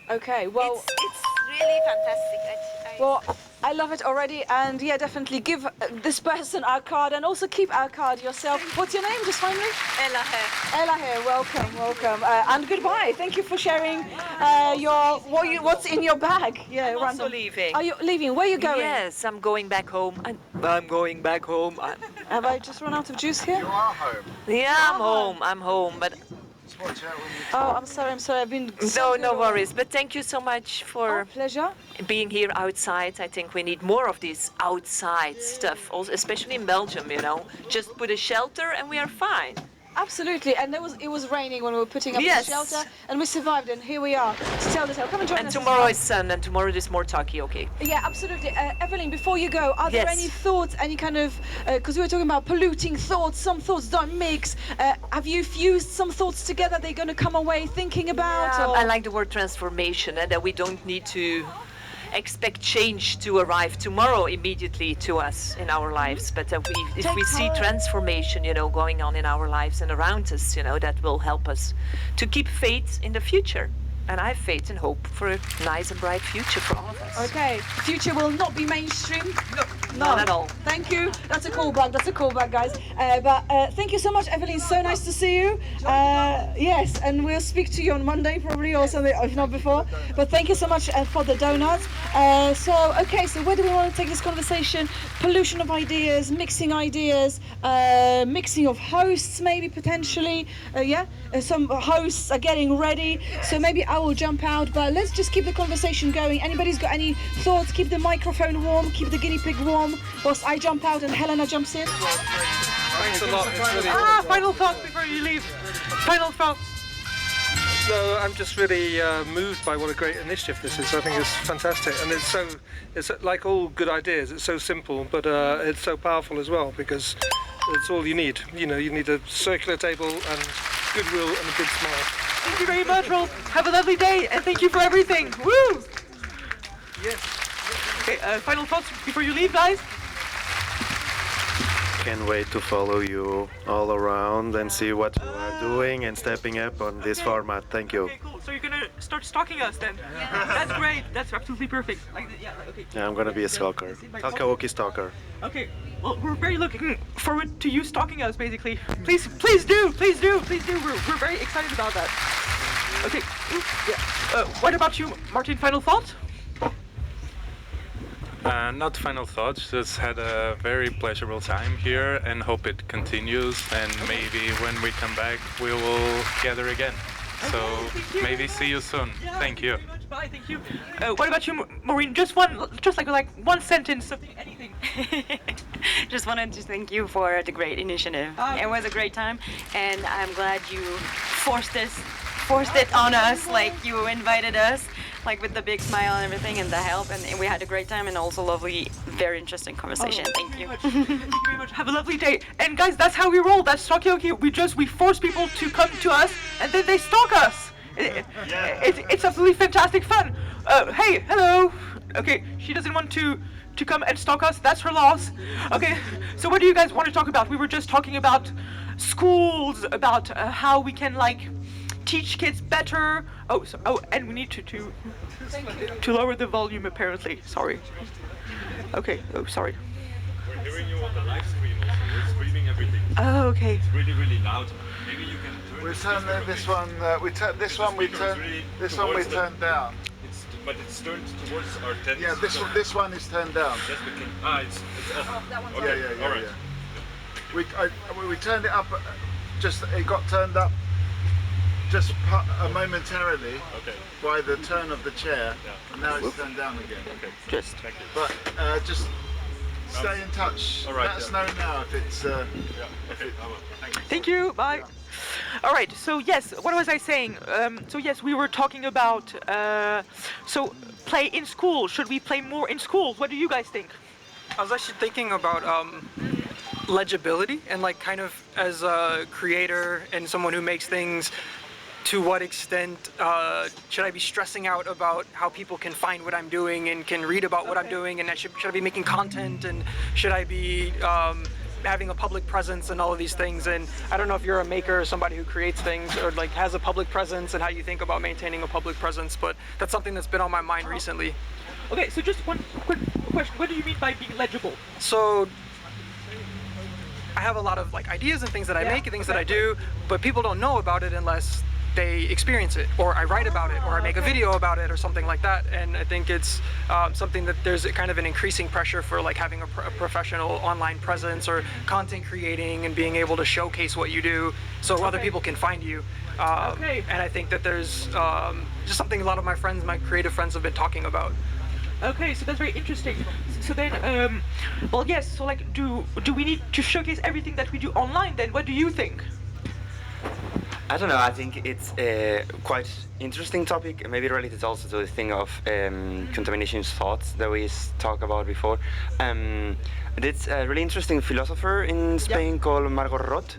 Okay, well... It's really fantastic. Well, I love it already, and yeah, definitely give this person our card, and also keep our card yourself. What's your name, just finally? Elahe, welcome, and goodbye. Thank you for sharing what's in your bag. Yeah, I'm also leaving. Are you leaving? Where are you going? Yes, I'm going back home. I'm going back home. Have I just run out of juice here? You are home. Yeah, I'm home, but... Oh, I'm sorry. I've been... No worries. But thank you so much for being here outside. I think we need more of this outside stuff, also, especially in Belgium, you know. Just put a shelter and we are fine. Absolutely, and it was raining when we were putting up the shelter, and we survived, and here we are to tell the tale. Come and join us. And tomorrow is sun, and tomorrow there's more Talkaoke. Yeah, absolutely. Evelyn, before you go, are there any thoughts, any kind of, because we were talking about polluting thoughts, some thoughts don't mix. Have you fused some thoughts together they're going to come away thinking about? Yeah, I like the word transformation, and that we don't need to expect change to arrive tomorrow immediately to us in our lives, but if we see transformation, you know, going on in our lives and around us, you know, that will help us to keep faith in the future. and I have faith and hope for a nice and bright future for all of us. Okay, future will not be mainstream. No, not at all. Thank you. That's a callback. That's a callback, guys. But thank you so much, Evelyn. So nice to see you. Yes, and we'll speak to you on Monday probably or something, if not before. But thank you so much for the donuts. So where do we want to take this conversation? Pollution of ideas, mixing of hosts, maybe potentially. Some hosts are getting ready, so maybe I will jump out. But let's just keep the conversation going. Anybody's got any thoughts? Keep the microphone warm. Keep the guinea pig warm. Whilst I jump out and Helena jumps in. Thanks a lot. It's really final thoughts before you leave. Final thoughts. No, I'm just really moved by what a great initiative this is. I think it's fantastic, and it's like all good ideas. It's so simple, but it's so powerful as well because it's all you need. You know, you need a circular table and goodwill and a big smile. Thank you very much, Rolf. Have a lovely day, and thank you for everything. Woo! Yes. Okay, final thoughts before you leave, guys? Can't wait to follow you all around and see what you are doing and stepping up on this format. Thank you. Okay, cool. So you're gonna start stalking us then? That's great. That's absolutely perfect. Okay. Yeah, I'm gonna be a stalker. Talkaoke stalker. Okay. Well, we're very looking forward to you stalking us, basically. Please do. We're very excited about that. Okay. What about you, Martin? Final thoughts? Not final thoughts, just had a very pleasurable time here and hope it continues, and maybe when we come back we will gather again. So maybe see you soon. Thank you. Bye, thank you. What about you, Maureen? Just like one sentence, something, anything. Just wanted to thank you for the great initiative. It was a great time, and I'm glad you forced it on us, like you invited us, like with the big smile and everything and the help, and we had a great time and also lovely, very interesting conversation. Thank you. Thank you very much. Have a lovely day. And guys, that's how we roll. That's Talkaoke. We force people to come to us and then they stalk us. It's absolutely fantastic fun. Hey, hello. Okay, she doesn't want to come and stalk us. That's her loss. Okay, so what do you guys want to talk about? We were just talking about schools, about how we can teach kids better. And we need to lower the volume apparently. Sorry. Okay. Oh, sorry. We're hearing you on the live stream also. We're streaming everything. Oh, okay. It's really, really loud. Maybe you can turn We turn this one. We turned down. But it's turned towards our tent. Yeah, this one is turned down. Just it's off. That one's Okay. yeah. All right. We turned it up. It got turned up just momentarily by the turn of the chair. And now it's turned down again. Okay. Just. Thank you. But just stay in touch. All right, Let us know now if it's. Okay. I will. Thank you. Bye. All right. So yes, what was I saying? So yes, we were talking about play in school. Should we play more in schools? What do you guys think? I was actually thinking about legibility and kind of as a creator and someone who makes things, to what extent should I be stressing out about how people can find what I'm doing and can read about what I'm doing, and should I be making content, and should I be having a public presence and all of these things? And I don't know if you're a maker or somebody who creates things or has a public presence and how you think about maintaining a public presence, but that's something that's been on my mind recently. Okay, so just one quick question. What do you mean by being legible? So I have a lot of ideas and things that I make and things that I do, but people don't know about it unless they experience it, or I write about it, or I make a video about it, or something like that. And I think it's something that there's kind of an increasing pressure for having a professional online presence or content creating and being able to showcase what you do so other people can find you. And I think that there's just something a lot of my creative friends have been talking about. Okay, so that's very interesting. So then, well, yes. So do we need to showcase everything that we do online? Then, what do you think? I don't know. I think it's a quite interesting topic, maybe related also to the thing of contamination thoughts that we talked about before. It's a really interesting philosopher in Spain called Margot Roth.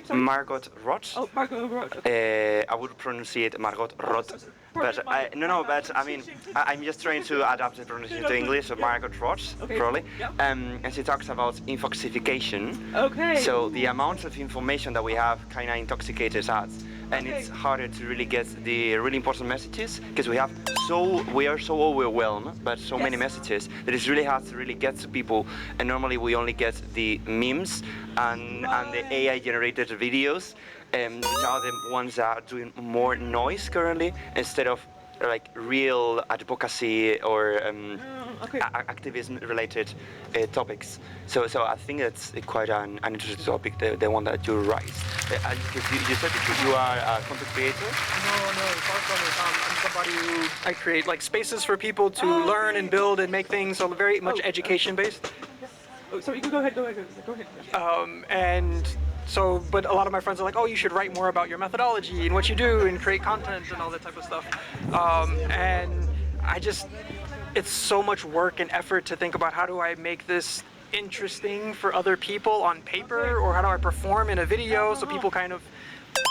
Margot Roth. Oh, Margot Roth. Okay. I would pronounce it Margot Roth, but I mean, I'm just trying to adapt the pronunciation to English, so Margot Roth, probably. And she talks about infoxication. Okay. So the amount of information that we have kind of intoxicates us. and it's harder to really get the really important messages because we are so overwhelmed by so many messages that it's really hard to really get to people. And normally we only get the memes and the AI generated videos, which are the ones that are doing more noise currently instead of like real advocacy or activism related topics. So I think that's quite an interesting topic, the one that you raised. You said that you are a content creator? No, far from it. I'm somebody who I create like spaces for people to learn and build and make things, so very much education based. Oh, sorry, go ahead. And so, but a lot of my friends are like, oh, you should write more about your methodology and what you do and create content and all that type of stuff. And it's so much work and effort to think about how do I make this interesting for other people on paper, or how do I perform in a video so people kind of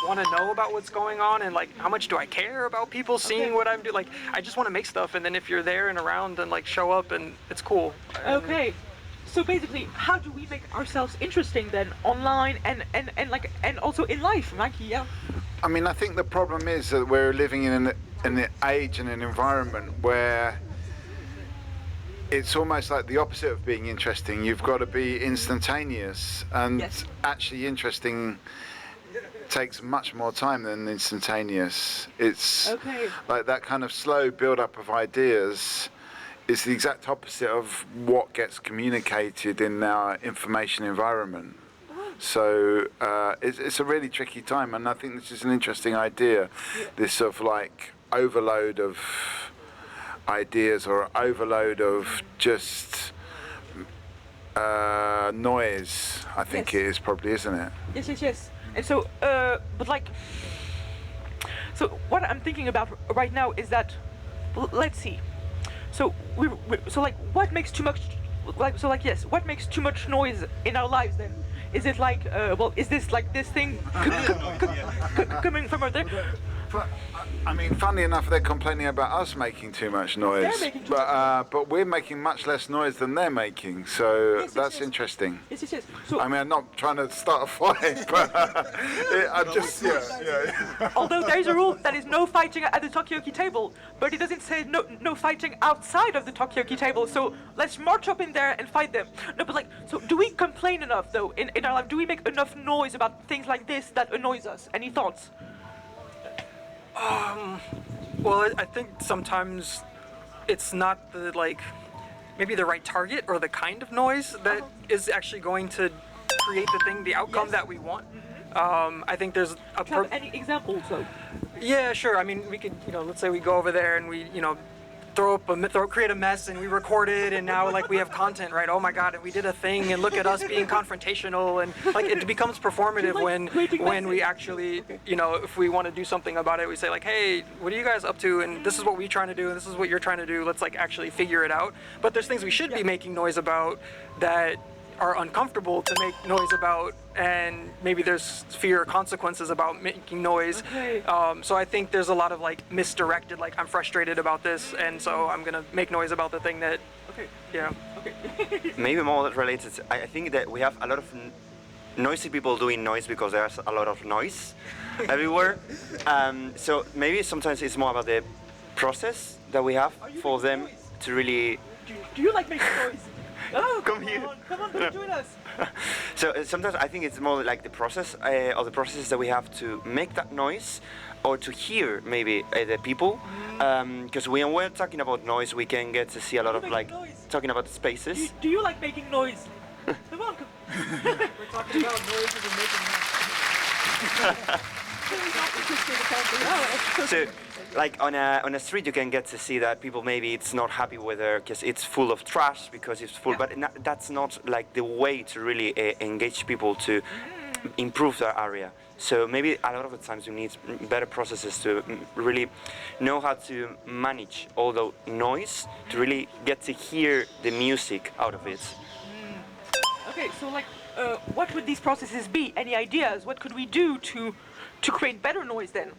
want to know about what's going on, and like how much do I care about people seeing what I'm doing. Like I just want to make stuff, and then if you're there and around, then like show up and it's cool. Okay. So basically, how do we make ourselves interesting then online and also in life, Mikey? Yeah. I mean, I think the problem is that we're living in an age and an environment where it's almost like the opposite of being interesting. You've got to be instantaneous, and actually interesting takes much more time than instantaneous. It's like that kind of slow build-up of ideas is the exact opposite of what gets communicated in our information environment. So it's a really tricky time, and I think this is an interesting idea, this sort of like overload of ideas or overload of just noise, I think it is probably, isn't it? Yes. And so, but like, so what I'm thinking about right now is that, let's see. So so like, what makes too much, what makes too much noise in our lives then? Is it like, is this like this thing coming from out there? I mean, funny enough, they're complaining about us making too much noise, but we're making much less noise than they're making. So that's interesting. Yes. So, I mean, I'm not trying to start a fight, but I'm just Although there is a rule that is no fighting at the Talkaoke table, but it doesn't say no fighting outside of the Talkaoke table. So let's march up in there and fight them. No, but like, so do we complain enough though in our life? Do we make enough noise about things like this that annoys us? Any thoughts? Well, I think sometimes it's not the maybe the right target or the kind of noise that is actually going to create the outcome that we want. I think there's any examples though? Yeah, sure. I mean, we could, let's say we go over there and we, create a mess and we record it, and now we have content, right? Oh my God, and we did a thing, and look at us being confrontational, and it becomes performative when we actually, if we want to do something about it, we say hey, what are you guys up to? And this is what we're trying to do, and this is what you're trying to do. Let's actually figure it out. But there's things we should be making noise about that are uncomfortable to make noise about, and maybe there's fear or consequences about making noise. So I think there's a lot of misdirected, I'm frustrated about this, and so I'm gonna make noise about the thing that. Maybe more related. I think that we have a lot of noisy people doing noise because there's a lot of noise everywhere. So maybe sometimes it's more about the process that we have for them to really. Do you like making noise? Oh, come here. Come on, join us. So sometimes I think it's more like the process or the processes that we have to make that noise, or to hear maybe the people. Because when we're talking about noise, we can get to see a lot of talking about spaces. Do you like making noise? Come on. We're talking about noise and making noise. So, on a street, you can get to see that people maybe it's not happy with her because it's full of trash, because it's full. But that's not the way to really engage people to improve their area. So maybe a lot of the times you need better processes to really know how to manage all the noise to really get to hear the music out of it. Okay, so what would these processes be? Any ideas? What could we do to create better noise then?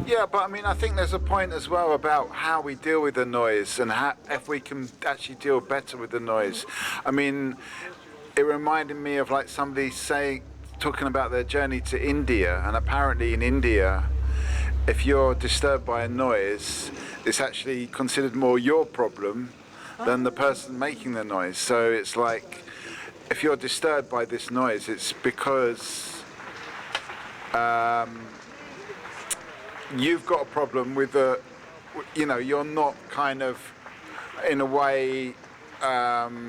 Yeah, but I mean, I think there's a point as well about how we deal with the noise, and if we can actually deal better with the noise. I mean, it reminded me of somebody talking about their journey to India, and apparently in India, if you're disturbed by a noise, it's actually considered more your problem than the person making the noise. So it's like, if you're disturbed by this noise, it's because you've got a problem with you're not kind of, in a way,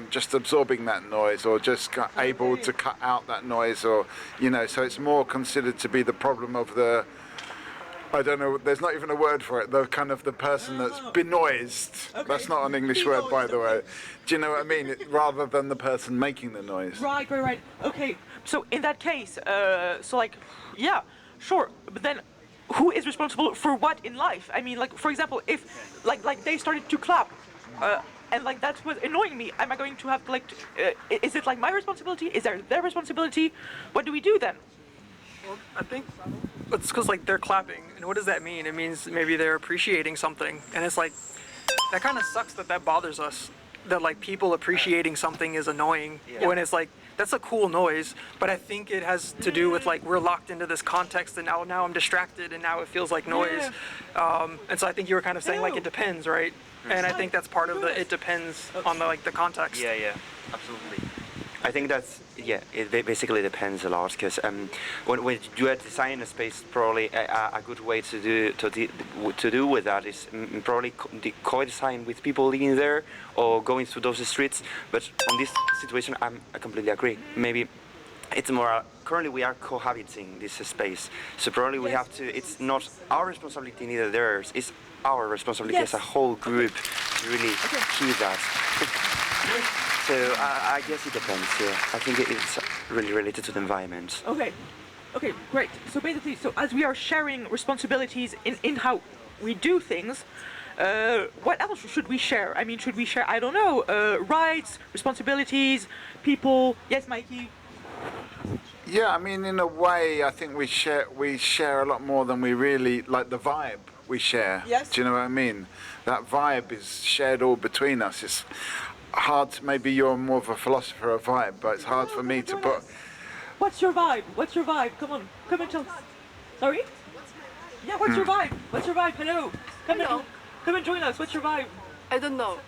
just absorbing that noise, or just able to cut out that noise, or so it's more considered to be the problem of the, I don't know, there's not even a word for it, the kind of the person that's benoised. Okay. That's not an English word, by the way. Do you know what I mean? Rather than the person making the noise. Right. Okay, so in that case, yeah, sure, but then who is responsible for what in life? I mean, like, for example, if like they started to clap, and like that was annoying me, am I going to have to is it like my responsibility? Is there their responsibility? What do we do then? Well, I think it's because like they're clapping, and what does that mean? It means maybe they're appreciating something, and it's like that kind of sucks that bothers us. That like people appreciating something is annoying when it's like that's a cool noise, but I think it has to do with like we're locked into this context, and now I'm distracted, and now it feels like noise. And so I think you were kind of saying like it depends, right? And I think that's part of the it depends on the context. Yeah, absolutely. I think that's, it basically depends a lot, because when you are designing a space, probably a good way to do with that is probably co-design with people living there or going through those streets. But on this situation, I completely agree. Maybe it's more, currently we are cohabiting this space, so probably we have to, it's not our responsibility, neither theirs, it's our responsibility as a whole group to really keep that. So I guess it depends. I think it's really related to the environment. Okay, great. So basically, as we are sharing responsibilities in how we do things, what else should we share? I mean, should we share, I don't know, rights, responsibilities, people? Yes, Mikey? Yeah, I mean, in a way, I think we share a lot more than we really, like the vibe we share. Yes. Do you know what I mean? That vibe is shared all between us. It's hard, maybe you're more of a philosopher of vibe, but it's hard for me to put... What's your vibe? Come on, come and tell us. Sorry? Yeah, what's your vibe? Hello. Come and join us. What's your vibe? I don't know.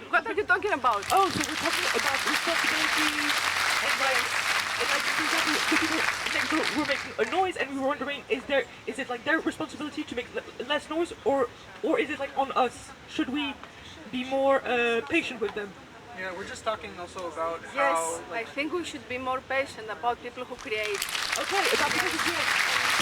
What are you talking about? Oh, so we're talking about responsibilities and like for example, the people next door were making a noise, and we were wondering, is it like their responsibility to make less noise, or is it like on us? Should we be more patient with them? Yeah, we're just talking also about how... I think we should be more patient about people who create. Okay, about people who create.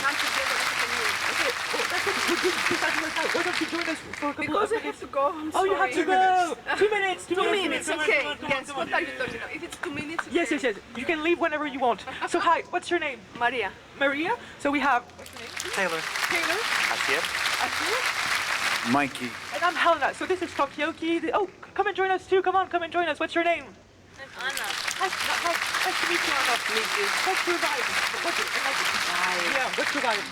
Come together as a community. Okay, well, that's what we're doing precisely right now. Why don't you join us for a couple because of minutes? I have to go, I'm sorry. Oh, you have to go! 2 minutes, 2 minutes. Okay, come yes, on. what are you talking about? If it's 2 minutes... Yes. You can leave whenever you want. So, hi, what's your name? Maria. Maria? So we have... What's your name? Taylor. Asier? Mikey. And I'm Helena. So this is Talkaoke. Oh, come and join us too. Come and join us. What's your name? I'm Anna. Nice to meet you, Anna. What's your vibe? What's your vibe?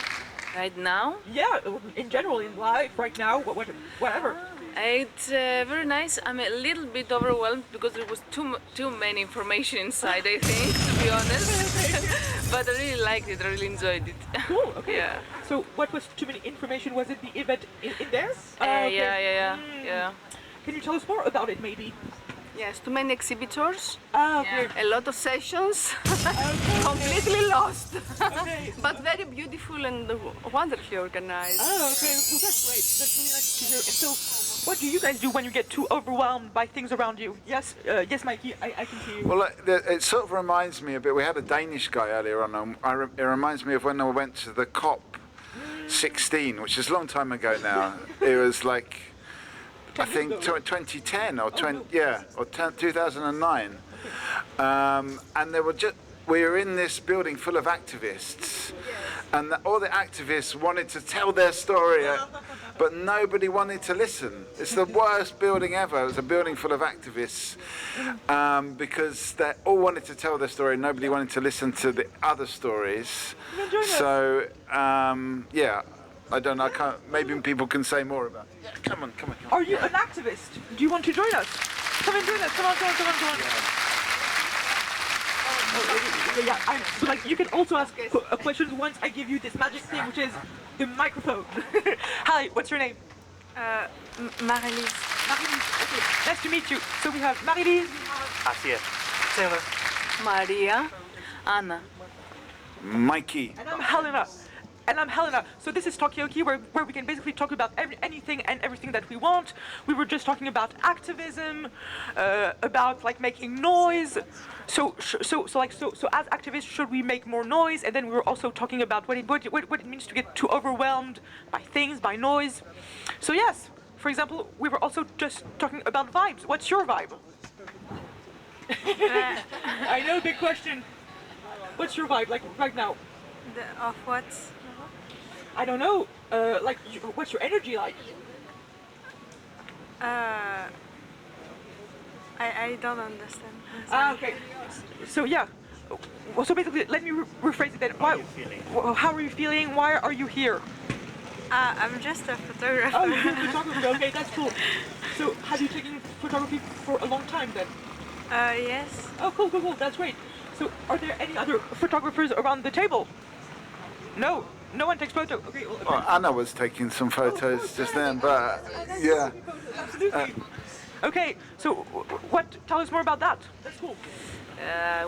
Right now? Yeah, in general, in life, right now, whatever. It's very nice. I'm a little bit overwhelmed because there was too many information inside, I think, to be honest. But I really liked it. I really enjoyed it. Cool. Okay. Yeah. So, what was too many information? Was it the event in there? Yeah. Can you tell us more about it, maybe? Yes, too many exhibitors. Okay. A lot of sessions. Completely lost. Okay. But very beautiful and wonderfully organized. Oh, okay. Well, that's great. That's really nice to hear. And so, what do you guys do when you get too overwhelmed by things around you? Yes, Mikey, I can see you. Well, it sort of reminds me a bit. We had a Danish guy earlier on. It reminds me of when I went to the COP 16, which is a long time ago now. It was like, I think 2010 or 2009. And we were in this building full of activists, and all the activists wanted to tell their story, but nobody wanted to listen. It's the worst building ever. It was a building full of activists because they all wanted to tell their story. Nobody wanted to listen to the other stories. So, I don't know. I can't. Maybe people can say more about it. Yeah, come on. Are you an activist? Do you want to join us? Come and join us. Come on. So like you can also ask questions once I give you this magic thing, which is the microphone. Hi, what's your name? Marie-Lise. Marie-Lise. Okay, nice to meet you. So we have Marie-Lise, Asier. Taylor, Maria, Anna. Mikey. and I'm Helena. So this is Talkaoke, where we can basically talk about anything and everything that we want. We were just talking about activism, about like making noise. So as activists, should we make more noise? And then we were also talking about what it means to get too overwhelmed by things, by noise. So yes, for example, we were also just talking about vibes. What's your vibe? I know, big question. What's your vibe, like right now? Of what? I don't know. What's your energy like? I don't understand. Okay. So yeah. Well, so basically, let me rephrase it then. How are you feeling? Why are you here? I'm just a photographer. Oh, you're a photographer. Okay, that's cool. So have you taken photography for a long time then? Yes. Oh, cool. That's great. So are there any other photographers around the table? No. No one takes photos. Okay. Well, Anna was taking some photos just then, but yeah. Absolutely. Okay. So tell us more about that. That's cool.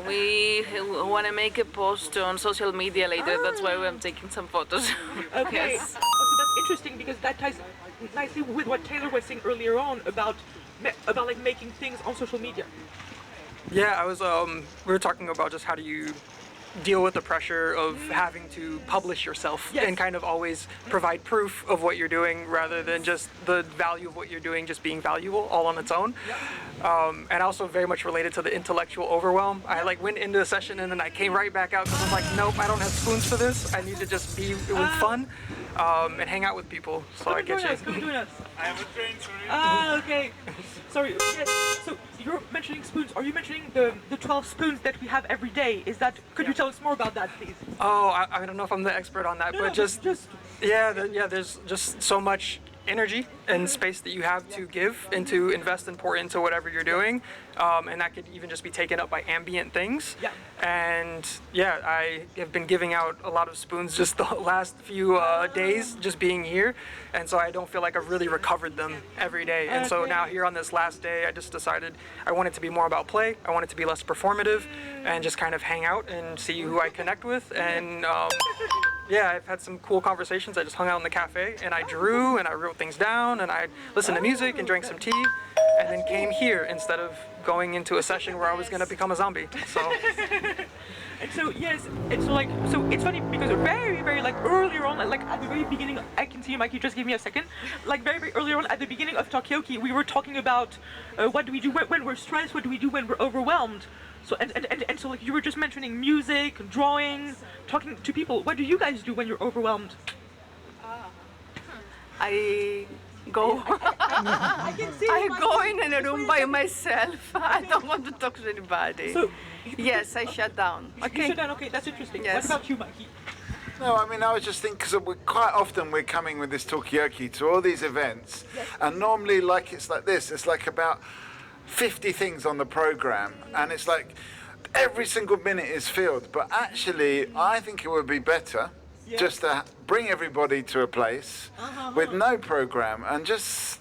We want to make a post on social media later. That's why I'm taking some photos. Okay. Yes. So that's interesting because that ties nicely with what Taylor was saying earlier on about like making things on social media. Yeah, I was. We were talking about just how do you deal with the pressure of having to publish yourself and kind of always provide proof of what you're doing rather than just the value of what you're doing just being valuable all on its own. And also very much related to the intellectual overwhelm. I like went into a session and then I came right back out because I'm like, nope, I don't have spoons for this. I need to just be with fun and hang out with people. So I get you. Come join us. I have a drink, sorry. Okay. Sorry. Yes. So you're mentioning spoons. Are you mentioning the 12 spoons that we have every day? Is that? Could you tell us more about that, please? Oh, I don't know if I'm the expert on that, but just there's just so much energy and space that you have to give and to invest and pour into whatever you're doing, and that could even just be taken up by ambient things. Yeah. And yeah, I have been giving out a lot of spoons just the last few days just being here, and so I don't feel like I've really recovered them every day. And so now here on this last day, I just decided I want it to be more about play. I want it to be less performative, and just kind of hang out and see who I connect with. And yeah, I've had some cool conversations. I just hung out in the cafe and I drew and I wrote things down and I listened to music and drank some tea, and then came here instead of going into a session where I was gonna become a zombie. So. And so yes, so it's funny because very like earlier on, like at the very beginning, I can see you, Mikey. Just give me a second. Like very earlier on at the beginning of Talkaoke, we were talking about what do we do when we're stressed, what do we do when we're overwhelmed. So and so like you were just mentioning music, drawing, talking to people. What do you guys do when you're overwhelmed? I go. I go in a room by myself. I don't want to talk to anybody. So, yes, I shut down. Okay. You shut down. Okay, that's interesting. Yes. What about you, Mikey? No, I mean, I was just thinking, because quite often we're coming with this Talkaoke to all these events, and normally it's like this, it's like about 50 things on the program, and it's like every single minute is filled. But actually, I think it would be better just to bring everybody to a place with no program and just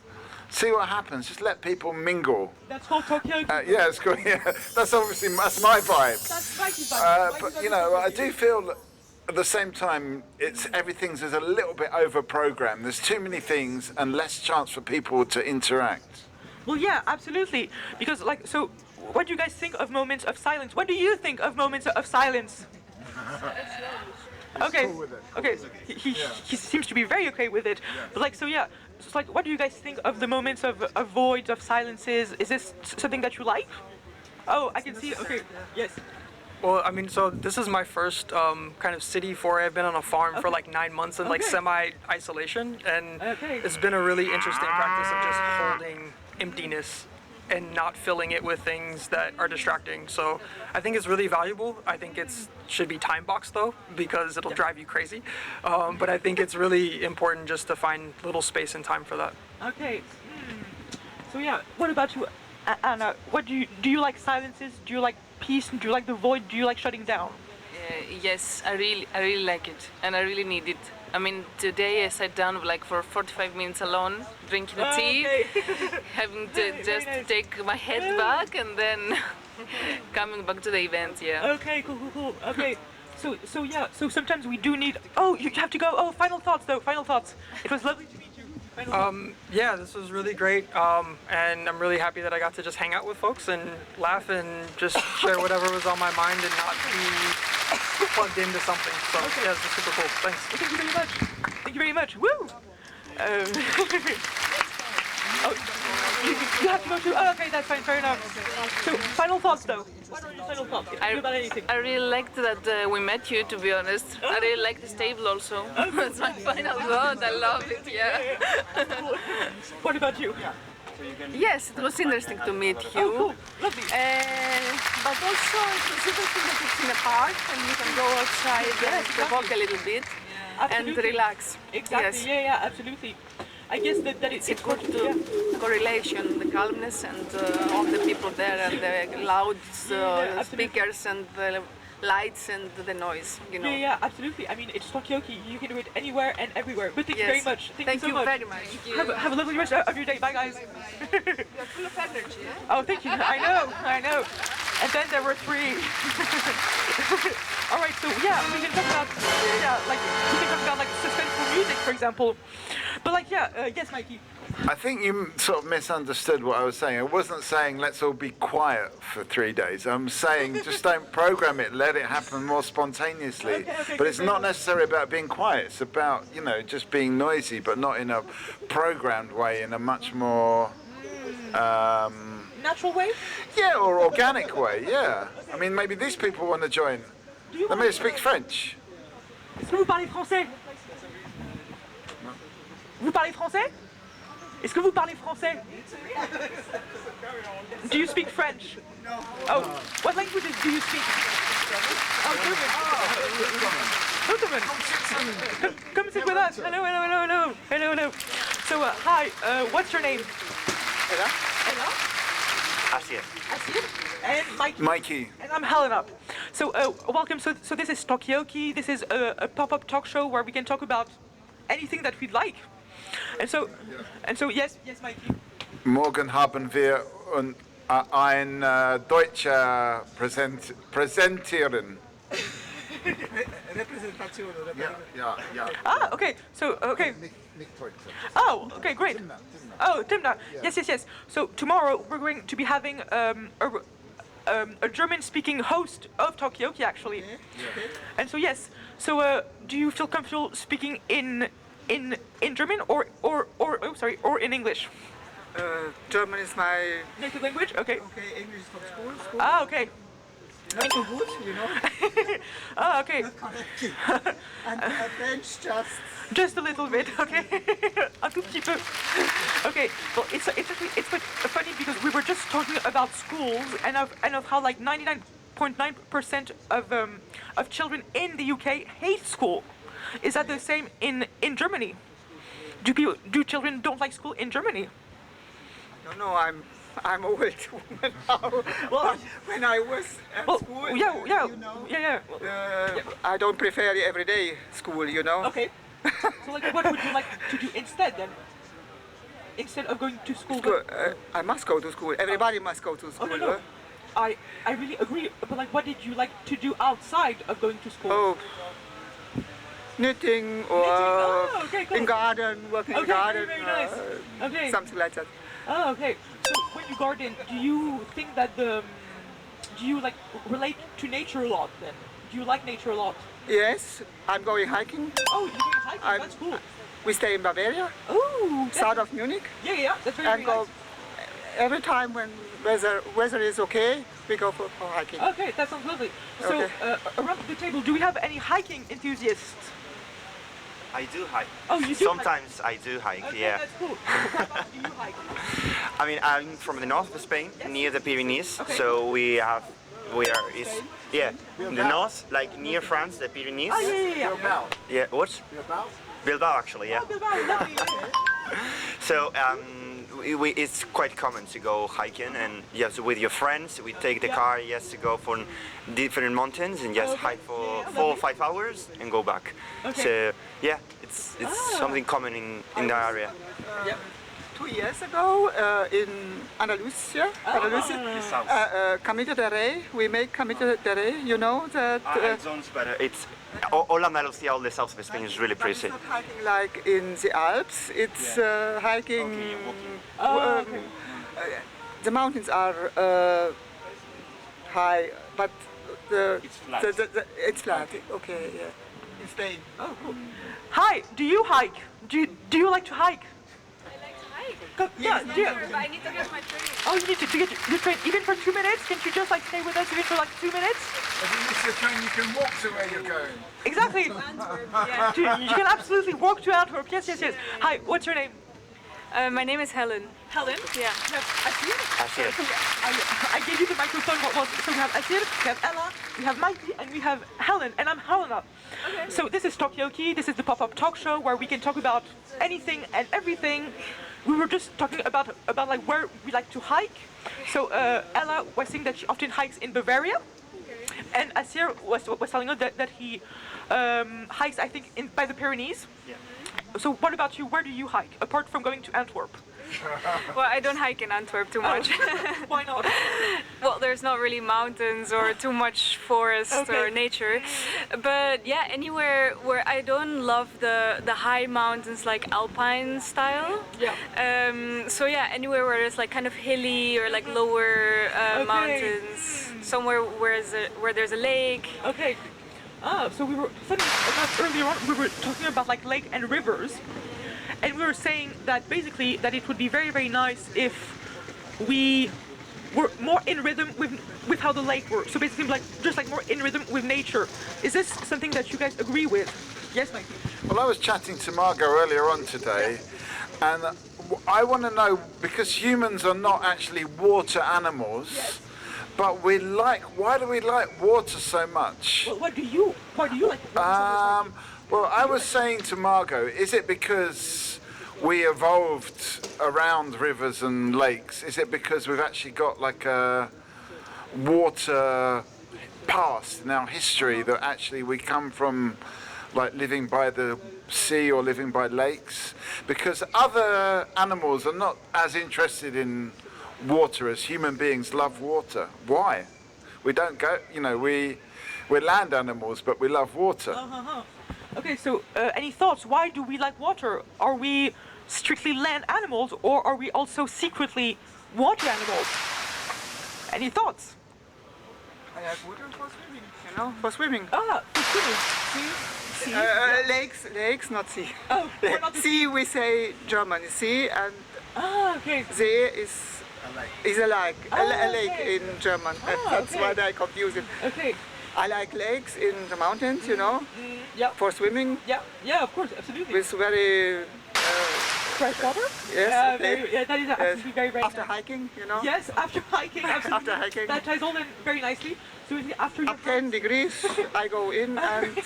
see what happens. Just let people mingle. That's called Talkaoke. Yeah, it's cool. Yeah, that's my vibe. That's Mikey's vibe. But you know, I do feel at the same time there's a little bit over programmed. There's too many things and less chance for people to interact. Well, yeah, absolutely. Because so what do you guys think of moments of silence? What do you think of moments of silence? Okay. Cool with it. Okay. He seems to be very okay with it. But so yeah. So it's what do you guys think of the moments of voids, of silences? Is this something that you like? Oh, I can see. Okay. Yes. Well, I mean, so this is my first kind of city foray. I've been on a farm for like 9 months in like semi-isolation, and it's been a really interesting practice of just holding emptiness and not filling it with things that are distracting. So I think it's really valuable. I think it should be time boxed though, because it'll drive you crazy. But I think it's really important just to find little space and time for that. Okay. So yeah, what about you, Anna? What do you like silences? Do you like peace? Do you like the void? Do you like shutting down? Yes, I really like it, and I really need it. I mean, today I sat down like for 45 minutes alone, drinking a tea, having to just take my head back, and then coming back to the event. Yeah. Okay, cool. Okay. So sometimes we do need. Oh, you have to go. Oh, final thoughts though. Final thoughts. It was lovely to meet you. Yeah, this was really great, and I'm really happy that I got to just hang out with folks and laugh and just share whatever was on my mind and not be plugged into something. So yeah, this is super cool. Thanks. Thank you very much. Thank you very much. Woo! You have to go too. Oh, okay, that's fine. Fair enough. So, final thoughts though. What are your final thoughts? About anything? I really liked that we met you, to be honest. I really like this table also. That's my final thought. I love it, yeah. What about you? Yes, it was interesting to meet you. Oh, cool. Lovely. But also it was interesting that it's in a park and you can go outside and walk a little bit and relax. Exactly. Yes. Yeah, absolutely. I guess that it's important to correlation, the calmness and all the people there and the loud speakers and the lights and the noise, you know. Yeah, absolutely. I mean, it's Talkaoke. You can do it anywhere and everywhere. But thank you very much. Thank you so much. very much. Have a lovely rest of your day. Bye, guys. You're full of energy, eh? Oh, thank you. I know. And then there were 3. All right, so yeah, we can talk about like suspenseful music, for example. But yes, Mikey. I think you sort of misunderstood what I was saying. I wasn't saying let's all be quiet for 3 days. I'm saying just don't program it, let it happen more spontaneously. But it's not necessarily about being quiet. It's about, just being noisy, but not in a programmed way, in a much more... natural way? Yeah, or organic way, yeah. I mean, maybe these people want to join. Let me speak French. Est-ce que vous parlez français? Vous parlez français? Est-ce que vous parlez français? Do you speak French? No. Oh, what languages do you speak? Oh, German. Come sit with us. Hello. So, hi, what's your name? Ella. Asir. And Mikey. And I'm Helena. So, welcome. So this is Talkaoke. This is a pop-up talk show where we can talk about anything that we'd like. And so, yes, Mikey. Morgen haben wir ein Deutscher präsentieren. Yeah. Ah, okay. So, okay. Oh, okay, great. Oh, Timna. Yes. So tomorrow we're going to be having a German-speaking host of Talkaoke, actually. And so yes. So do you feel comfortable speaking in German or in English? German is my native language. Okay. Okay, English is from school. Ah, okay. Not so good, you know. Ah, okay. And French just a little bit, okay. Un tout petit peu. Okay. Well, it's quite funny because we were just talking about schools and of how like 99.9% of children in the UK hate school. Is that the same in Germany? Do children don't like school in Germany? No, I'm old woman now. Well, when I was at school, I don't prefer everyday school, you know. Okay. So, like, what would you like to do instead then? Instead of going to school? I must go to school. Everybody must go to school. Oh, no. I really agree. But like, what did you like to do outside of going to school? Oh, knitting or in garden, working in garden. Very nice. Okay. Something like that. Oh, okay. So when you garden, do you think that do you like relate to nature a lot then? Do you like nature a lot? Yes, I'm going hiking. Oh, you're going hiking? That's cool. We stay in Bavaria. Oh, south of Munich. Yeah, that's very go nice. Every time when weather is okay, we go for hiking. Okay, that sounds lovely. So around the table, do we have any hiking enthusiasts? I do hike. Oh, you do Sometimes I do hike, okay, yeah. That's cool. What do you hike? I mean, I'm from the north of Spain, near the Pyrenees. Okay. So we are in the north, like near France, the Pyrenees. Oh, yeah. Yeah, what? Bilbao, actually, yeah. Oh, Bilbao, lovely. So it's quite common to go hiking, and yes, with your friends, we take the car, yes, to go for different mountains and just hike for 4 or 5 hours and go back. So yeah, it's something common in the area. 2 years ago in Andalusia, Camino del Rey, we make Camino del Rey, you know that. Zones, but it's all Andalusia, all the south of Spain is really pretty. It's not hiking like in the Alps, it's hiking. The mountains are high, but it's flat. Okay, yeah. In Spain. Oh, cool. Hi, do you hike? Do you like to hike? Yeah, But I need to get my train. Oh, you need to get your train even for 2 minutes? Can't you just like stay with us even for like 2 minutes? If you miss the train, you can walk to where you're going. Exactly. You can absolutely walk to Antwerp. Yes. Hi, what's your name? My name is Helen. Helen? Yeah. Asir. I gave you the microphone. So we have Asir, we have Ella, we have Mikey, and we have Helen, and I'm Helena. Okay. So this is Talkaoke. This is the pop-up talk show where we can talk about anything and everything. We were just talking about like where we like to hike. So Ella was saying that she often hikes in Bavaria, and Asir was telling us that he hikes, I think, by the Pyrenees. Yeah. So what about you? Where do you hike apart from going to Antwerp? Well, I don't hike in Antwerp too much. Why not? Well, there's not really mountains or too much forest or nature. But yeah, anywhere where I don't love the high mountains like Alpine style. Yeah. So yeah, anywhere where it's like kind of hilly or like lower mountains. Somewhere where there's a lake. Okay. So we were earlier on. We were talking about like lake and rivers. And we were saying that basically that it would be very, very nice if we were more in rhythm with how the lake works. So basically like just like more in rhythm with nature. Is this something that you guys agree with? Yes, Mikey? Well, I was chatting to Margot earlier on today, and I want to know, because humans are not actually water animals, but why do we like water so much? Well, why do you like water so much? Well, I was saying to Margot, is it because we evolved around rivers and lakes? Is it because we've actually got like a water past in our history that actually we come from like living by the sea or living by lakes? Because other animals are not as interested in water as human beings love water. Why? We don't go, we're land animals, but we love water. Okay, so any thoughts? Why do we like water? Are we strictly land animals, or are we also secretly water animals? Any thoughts? I like water for swimming, for swimming. For swimming. Lakes, not sea. Oh, not sea, we say German, sea, and okay. See is a lake, a lake in German. That's why I confuse it. Okay. I like lakes in the mountains, for swimming. Yeah, of course, absolutely. With very fresh water. Yes. That is absolutely very after hiking, Yes, after hiking, absolutely. After hiking. That ties all in very nicely. So after up 10 degrees, I go in and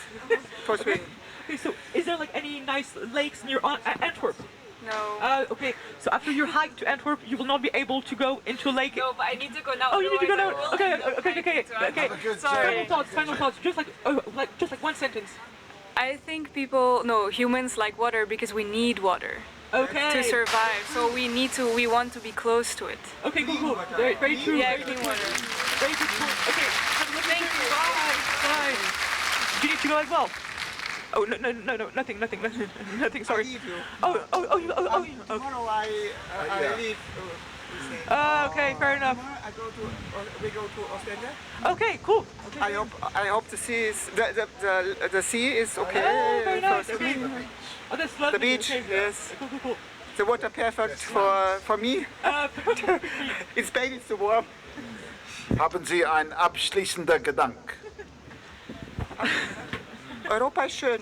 for swim. Okay, so is there like any nice lakes near Antwerp? No. Okay, so after your hike to Antwerp, you will not be able to go into a lake. No, but I need to go now. Oh, you need to go now. Okay. Sorry. Final thoughts. Just like one sentence. I think humans like water because we need water. Okay. To survive, so we want to be close to it. Okay, cool. Very true. Yeah, very clean water. Very good. Okay. Thank you. Bye. Do you need to go as well? Oh no, nothing. Sorry. I leave you. Tomorrow I leave. Okay, fair enough. We go to Ostende. Okay, cool. I hope the sea is okay. Oh, very nice. Okay. Oh, that's lovely. The beach, okay. yes. Cool. The water perfect for me. In Spain it's too warm. Haben Sie einen abschließenden Gedanke? Europa is schön.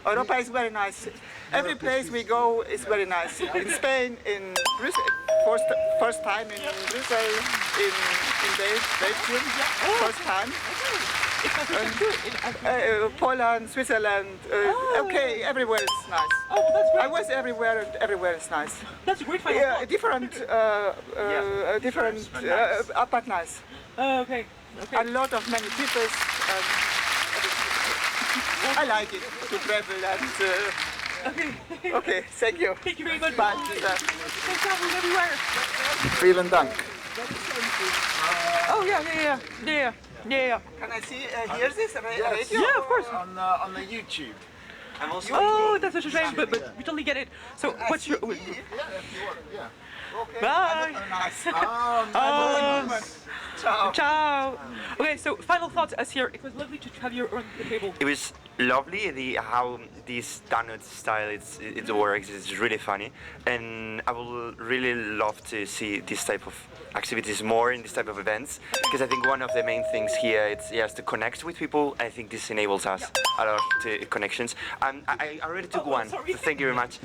Europa is very nice. Every place we go is very nice. In Spain, in Brussels, first time in Brussels. in Belgium, first time. Poland, Switzerland, okay, everywhere is nice. Oh, that's great. I was everywhere and everywhere is nice. That's a great final Yeah, thought. different, but nice. Okay. A lot of many people. I like it to travel and. Okay, thank you. Thank you very much. Bye. Thanks traveling everywhere. Vielen Dank. Oh yeah. Can I see hear this radio? Yeah, of course. On the YouTube. I'm also. Oh, that's such a shame, but we totally get it. So, what's your? Bye. Nice. Ciao. Ciao. Okay, so final thoughts as here. It was lovely to have you around the table. It was lovely how this donut style it works. It's really funny, and I would really love to see this type of activities more in this type of events, because I think one of the main things here is to connect with people. I think this enables us a lot of connections. I already took one. So thank you very much.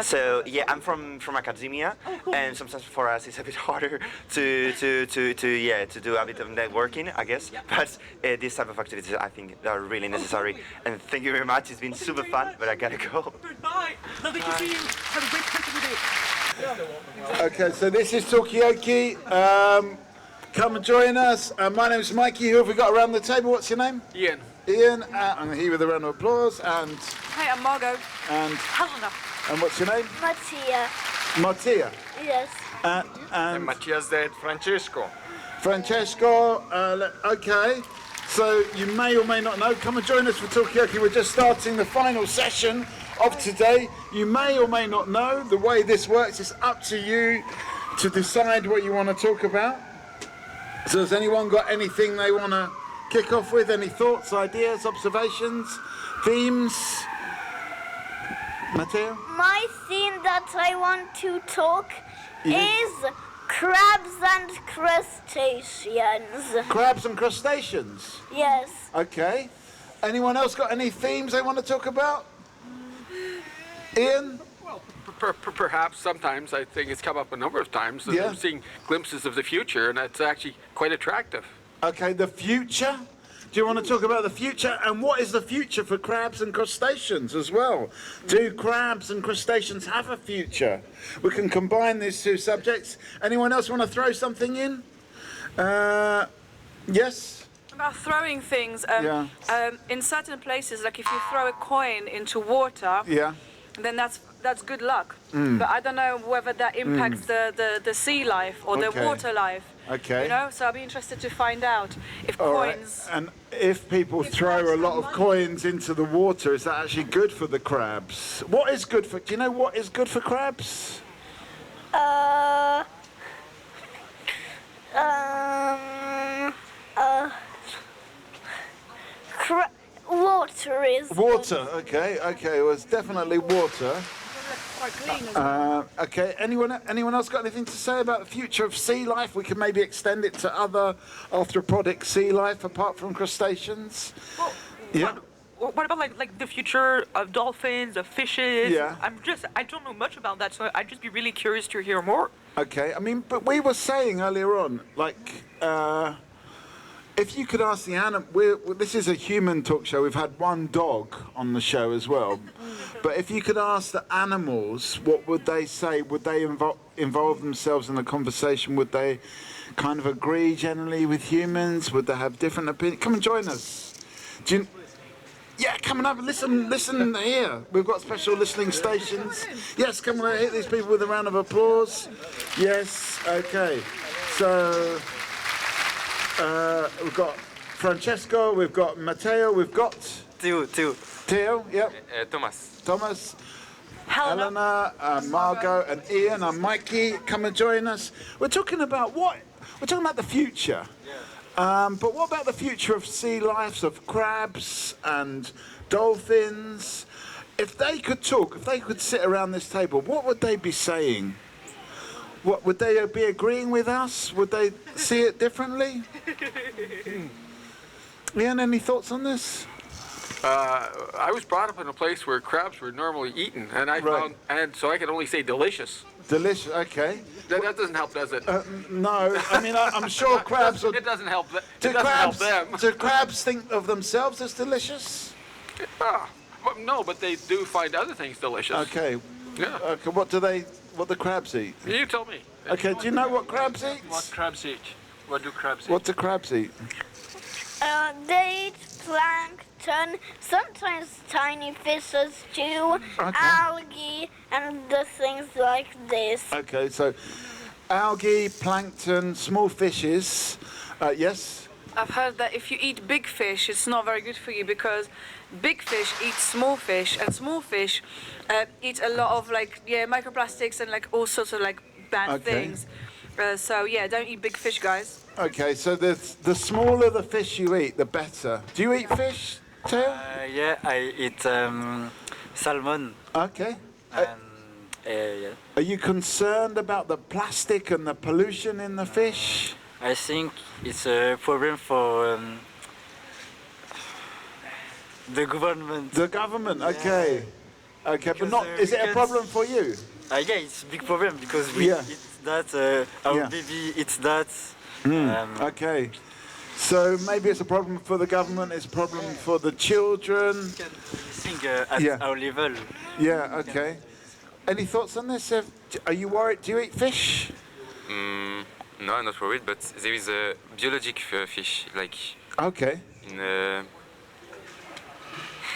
So yeah, I'm from academia, and sometimes for us it's a bit harder to do a bit of networking, I guess. But this type of activities I think are really necessary. And thank you very much. It's been super fun, but I gotta go. Bye. Lovely to see you. Have a great rest of your day. Okay, so this is Talkaoke. Come and join us. My name's Mikey. Who have we got around the table? What's your name? Ian. Ian. I'm here with a round of applause. And Hi, I'm Margot. And Helena. And what's your name? Mattia. Mattia. Yes. And Matthias dad Francesco. Francesco. Okay. So you may or may not know. Come and join us for Talkaoke. We're just starting the final session of today. You may or may not know the way this works. It's up to you to decide what you want to talk about. So has anyone got anything they want to kick off with? Any thoughts, ideas, observations, themes? Matteo? My theme that I want to talk is crabs and crustaceans. Crabs and crustaceans? Yes. Okay. Anyone else got any themes they want to talk about? Ian? Well, perhaps sometimes I think it's come up a number of times. And I'm seeing glimpses of the future, and it's actually quite attractive. Okay, the future? Do you want to talk about the future? And what is the future for crabs and crustaceans as well? Do crabs and crustaceans have a future? We can combine these two subjects. Anyone else want to throw something in? Yes? About throwing things. In certain places, like if you throw a coin into water, then that's good luck. But I don't know whether that impacts the sea life or the water life. Okay. You know, so I'll be interested to find out if coins. Right. And if people throw a lot of coins into the water, is that actually good for the crabs? What is good for? Do you know what is good for crabs? Water is. Water. Okay. Okay. Well, it's definitely water. Okay. Anyone else got anything to say about the future of sea life? We can maybe extend it to other arthropodic sea life apart from crustaceans. Well, what about like the future of dolphins, of fishes? Yeah. I don't know much about that, so I'd just be really curious to hear more. Okay. I mean, but we were saying earlier on, like, if you could ask the animal, this is a human talk show. We've had one dog on the show as well. But if you could ask the animals, what would they say? Would they involve themselves in the conversation? Would they kind of agree generally with humans? Would they have different opinions? Come and join us. Come and have a listen here. We've got special listening stations. Yes, come on, hit these people with a round of applause. Yes, okay. So we've got Francesco, we've got Matteo, we've got Theo, yep. Thomas. Helena, Margot, and Ian, and Mikey. Come and join us. We're talking about the future. But what about the future of sea lives, of crabs and dolphins? If they could talk, if they could sit around this table, what would they be saying? What would they be agreeing with us? Would they see it differently? Ian, any thoughts on this? I was brought up in a place where crabs were normally eaten, and I found, and so I can only say delicious. Delicious, okay. That doesn't help, does it? No, I mean, I'm sure crabs are... It doesn't help. It Do doesn't help crabs, them. do crabs think of themselves as delicious? No, but they do find other things delicious. Okay. Yeah. Okay, what do crabs eat? You tell me. Okay, do you know what crabs eat? What crabs eat? What do crabs eat? What do crabs eat? They eat plankton, sometimes tiny fishes too, algae, and the things like this. Okay, so algae, plankton, small fishes. Yes? I've heard that if you eat big fish, it's not very good for you because big fish eat small fish, and small fish eat a lot of microplastics and all sorts of bad things. So yeah, don't eat big fish, guys. Okay, so the smaller the fish you eat, the better. Do you eat fish, Theo? Yeah, I eat salmon. Okay. Yeah. Are you concerned about the plastic and the pollution in the fish? I think it's a problem for the government. The government, okay. Okay, but not. Is it a problem for you? Yeah, it's a big problem because we eat that. Our baby eats that. Okay. So maybe it's a problem for the government. It's a problem for the children. I think at our level. Yeah. Okay. Any thoughts on this? Are you worried? Do you eat fish? No, I'm not worried, but there is a biologic fish, like. Okay.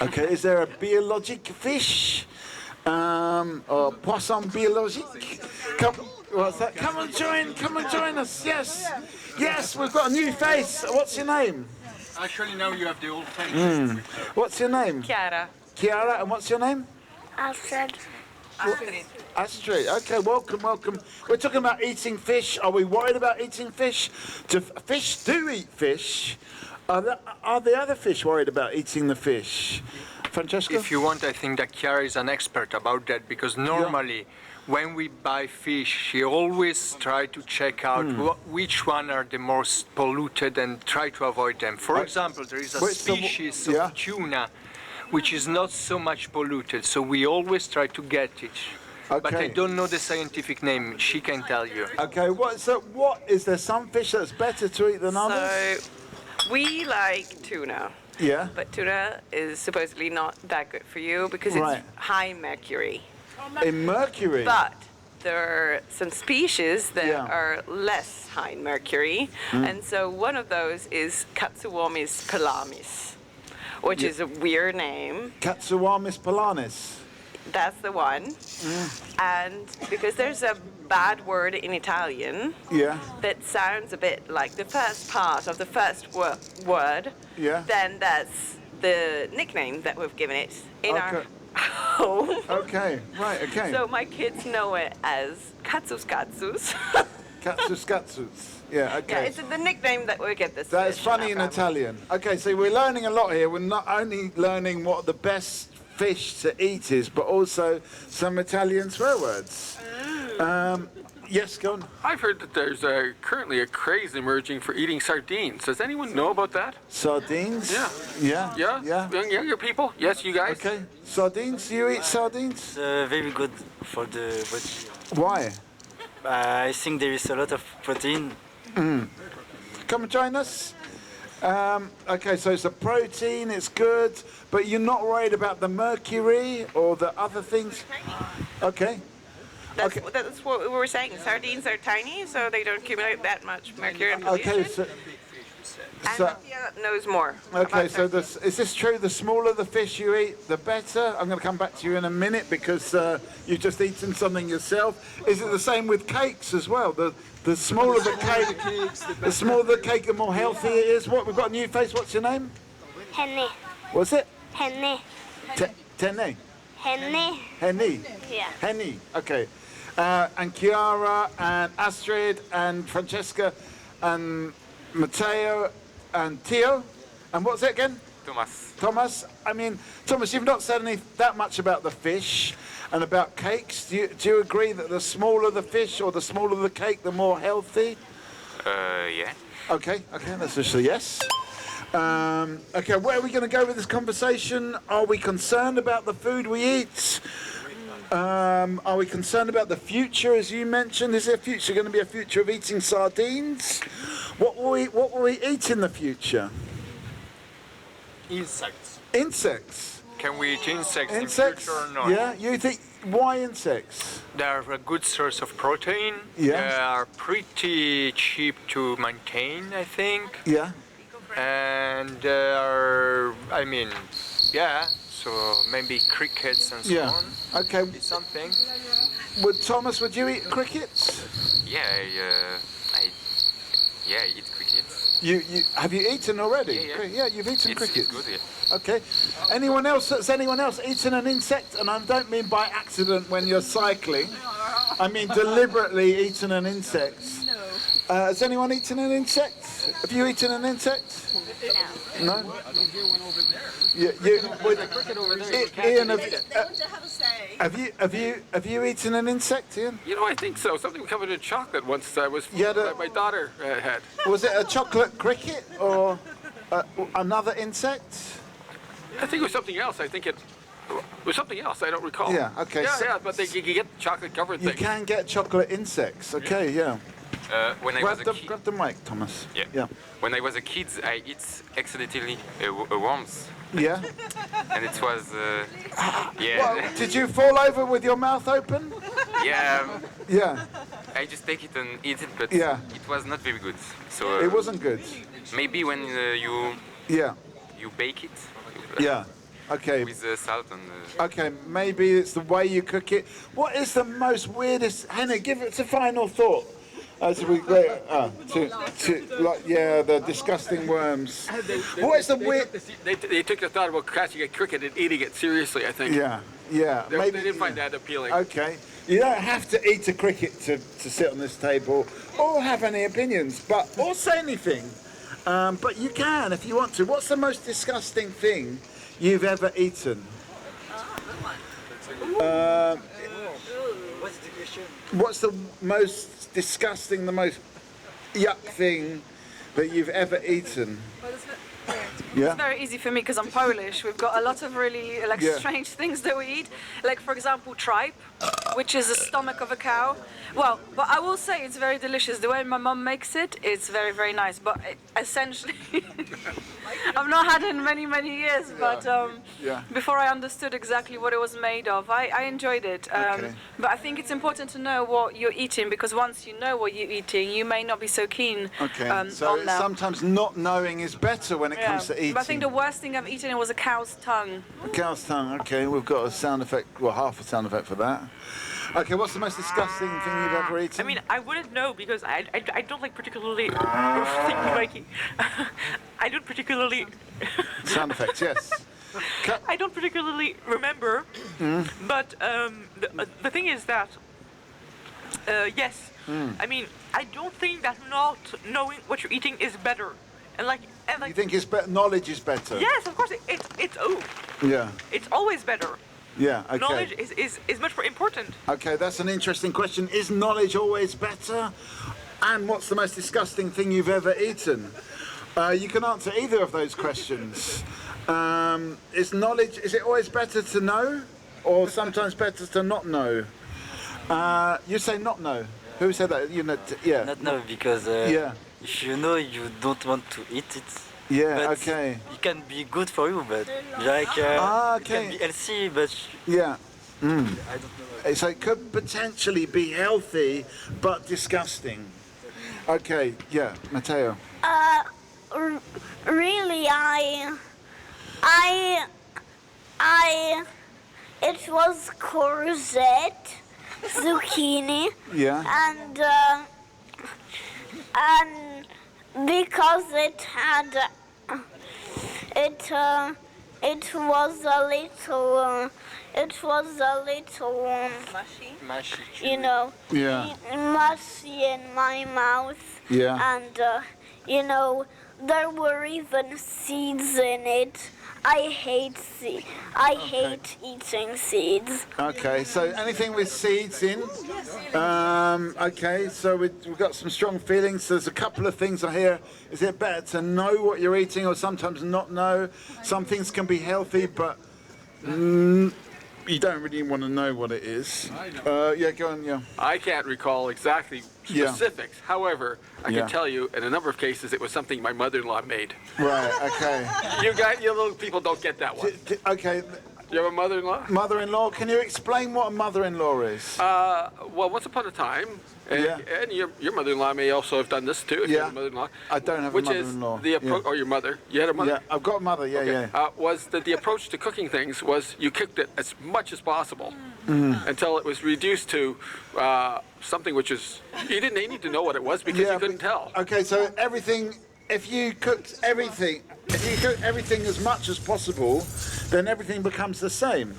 Okay, is there a biologic fish? Or poisson biologique? What's that? Come and join us, yes. Yes, we've got a new face. What's your name? Actually, now you have the old face. What's your name? Chiara. Chiara, and what's your name? Astrid. Astrid, okay, welcome. We're talking about eating fish. Are we worried about eating fish? Fish do eat fish. Are the other fish worried about eating the fish? Francesco? If you want, I think that Chiara is an expert about that because normally when we buy fish, she always try to check out which one are the most polluted and try to avoid them. For example, there is a species of tuna which is not so much polluted, so we always try to get it. Okay. But I don't know the scientific name. She can tell you. Okay, what is there some fish that's better to eat than others? So we like tuna. Yeah. But tuna is supposedly not that good for you because it's high in mercury. In mercury? But there are some species that are less high in mercury, and so one of those is Katsuomis pelamis, which is a weird name. Katsuomis pelamis. That's the one. And because there's a bad word in Italian that sounds a bit like the first part of the first word, then that's the nickname that we've given it in our home. Okay, right, okay. So my kids know it as Katsus Katsus. Katsus Katsus. Yeah, okay. Yeah, it's the nickname that we get this. That's fish funny in Italian. Okay, so we're learning a lot here. We're not only learning what the best fish to eat is, but also some Italian swear words. Yes, go on. I've heard that there's currently a craze emerging for eating sardines. Does anyone know about that? Sardines? Yeah. Yeah? Younger people? Yes, you guys? Okay. Sardines? Do you eat sardines? It's very good for the body. Why? I think there is a lot of protein. Come and join us. Okay, so it's a protein, it's good, but you're not worried about the mercury or the other things? Okay. That's what we were saying. Sardines are tiny, so they don't accumulate that much mercury and pollution. Okay, so Mattia knows more. Okay, so is this true? The smaller the fish you eat, the better? I'm going to come back to you in a minute because you've just eaten something yourself. Is it the same with cakes as well? The smaller the cake, the smaller the cake, the more healthy it is. What, we've got a new face. What's your name? Henny. What's it? Henny. Tenne. Henny. Henny. Yeah. Henny. Okay. And Chiara and Astrid and Francesca and Matteo and Theo. And what's it again? Thomas. I mean, Thomas, you've not said that much about the fish and about cakes. Do you agree that the smaller the fish or the smaller the cake, the more healthy? Yeah. Okay, let's just say yes. Okay, where are we going to go with this conversation? Are we concerned about the food we eat? Are we concerned about the future, as you mentioned? Is there going to be a future of eating sardines? What will we eat in the future? Insects. Insects. Can we eat insects in future or not? Yeah, you think, why insects? They are a good source of protein. Yeah. They are pretty cheap to maintain, I think. Yeah. And they are, I mean, yeah, so maybe crickets and so on. Okay. It's something. Thomas, would you eat crickets? Yeah, I eat crickets. Have you eaten already? Yeah, you've eaten crickets. It's good, yeah. Okay. Anyone else? Has anyone else eaten an insect? And I don't mean by accident when you're cycling. I mean deliberately eaten an insect. Has anyone eaten an insect? Have you eaten an insect? No. Ian, have you eaten an insect, Ian? You know, I think so. Something covered in chocolate once I was my daughter had. Was it a chocolate cricket or another insect? I think it was something else. I think it was something else. I don't recall. Yeah, okay. Yeah, but you can get chocolate covered things. You can get chocolate insects. Okay, yeah. When I was a kid, grab the mic, Thomas. Yeah. When I was a kid, I eat accidentally worms. Yeah. And it was, Well, did you fall over with your mouth open? Yeah. Yeah. I just take it and eat it, but Yeah. it was not very good. So It wasn't good. maybe when you bake it. Yeah. Okay. With salt and. Okay, maybe it's the way you cook it. What is the most weirdest? Hannah, give it a final thought. As we go, the disgusting worms. What is the weird? They took the thought about catching a cricket and eating it seriously, I think. Yeah. They didn't find that appealing. Okay. You don't have to eat a cricket to sit on this table or have any opinions, or say anything. But you can if you want to. What's the most disgusting thing you've ever eaten? What's the question? What's the most disgusting, the most yuck thing that you've ever eaten? It's very easy for me because I'm Polish. We've got a lot of really strange things that we eat. Like, for example, tripe, which is the stomach of a cow. Well, but I will say it's very delicious. The way my mum makes it, it's very, very nice. But essentially, I've not had it in many, many years. But before I understood exactly what it was made of, I enjoyed it. But I think it's important to know what you're eating, because once you know what you're eating, you may not be so keen so on that. sometimes not knowing is better when it comes to eating. But I think the worst thing I've eaten was a cow's tongue. A cow's tongue, okay, we've got a sound effect, well, half a sound effect for that. Okay, what's the most disgusting thing you've ever eaten? I mean, I wouldn't know because I don't like particularly. I don't particularly. Sound effects, yes. I don't particularly remember, but the thing is that yes, I mean, I don't think that not knowing what you're eating is better, and like you think it's better? Knowledge is better. Yes, of course, it's always better. Yeah, okay. Knowledge is much more important. Okay, that's an interesting question. Is knowledge always better? And what's the most disgusting thing you've ever eaten? You can answer either of those questions. Is it always better to know, or sometimes better to not know? You say not know. Who said that? Not know, because if you know, you don't want to eat it. Yeah, but okay. It can be good for you, but it can be healthy, but yeah. I don't know. So it could potentially be healthy, but disgusting. Okay, yeah, Matteo. Really, it was courgette, zucchini, and because it had, it was a little mushy, you know, mushy in my mouth, and you know, there were even seeds in it. I hate eating seeds. Okay, so anything with seeds in? Okay, so we've got some strong feelings. There's a couple of things I hear. Is it better to know what you're eating or sometimes not know? Some things can be healthy, but you don't really want to know what it is. Yeah, go on, yeah. I can't recall exactly specifics. However, I can tell you, in a number of cases, it was something my mother-in-law made. Right, okay. You little people don't get that one. Okay. You have a mother-in-law? Mother-in-law. Can you explain what a mother-in-law is? Well, once upon a time, and your mother-in-law may also have done this too, if you have a mother-in-law. I don't have a mother-in-law. Which is the approach, or your mother. You had a mother? Yeah, I've got a mother, yeah. Was that the approach to cooking things was you cooked it as much as possible until it was reduced to something which is, you didn't need to know what it was because you couldn't tell. Okay, so everything, if you cooked everything as much as possible, then everything becomes the same.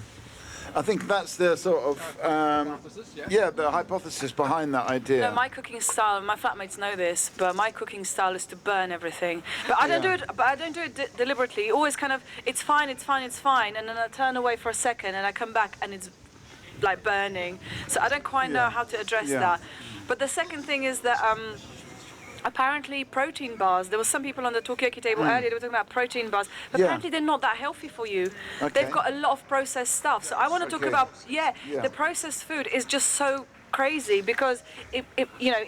I think that's the sort of, the hypothesis behind that idea. No, my cooking style, my flatmates know this, but my cooking style is to burn everything. But I don't do it. But I don't do it deliberately. Always kind of, it's fine, and then I turn away for a second, and I come back, and it's like burning. So I don't quite know how to address that. But the second thing is that. Apparently protein bars, there was some people on the Talkaoke table earlier, they were talking about protein bars, but apparently they're not that healthy for you. Okay. They've got a lot of processed stuff. So I want to talk about, the processed food is just so crazy because it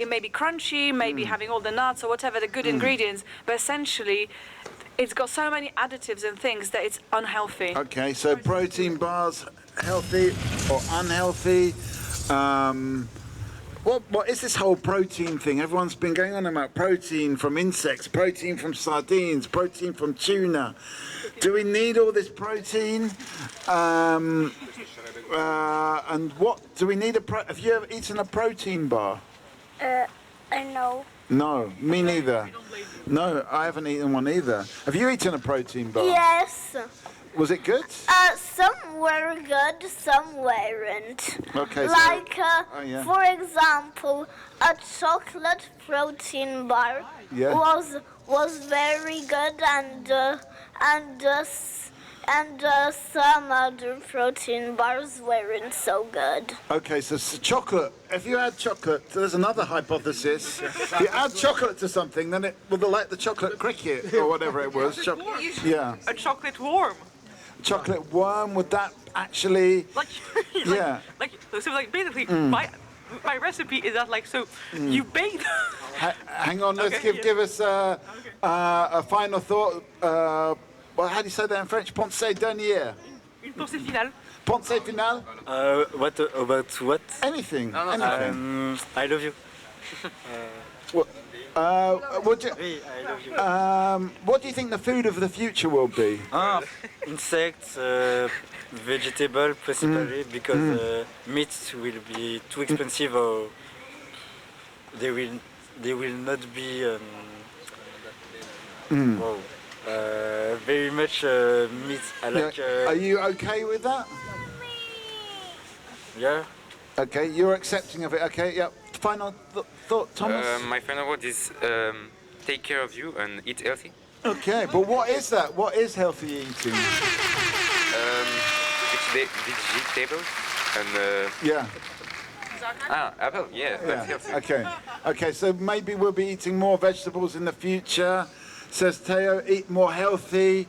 may be crunchy, maybe having all the nuts or whatever, the good ingredients, but essentially it's got so many additives and things that it's unhealthy. Okay, so protein bars, healthy or unhealthy? What is this whole protein thing? Everyone's been going on about protein from insects, protein from sardines, protein from tuna. Do we need all this protein? And what do we need? Have you ever eaten a protein bar? No. No, me neither. No, I haven't eaten one either. Have you eaten a protein bar? Yes. Was it good? Some were good, some weren't. Okay. Like, for example, a chocolate protein bar was very good, and some other protein bars weren't so good. Okay, so chocolate. If you add chocolate, there's another hypothesis. If you add chocolate to something, then it will be like the chocolate cricket or whatever it was. A chocolate worm. Chocolate worm, would that actually basically my recipe is that you bake hang on, let's give us a final thought. Well, how do you say that in French? Pensée dernière. Une pensée finale. Pensée finale? What about what? Anything. Anything. I love you. What do you think the food of the future will be? Insects, vegetable, possibly, because meat will be too expensive, or they will not be very much meat. I like. Are you okay with that? Yeah. Okay, you're accepting of it. Okay, yeah. Final thought, Thomas? My final word is take care of you and eat healthy. Okay, but what is that? What is healthy eating? Vegetables and apple. Yeah, that's healthy. Okay. So maybe we'll be eating more vegetables in the future. Says Theo, eat more healthy.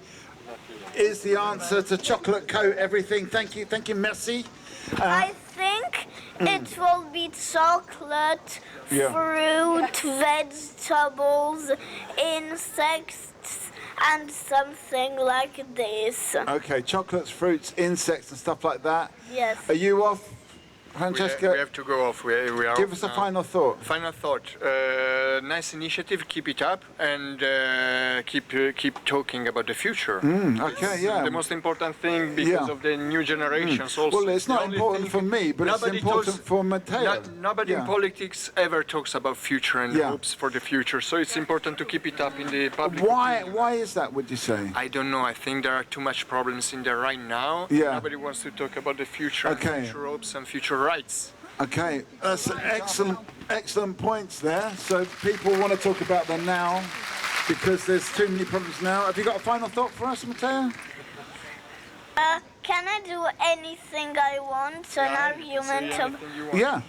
Is the answer to chocolate coat everything? Thank you, merci. I think it will be chocolate, fruit, vegetables, insects, and something like this. Okay, chocolates, fruits, insects, and stuff like that. Yes. Are you off, Francesca? We have to go off. We are. Give us a final thought. Final thought. Nice initiative. Keep it up and keep talking about the future. Okay, yeah. The most important thing because of the new generations. Also. Well, it's not important for me, but it's important for Matteo. Nobody in politics ever talks about future and hopes for the future. So it's important to keep it up in the public. Why is that? Would you say? I don't know. I think there are too much problems in there right now. Yeah. Nobody wants to talk about the future, and future hopes, and future rights. Okay, that's excellent points there. So people want to talk about the now, because there's too many problems now. Have you got a final thought for us, Matteo? Can I do anything I want? An argument of... Yeah.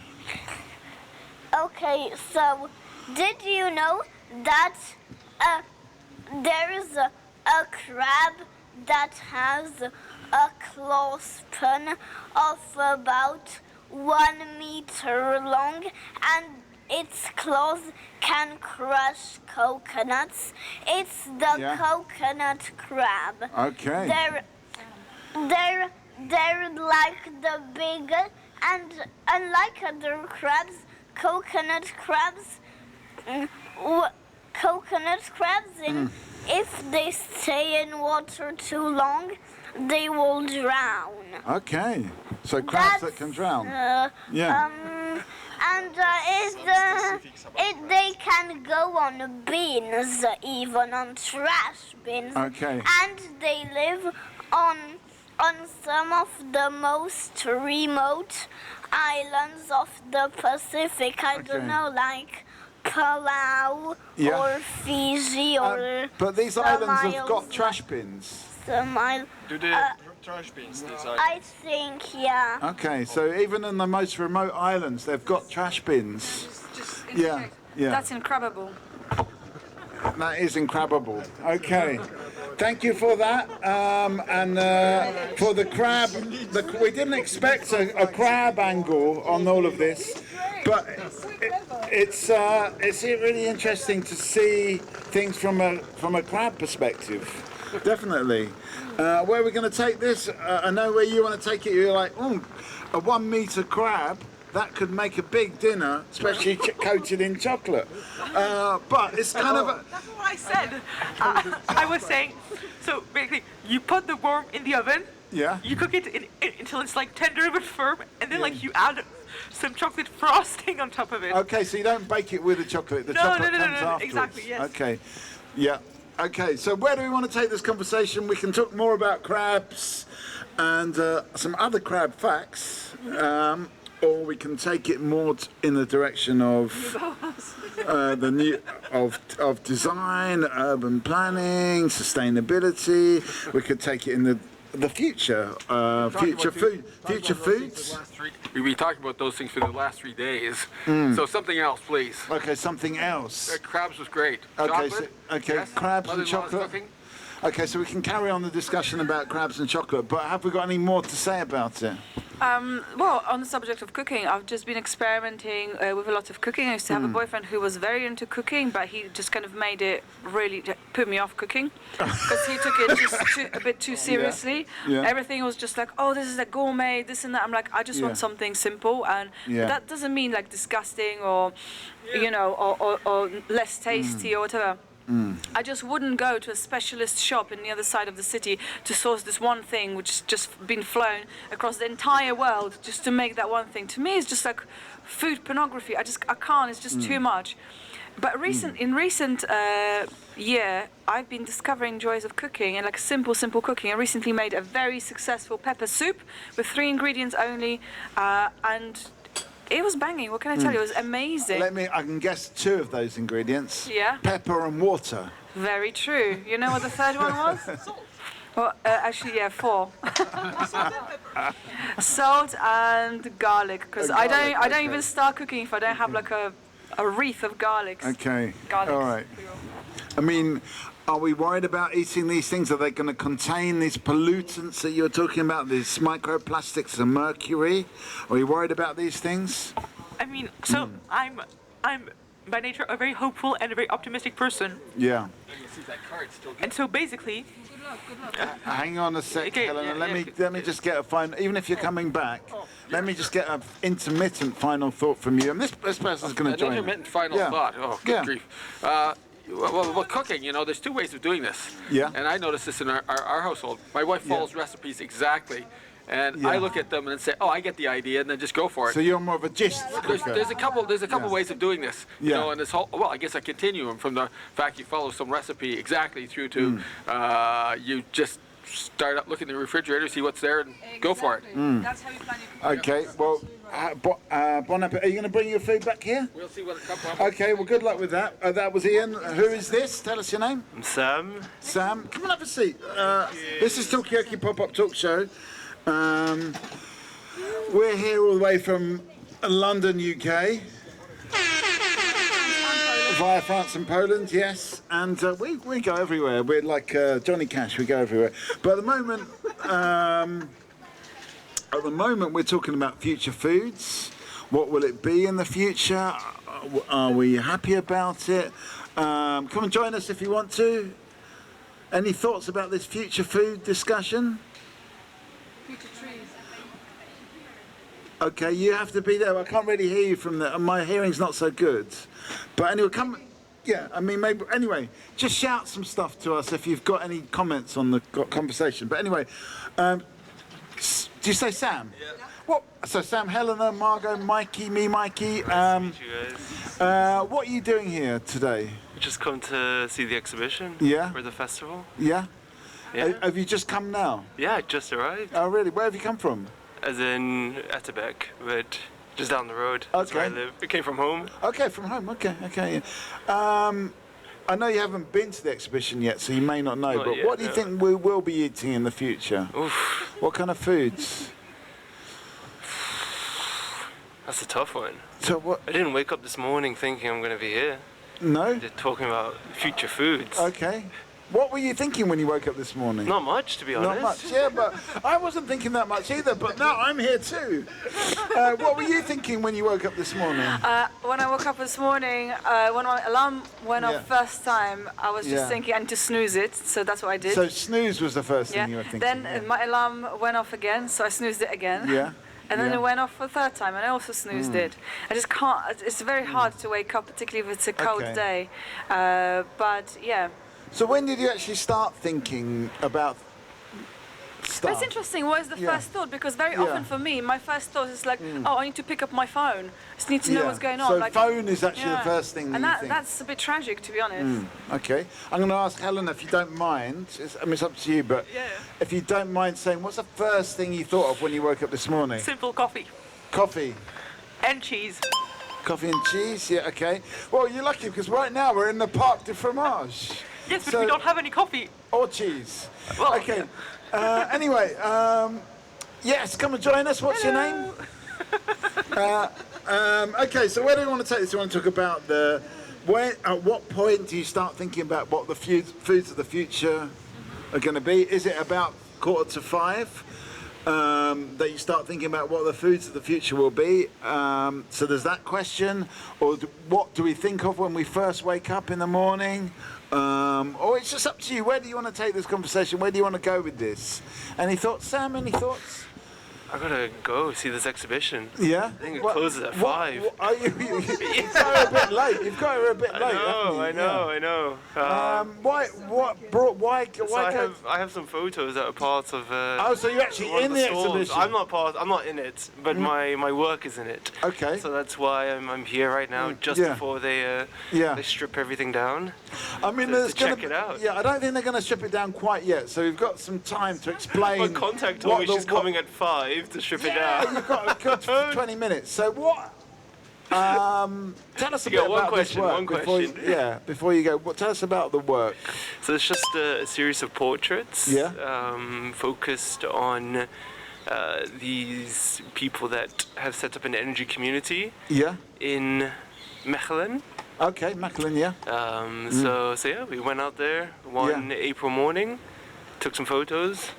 Okay, so did you know that there is a crab that has a clothespan of about 1 meter long, and its claws can crush coconuts? It's the coconut crab. Okay. They're like the big, and unlike other crabs, coconut crabs, if they stay in water too long, they will drown. Okay. So crabs that can drown. They can go on bins, even on trash bins. Okay. And they live on some of the most remote islands of the Pacific. I don't know, like Palau or Fiji or but these islands have got trash bins. Do they have trash bins, these islands? I think, yeah. Okay, so even in the most remote islands, they've got trash bins. Yeah. That's incredible. That is incredible. Okay. Thank you for that. And for the crab, we didn't expect a crab angle on all of this, but it's really interesting to see things from a crab perspective. Definitely. Where are we going to take this? I know where you want to take it. You're like, a 1 meter crab. That could make a big dinner, especially coated in chocolate. But it's kind of... That's what I said. I was saying, so basically, you put the worm in the oven. Yeah. You cook it until it's like tender but firm, and then like you add some chocolate frosting on top of it. Okay, so you don't bake it with the chocolate. The chocolate comes afterwards. Exactly, yes. Okay. Yeah. Okay, so where do we want to take this conversation? We can talk more about crabs and some other crab facts. Or we can take it more in the direction of of design, urban planning, sustainability. We could take it in the future, future foods. We talked about those things for the last 3 days. So something else, please. Okay, something else. Crabs was great. Okay, Chocolate? Yes. Crabs and chocolate. Okay, so we can carry on the discussion about crabs and chocolate, but have we got any more to say about it? Well, on the subject of cooking, I've just been experimenting with a lot of cooking. I used to have a boyfriend who was very into cooking, but he just kind of made it really put me off cooking because he took it just a bit too seriously. Yeah. Everything was just like, oh, this is a gourmet, this and that. I'm like, I just want something simple, and that doesn't mean like disgusting or, you know, or less tasty or whatever. I just wouldn't go to a specialist shop in the other side of the city to source this one thing which has just been flown across the entire world just to make that one thing. To me, it's just like food pornography. I can't. It's just too much. But in recent year, I've been discovering joys of cooking and like simple cooking. I recently made a very successful pepper soup with 3 ingredients only, and it was banging. What can I tell you? It was amazing. I can guess 2 of those ingredients. Yeah. Pepper and water. Very true. You know what the third one was? Well, actually, yeah, 4. Salt and garlic, because I don't even start cooking if I don't have like a wreath of garlics. Okay. Garlics. All right. I mean, are we worried about eating these things? Are they going to contain these pollutants that you're talking about, these microplastics and mercury? Are you worried about these things? I mean, so I'm by nature a very hopeful and a very optimistic person. Yeah. And so basically... hang on a sec, Helena. Let me just get a final... Even if you're coming back, let me just get an intermittent final thought from you. And this person's going to join. An intermittent final thought. Oh, good grief. Well, cooking, you know, there's 2 ways of doing this. Yeah. And I notice this in our household. My wife follows recipes exactly. And I look at them and say, oh, I get the idea, and then just go for it. So you're more of a gist cooker. There's a couple ways of doing this. You know, and this whole, well, I guess a continuum from the fact you follow some recipe exactly through to you just start up, look in the refrigerator, see what's there, and go for it. That's how you plan your cooking. Okay, well, Bon appetit. Are you going to bring your food back here? We'll see what it comes from. Okay, well, good luck with that. That was Ian. Who is this? Tell us your name. I'm Sam. Sam, come and have a seat. This is Talkaoke Pop-Up Talk Show. We're here all the way from London, UK. Via France and Poland, yes. And we go everywhere. We're like Johnny Cash, we go everywhere. But at the moment we're talking about future foods. What will it be in the future? Are we happy about it? Come and join us if you want to. Any thoughts about this future food discussion? Future trees. Okay, you have to be there. I can't really hear you from there. My hearing's not so good. But anyway, come. Yeah, I mean, maybe. Anyway, just shout some stuff to us if you've got any comments on the conversation. But anyway, do you say Sam? Yeah. What? So Sam, Helena, Margot, Mikey, me, Mikey. Nice to meet you guys. What are you doing here today? We just come to see the exhibition. Yeah. For the festival. Yeah. Yeah. Have you just come now? Yeah, I just arrived. Oh, really? Where have you come from? As in Etterbeek, but just down the road. That's where I live. We came from home. Okay, from home. Okay. I know you haven't been to the exhibition yet, so you may not know. Not But yet, what do you think we will be eating in the future? Oof. What kind of foods? That's a tough one. So what? I didn't wake up this morning thinking I'm going to be here. No? Just talking about future foods. Okay. What were you thinking when you woke up this morning? Not much, to be honest. Not much, yeah, but I wasn't thinking that much either, but now I'm here too. What were you thinking when you woke up this morning? When I woke up this morning, when my alarm went off first time, I was just thinking I need to snooze it, so that's what I did. So snooze was the first thing you were thinking? Then my alarm went off again, so I snoozed it again. Yeah. And then it went off for the third time, and I also snoozed it. I just can't, it's very hard to wake up, particularly if it's a cold day. But yeah. So when did you actually start thinking about stuff? It's interesting. What is the first thought? Because very often for me, my first thought is like, oh, I need to pick up my phone. I just need to know what's going on. So like, phone is actually the first thing and that you think. that's a bit tragic, to be honest. Okay. I'm going to ask Helena, if you don't mind. It's up to you, but if you don't mind saying, what's the first thing you thought of when you woke up this morning? Simple coffee. Coffee. And cheese. Coffee and cheese? Yeah, okay. Well, you're lucky because right now we're in the Parc du Fromage. Yes, but we don't have any coffee. Or cheese. Well, okay. Anyway, yes, come and join us. What's your name? Okay, so where do you want to take this? Do you want to talk about at what point do you start thinking about what the foods of the future are going to be? Is it about 4:45 that you start thinking about what the foods of the future will be? So there's that question. Or what do we think of when we first wake up in the morning? Or it's just up to you. Where do you want to take this conversation? Where do you want to go with this? Any thoughts, Sam? Any thoughts? I gotta go see this exhibition. Yeah? I think it closes at 5. You've got her a bit late. You've got her a bit late. I know. I have some photos that are part of. Oh, so you're actually in the exhibition? I'm not in it, but my work is in it. Okay. So that's why I'm here right now, just before they strip everything down. I mean, to check it out. Yeah, I don't think they're going to strip it down quite yet. So we've got some time to explain. My contact told me she's coming at 5 to strip it down. You've got a good 20 minutes. So what? Tell us a bit about this work. Before you go, tell us about the work. So it's just a series of portraits. Focused on these people that have set up an energy community. In Mechelen. Okay, Mechelen, yeah. So we went out there one April morning, took some photos.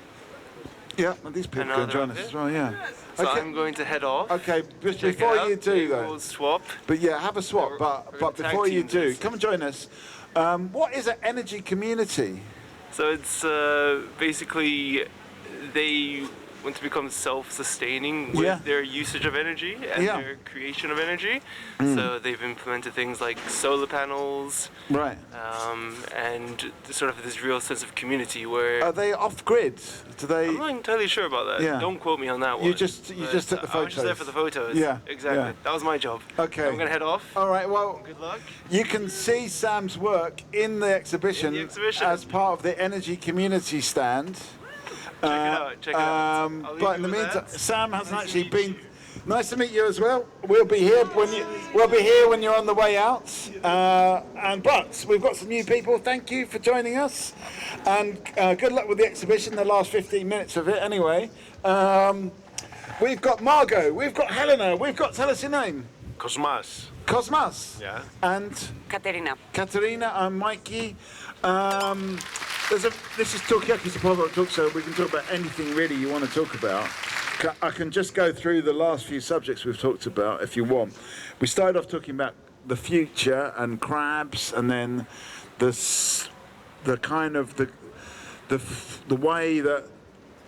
Yeah, and these people can join us as well, yeah. So I'm going to head off. Okay, but before you do though. We'll swap. But yeah, have a swap, but before you do, come and join us. What is an energy community? So it's basically they want to become self-sustaining with their usage of energy and their creation of energy. So they've implemented things like solar panels, right? And sort of this real sense of community where. Are they off-grid? Do they? I'm not entirely sure about that. Yeah. Don't quote me on that one. You just took the photos. I was just there for the photos. Yeah. Exactly. Yeah. That was my job. Okay. I'm gonna head off. All right. Well. Good luck. You can see Sam's work in the exhibition, as part of the energy community stand. Check it out. But in the meantime, Sam hasn't actually been. Nice to meet you as well. We'll be here when you're on the way out. But we've got some new people. Thank you for joining us, and good luck with the exhibition. The last 15 minutes of it, anyway. We've got Margot. We've got Helena. Tell us your name. Cosmas. Cosmas. Yeah. And Katerina. Katerina. I'm Mikey. This is Talkaoke, it's a pop-up talk show. We can talk about anything really you want to talk about. I can just go through the last few subjects we've talked about if you want. We started off talking about the future and crabs, and then the kind of the way that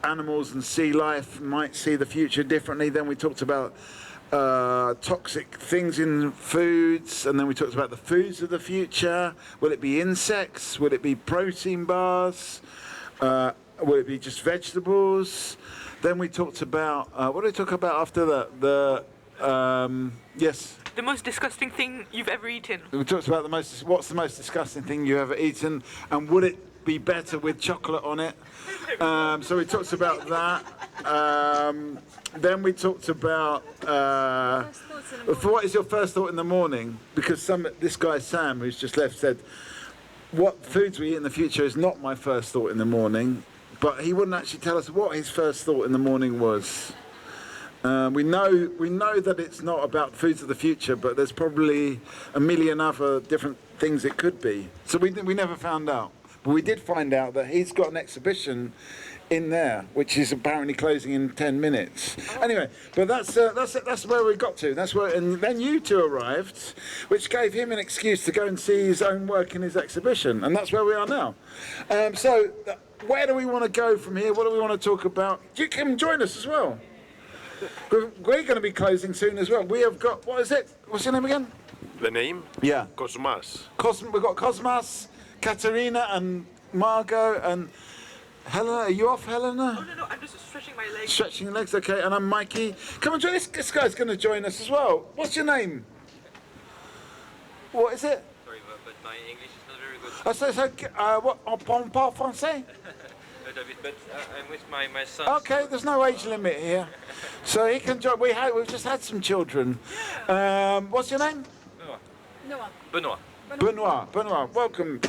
animals and sea life might see the future differently. Then we talked about toxic things in foods, and then we talked about the foods of the future. Will it be insects? Will it be protein bars? Will it be just vegetables? Then we talked about what did we talk about after that? Yes. The most disgusting thing you've ever eaten. We talked about what's the most disgusting thing you've ever eaten, and would it be better with chocolate on it? So we talked about that. Then we talked about what is your first thought in the morning? Because this guy Sam, who's just left, said what foods we eat in the future is not my first thought in the morning, but he wouldn't actually tell us what his first thought in the morning was. We know that it's not about foods of the future, but there's probably a million other different things it could be. So we never found out. But we did find out that he's got an exhibition in there, which is apparently closing in 10 minutes. Anyway, but that's where we got to. And then you two arrived, which gave him an excuse to go and see his own work in his exhibition, and that's where we are now. So where do we want to go from here? What do we want to talk about? You can join us as well. We're going to be closing soon as well. We have got, what is it? What's your name again? The name? Yeah. Cosmas. We've got Cosmas, Katerina, and Margot, and Helena. Are you off, Helena? Oh, no, I'm just stretching my legs. Stretching your legs, okay. And I'm Mikey. Come on, join us. This guy's going to join us as well. What's your name? What is it? Sorry, but my English is not very good. What? On parle français? But I'm with my son. Okay, there's no age limit here. So he can join. We've just had some children. What's your name? Benoit. Benoit, welcome.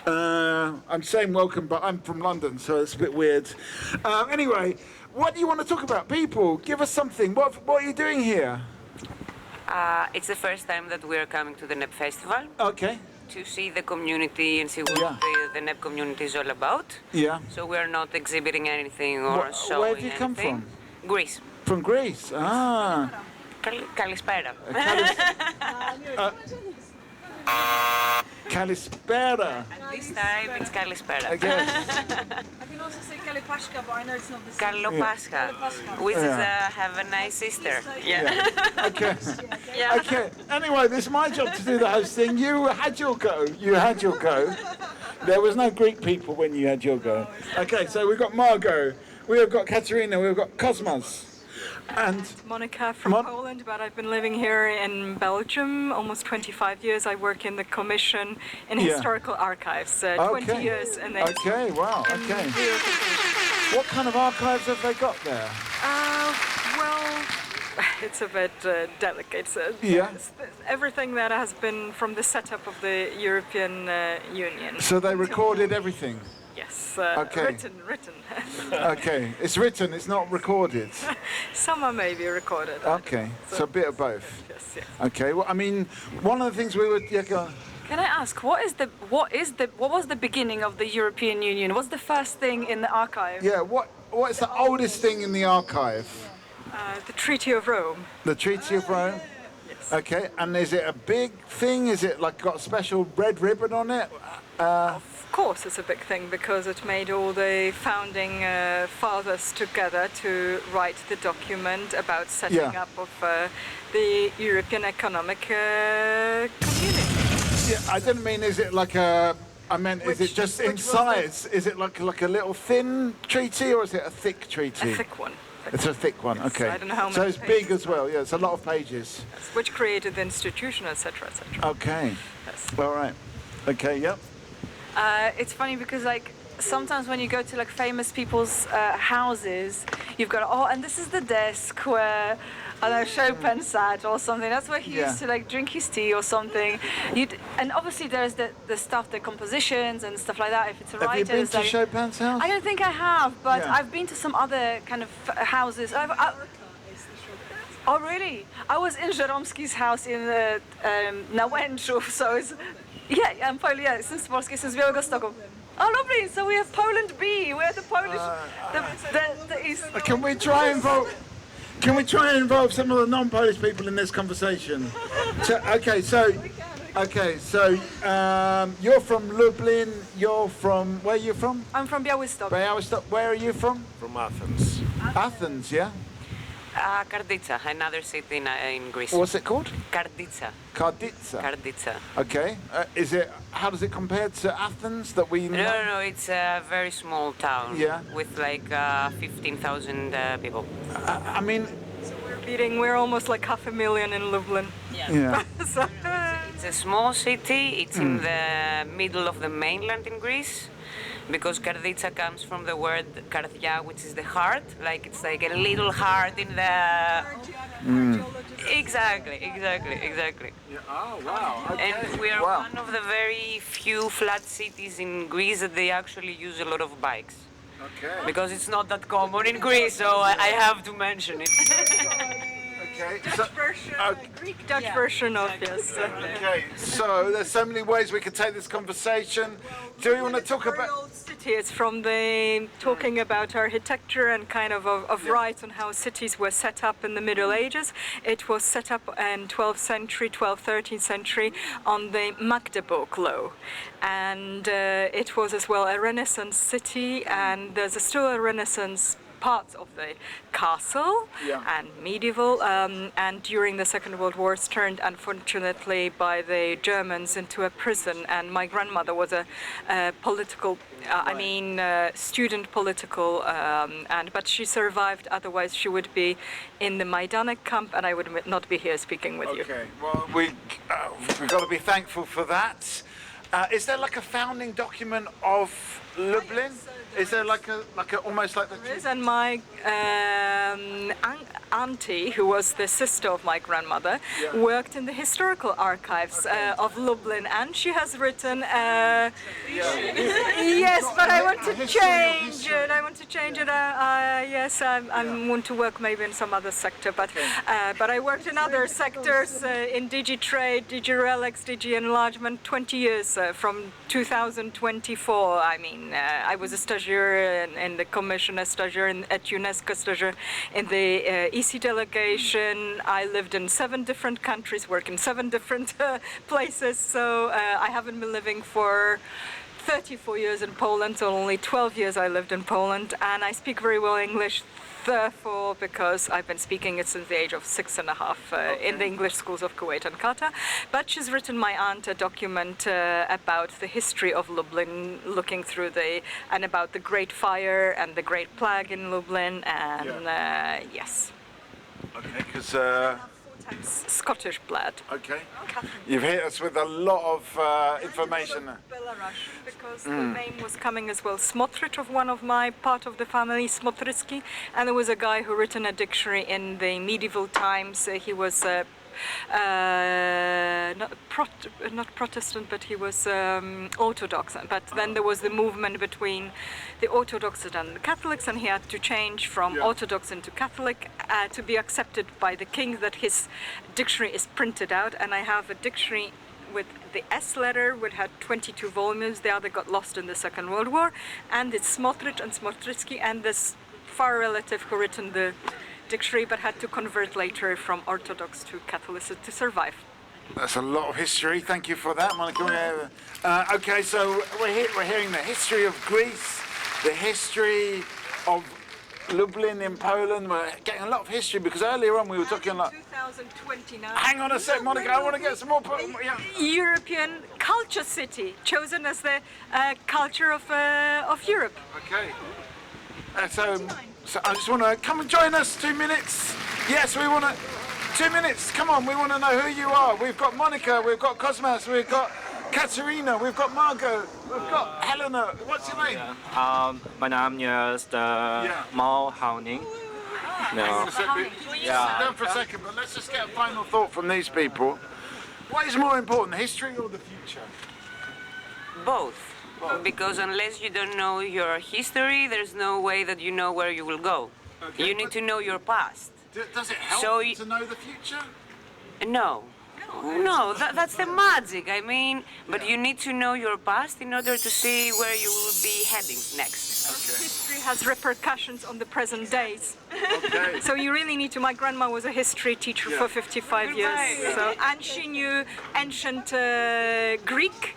I'm saying welcome, but I'm from London, so it's a bit weird. Anyway, what do you want to talk about? People, give us something. What are you doing here? It's the first time that we're coming to the NEP Festival. Okay. To see the community and see what the NEP community is all about. Yeah. So we're not exhibiting anything or showing Where have you come anything. from? Greece. From Greece? Ah. Kalispera. Kalispera. This time it's Kalispera. I guess. I can also say Kalipashka, but I know it's not the same. Kalopashka, which is have a nice sister. Yeah. Okay. Yeah. Okay. Anyway, this is my job to do the hosting. You had your go. There was no Greek people when you had your go. Okay, so we've got Margot, we've got Katerina, we've got Cosmas. And Monica from Poland, but I've been living here in Belgium almost 25 years. I work in the Commission in Historical Archives, 20 years. And okay, wow, okay. What kind of archives have they got there? Well, it's a bit delicate. It's everything that has been from the setup of the European Union. So they recorded everything? Yes, okay. written. Okay, it's written, it's not recorded. Some are maybe recorded. Okay, so a bit of both. Yes. Okay, well, I mean, one of the things we would... Yeah, go on. Can I ask, what was the beginning of the European Union? What's the first thing in the archive? Yeah, what is the oldest thing in the archive? The Treaty of Rome. The Treaty of Rome? Yes. Okay, and is it a big thing? Is it like got a special red ribbon on it? Of course it's a big thing because it made all the founding fathers together to write the document about setting up of the European Economic Community. Yeah, I didn't mean is it like a... I meant is it just in size? Is it like a little thin treaty or is it a thick treaty? A thick one. It's a thick one, okay. I don't know how many so it's pages. big as well, yeah, it's a lot of pages. Yes, which created the institution, etc., etc. Okay. Yes. All right. Okay, yep. It's funny because like sometimes when you go to like famous people's houses, you've got, oh, and this is the desk where, I don't know, Chopin sat or something. That's where he used to like drink his tea or something. And obviously there's the stuff, the compositions and stuff like that. If it's a writer, have you been to Chopin's house? I don't think I have, but I've been to some other kind of houses. Oh really? I was in Żeromski's house in na Łęczu, so it's, I'm Polish, since Polski, since Białegostoku. Oh lovely, so we have Poland B, we're the Polish, the East. Can we try and involve some of the non-Polish people in this conversation? So, you're from Lublin, where are you from? I'm from Białystok. Białystok, where are you from? From Athens. Athens, yeah? Karditsa, another city in Greece. What's it called? Karditsa. Karditsa. Okay. How does it compare to Athens that we know? No, it's a very small town. Yeah. With like 15,000 people. I mean, so we're almost like 500,000 in Lublin. Yeah. So, it's a small city. It's in the middle of the mainland in Greece. Because Karditsa comes from the word kardia, which is the heart, like it's like a little heart in the... Exactly. Yeah. Oh, wow. Okay. And we are one of the very few flat cities in Greece that they actually use a lot of bikes. Okay. Because it's not that common in Greece, so I have to mention it. Okay. Greek-Dutch version of yes. Okay, so there's so many ways we could take this conversation. Do you want to talk about... old city. It's from talking about architecture and kind of rights on how cities were set up in the Middle Ages. It was set up in 12th century, 13th century on the Magdeburg law. And it was as well a Renaissance city, and there's still a Renaissance parts of the castle and medieval, and during the Second World War turned unfortunately by the Germans into a prison, and my grandmother was a political, student political, but she survived, otherwise she would be in the Majdanek camp and I would not be here speaking with you. Okay, well we've got to be thankful for that. Is there like a founding document of Lublin? Is there like a almost like the... There is, and my auntie, who was the sister of my grandmother, worked in the historical archives of Lublin, and she has written... Yes, but I want to change it. Yes, I want to work maybe in some other sector, but I worked in other sectors, in Digi-Trade, Digi-Relics, Digi-Enlargement, 20 years, from 2024. I was a stagiaire in the commission, a stagiaire at UNESCO, stagiaire in the EC delegation. I lived in 7 different countries, worked in 7 different places, so I haven't been living for 34 years in Poland, so only 12 years I lived in Poland, and I speak very well English, therefore, because I've been speaking it since the age of 6.5 in the English schools of Kuwait and Qatar. But she's written, my aunt, a document about the history of Lublin, looking through and about the Great Fire and the Great Plague in Lublin, and yes. Okay, because... Scottish blood. Okay. You've hit us with a lot of information. Belarus, because the name was coming as well. Smotrich, of one of my part of the family, Smotrycki, and there was a guy who written a dictionary in the medieval times. He was not Protestant, but he was Orthodox. But then there was the movement between the Orthodox and the Catholics, and he had to change from Orthodox into Catholic to be accepted by the king, that his dictionary is printed out. And I have a dictionary with the S letter, which had 22 volumes. The other got lost in the Second World War. And it's Smotrich and Smotrycki, and this far relative who written the dictionary, but had to convert later from Orthodox to Catholicism to survive. That's a lot of history. Thank you for that, Monica. Okay, so we're hearing the history of Greece, the history of Lublin in Poland. We're getting a lot of history because earlier on we were talking like... 2029. Hang on a sec, Monica. I want to get some more... European culture city, chosen as the culture of Europe. Okay. So I just want to come and join us. 2 minutes. Yes, we want to. 2 minutes. Come on, we want to know who you are. We've got Monica, we've got Cosmas, we've got Katerina, we've got Margot, we've got Helena, what's your name? My name is Mao Haoning. No. Sit down for a second, but let's just get a final thought from these people. What is more important, history or the future? Both. Because unless you don't know your history, there's no way that you know where you will go. Okay, you need to know your past. Does it help to know the future? No. No, that's the magic. I mean, but you need to know your past in order to see where you will be heading next. History has repercussions on the present days. Okay. So you really need to. My grandma was a history teacher for 55 years. So, and she knew ancient Greek,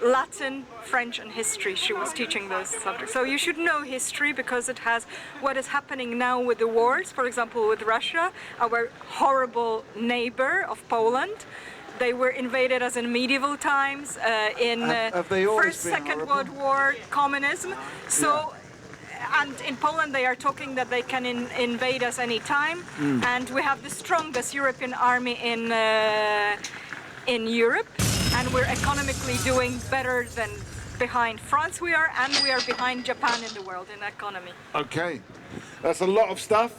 Latin, French, and history. She was teaching those subjects. So you should know history because it has what is happening now with the wars. For example, with Russia, our horrible neighbor of Poland. They were invaded as in medieval times, in First, Second World War, communism. So, and in Poland they are talking that they can invade us any time. And we have the strongest European army in Europe, and we're economically doing better than behind France we are, and we are behind Japan in the world in economy. Okay, that's a lot of stuff.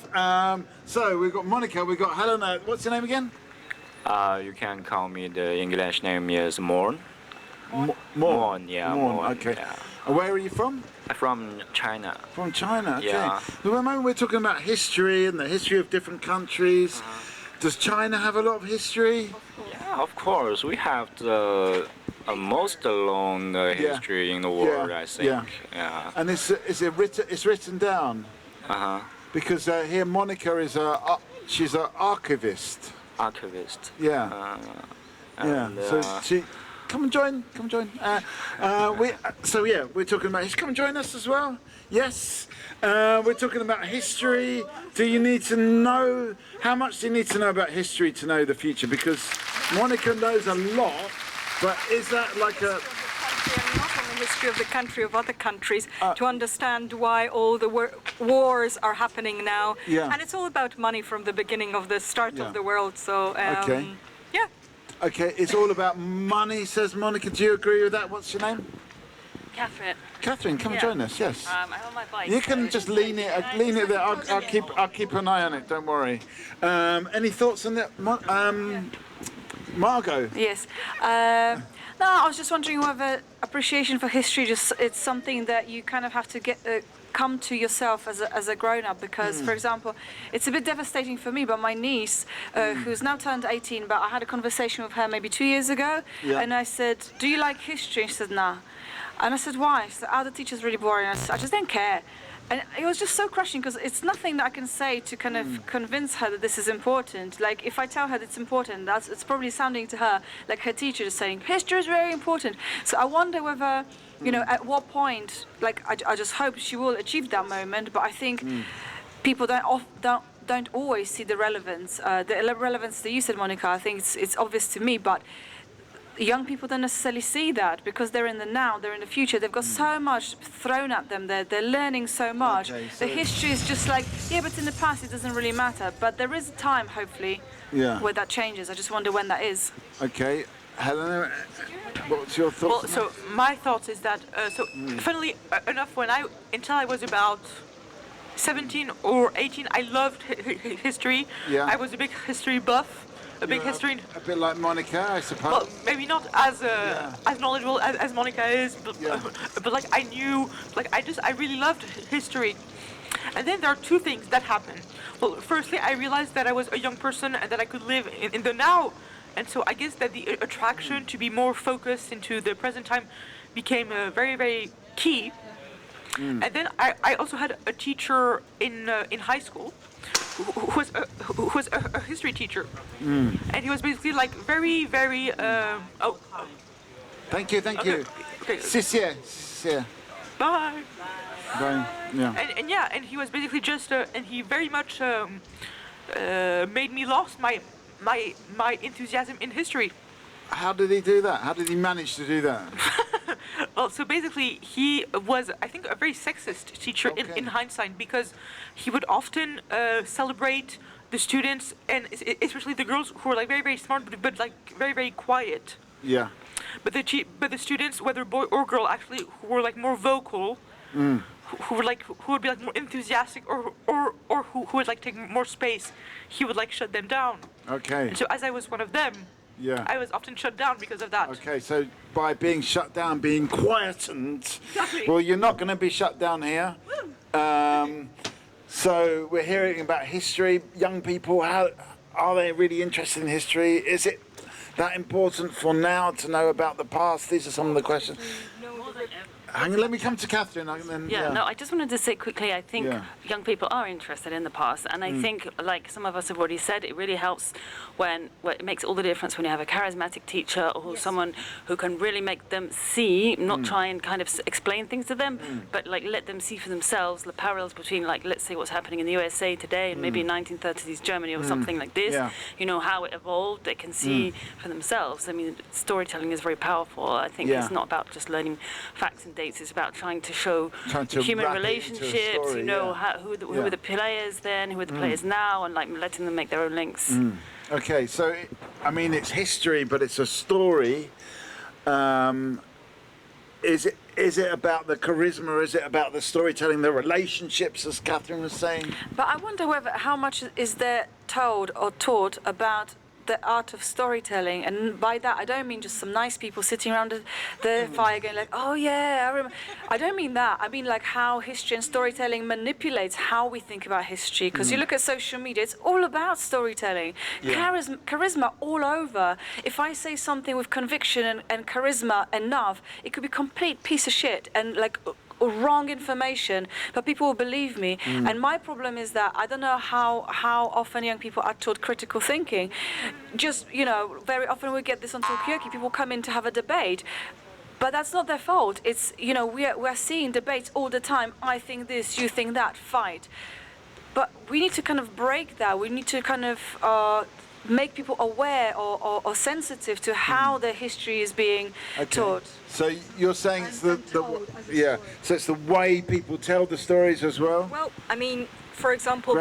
So we've got Monica, we've got Helena. What's your name again? You can call me, the English name is Morn. Morn, yeah. Morn, okay. Yeah. And where are you from? From China. From China, okay. Yeah. Remember we're talking about history and the history of different countries. Does China have a lot of history? Yeah, of course. We have the most long history in the world, I think. Yeah. And it's written down? Because here Monica is she's an archivist. Archivist. Yeah. So she, come and join. We're talking about. Come and join us as well. Yes. We're talking about history. Do you need to know? How much do you need to know about history to know the future? Because Monica knows a lot, but is that like a? Not on the history of the country of other countries to understand why all the wars are happening now. Yeah. And it's all about money from the beginning of the start of the world. So okay. Yeah. Okay, it's all about money, says Monica. Do you agree with that? What's your name? Catherine. Catherine, come and join us. Yes. I'm on my bike. You can just lean it there. I'll keep an eye on it. Don't worry. Any thoughts on that, Margot? Yes. No, I was just wondering whether appreciation for history it's something that you kind of have to come to yourself as a grown-up, because for example it's a bit devastating for me, but my niece who's now turned 18, but I had a conversation with her maybe 2 years ago, and I said, do you like history? And she said, nah. And I said, why? She said, the teacher's really boring. I said, I just don't care. And it was just so crushing, because it's nothing that I can say to kind of convince her that this is important. Like, if I tell her that it's important, it's probably sounding to her like her teacher is saying, history is very important. So I wonder whether, you know, at what point, like, I just hope she will achieve that moment, but I think people don't always see the relevance. The relevance that you said, Monica, I think it's obvious to me, but young people don't necessarily see that, because they're in the now, they're in the future. They've got so much thrown at them. They're learning so much. Okay, the history is just like, yeah, but in the past it doesn't really matter. But there is a time, hopefully, where that changes. I just wonder when that is. Okay, Helena, what's your thoughts? Well, so my thoughts is that funnily enough, until I was about 17 or 18, I loved history. Yeah. I was a big history buff. A big history. A bit like Monica, I suppose. Well, maybe not as knowledgeable as Monica is, but like I knew, like I really loved history. And then there are two things that happened. Well, firstly, I realized that I was a young person and that I could live in the now, and so I guess that the attraction to be more focused into the present time became very, very key. And then I also had a teacher in high school who was a history teacher, and he was basically like very, very. Thank you. Okay. Sia. Bye. Bye. Yeah. And he was basically just, and he very much made me lost my enthusiasm in history. How did he do that? How did he manage to do that? Well, so basically, he was, I think, a very sexist teacher in hindsight, because he would often celebrate the students, and especially the girls who were like very, very smart, but like very, very quiet. Yeah. but the students, whether boy or girl, actually who were like more vocal, who would be like more enthusiastic, or who would like take more space, he would like shut them down. Okay. And so as I was one of them, I was often shut down because of that. Okay, so by being shut down, being quietened, Exactly. well, you're not going to be shut down here. So we're hearing about history. Young people, how are they really interested in history? Is it that important for now to know about the past? These are some of the questions. Hang on, let me come to Catherine. And then, No, I just wanted to say quickly, I think young people are interested in the past, and I think, like some of us have already said, it really helps it makes all the difference when you have a charismatic teacher or someone who can really make them see, not try and kind of explain things to them, but like let them see for themselves the parallels between, like, let's say what's happening in the USA today and maybe 1930s Germany or something like this, you know, how it evolved, they can see for themselves. I mean, storytelling is very powerful. I think it's not about just learning facts and dates, it's about trying to show human relationships, story, you know, who were the players then, who are the players now, and like letting them make their own links. Okay, so, I mean, it's history, but it's a story. Is it about the charisma? Is it about the storytelling, the relationships, as Catherine was saying? But I wonder how much is there told or taught about the art of storytelling, and by that I don't mean just some nice people sitting around the fire going like, oh yeah, I remember. I don't mean that. I mean like how history and storytelling manipulates how we think about history. Because you look at social media, it's all about storytelling. Charisma all over. If I say something with conviction and charisma enough, it could be a complete piece of shit and like wrong information, but people will believe me. And my problem is that I don't know how often young people are taught critical thinking. Just, you know, very often we get this on Talkaoke, people come in to have a debate, but that's not their fault. It's, you know, we're seeing debates all the time. I think this, you think that, fight. But we need to kind of break that. We need to kind of make people aware or sensitive to how their history is being taught. So you're saying it's so it's the way people tell the stories as well? Well, I mean, for example,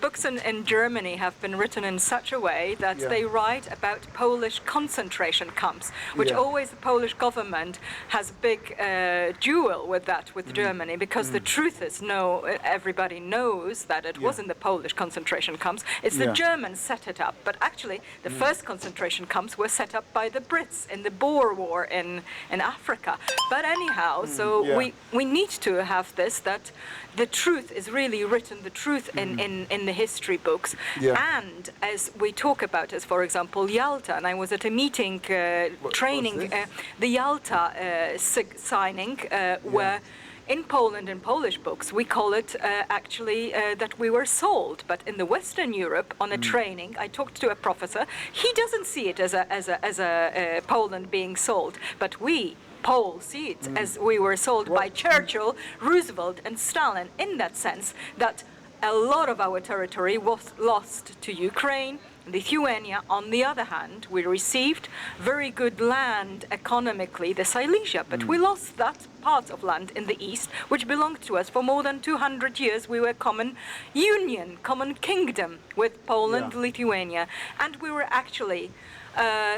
books in Germany have been written in such a way that they write about Polish concentration camps, which always the Polish government has a big duel with Germany, because the truth is, everybody knows that it wasn't the Polish concentration camps, it's the Germans set it up. But actually, the first concentration camps were set up by the Brits in the Boer War in Africa. But anyhow, we need to have this, that the truth is really written, the truth in the history books. And as we talk about, as for example, Yalta, and I was at a meeting, training, the Yalta signing, where in Poland, in Polish books, we call it actually that we were sold. But in the Western Europe, on a training, I talked to a professor. He doesn't see it as a Poland being sold, but we Poles see it as we were sold by Churchill, Roosevelt, and Stalin. In that sense, that a lot of our territory was lost to Ukraine. Lithuania, on the other hand, we received very good land economically, the Silesia, but we lost that part of land in the east, which belonged to us for more than 200 years. We were common union, common kingdom with Poland, Lithuania, and we were actually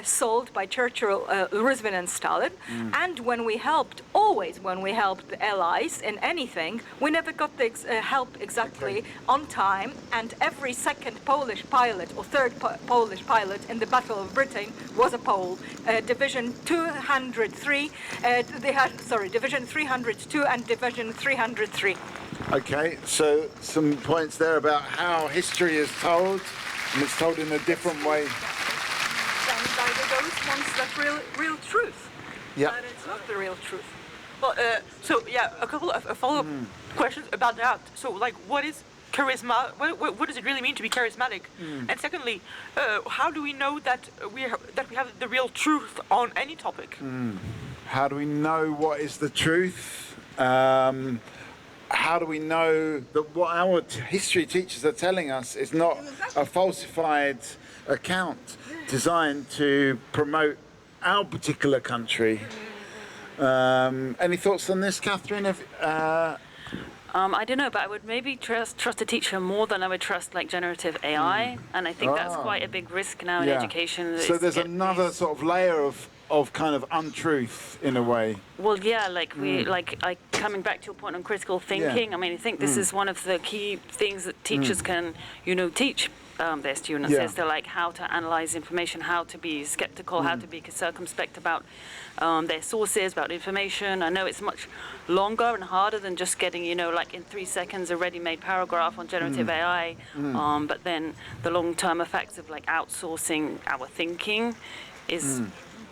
sold by Churchill, Roosevelt, and Stalin. And when we helped, always when we helped the Allies in anything, we never got the help exactly on time. And every second Polish pilot or third Polish pilot in the Battle of Britain was a Pole. Division 203, Division 302 and Division 303. Okay, so some points there about how history is told, and it's told in a different way. Those ones that real truth. Yeah. But it's not the real truth. Well, a couple of follow-up questions about that. So, like, what is charisma? What does it really mean to be charismatic? And secondly, how do we know that we have the real truth on any topic? How do we know what is the truth? How do we know that what our history teachers are telling us is not a falsified account designed to promote our particular country? Any thoughts on this, Catherine? I don't know, but I would maybe trust a teacher more than I would trust like generative AI, and I think that's quite a big risk now in education. So there's another sort of layer of kind of untruth in a way. Well, yeah, coming back to your point on critical thinking. I mean, I think this is one of the key things that teachers can, teach their students is to how to analyze information, how to be skeptical, how to be circumspect about their sources, about information. I know it's much longer and harder than just getting, in 3 seconds a ready-made paragraph on generative AI. But then the long-term effects of outsourcing our thinking is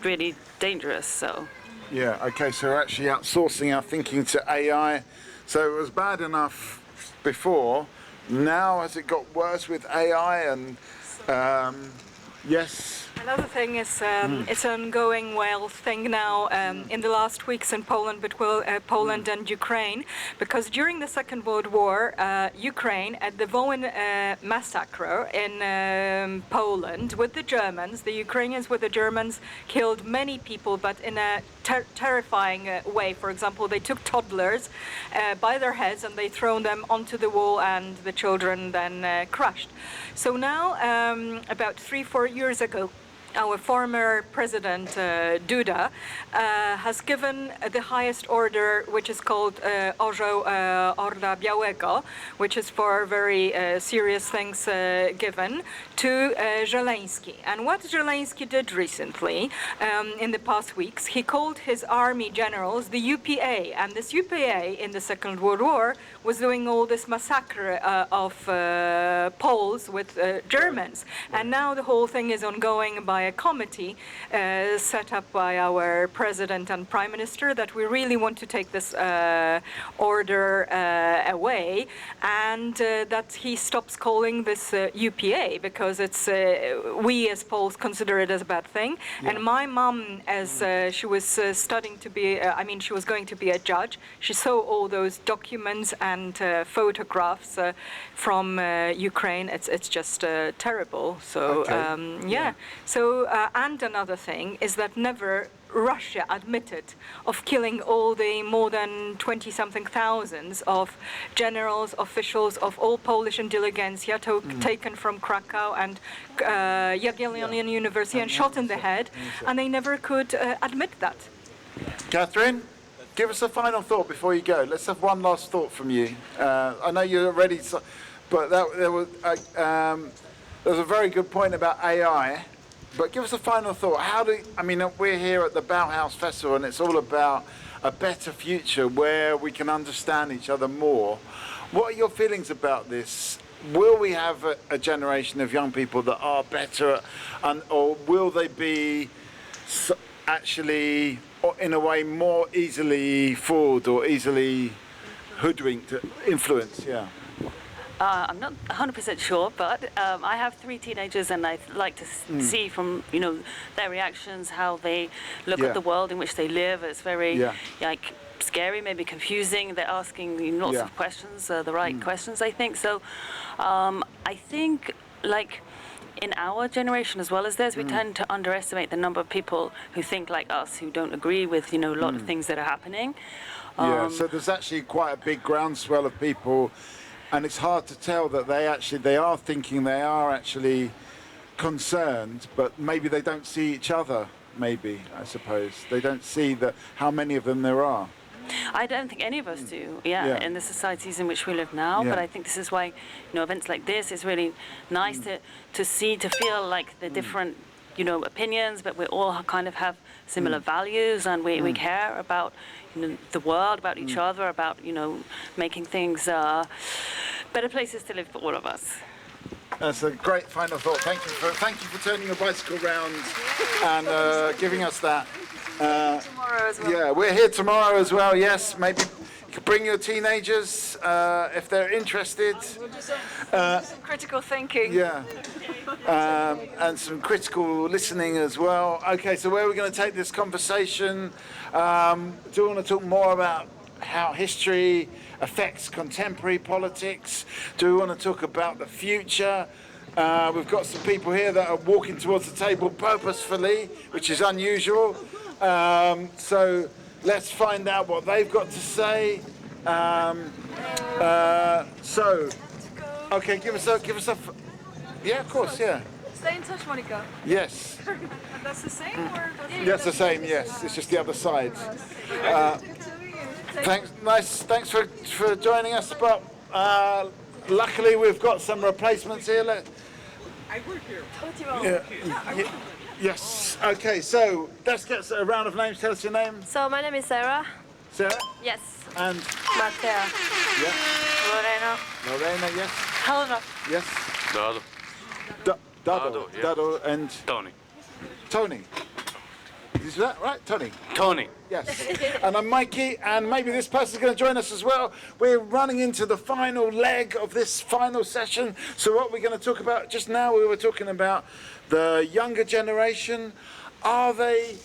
really dangerous. So. Yeah. Okay. So we're actually outsourcing our thinking to AI. So it was bad enough before. Now has it got worse with AI? And yes. Another thing is it's an ongoing thing now in the last weeks in Poland between Poland and Ukraine, because during the Second World War, Ukraine at the Wołyń massacre in Poland with the Germans, the Ukrainians with the Germans killed many people, but in a terrifying way. For example, they took toddlers by their heads and they thrown them onto the wall, and the children then crushed. So now, about 3-4 years ago, our former president, Duda, has given the highest order, which is called Orda Białego, which is for very serious things given, to Zelensky. And what Zelensky did recently, in the past weeks, he called his army generals the UPA. And this UPA in the Second World War was doing all this massacre of Poles with Germans. And now the whole thing is ongoing by a committee set up by our president and prime minister, that we really want to take this order away, and that he stops calling this UPA, because it's we as Poles consider it as a bad thing. And my mom, as she was studying to be, she was going to be a judge, she saw all those documents and photographs from Ukraine. It's just terrible. So So and another thing is that never Russia admitted of killing all the more than 20-something thousands of generals, officials of all Polish intelligentsia taken from Krakow and Jagiellonian University and shot in the head, and they never could admit that. Catherine, give us a final thought before you go. Let's have one last thought from you. I know you're ready, but there was a very good point about AI. But give us a final thought. We're here at the Bauhaus Festival, and it's all about a better future where we can understand each other more. What are your feelings about this? Will we have a generation of young people that are better, or will they be actually, in a way, more easily fooled or easily hoodwinked, influenced? Yeah. I'm not 100% sure, but I have 3 teenagers, and I like to see from their reactions how they look at the world in which they live. It's very scary, maybe confusing. They're asking lots of questions, the right questions, I think. So I think in our generation as well as theirs, we tend to underestimate the number of people who think like us, who don't agree with a lot of things that are happening. So there's actually quite a big groundswell of people. And it's hard to tell that they are thinking, they are actually concerned, but maybe they don't see each other, maybe, I suppose. They don't see how many of them there are. I don't think any of us do, in the societies in which we live now, but I think this is why, events like this is really nice to see, to feel like the different, opinions, but we all kind of have similar values, and we care about the world, about each other, about making things better places to live for all of us. That's a great final thought. Thank you for turning your bicycle round and giving us that. Tomorrow as well. Yeah, we're here tomorrow as well. Yes, maybe you could bring your teenagers if they're interested. We'll do some critical thinking. Yeah. And some critical listening as well. Okay, so where are we going to take this conversation? Do you want to talk more about how history affects contemporary politics? Do we want to talk about the future? We've got some people here that are walking towards the table purposefully, which is unusual. So let's find out what they've got to say. Okay, give us a. Yeah, of course, yeah. Stay in touch, Monica. Yes. And that's the same, or That's the same. Yes. It's just the other side. Thanks for joining us. But luckily we've got some replacements here. I work here. Yes. Okay. So let's get a round of names. Tell us your name. So my name is Sarah. Sarah. Yes. And Matea. yeah. Lorena. Lorena. Yes. Helena. Yes. Dado. Dado. yeah. Dado and Tony. Tony. Is that right? Tony. Tony. Yes. And I'm Mikey, and maybe this person's going to join us as well. We're running into the final leg of this final session. So what we're going to talk about just now, we were talking about the younger generation. Are they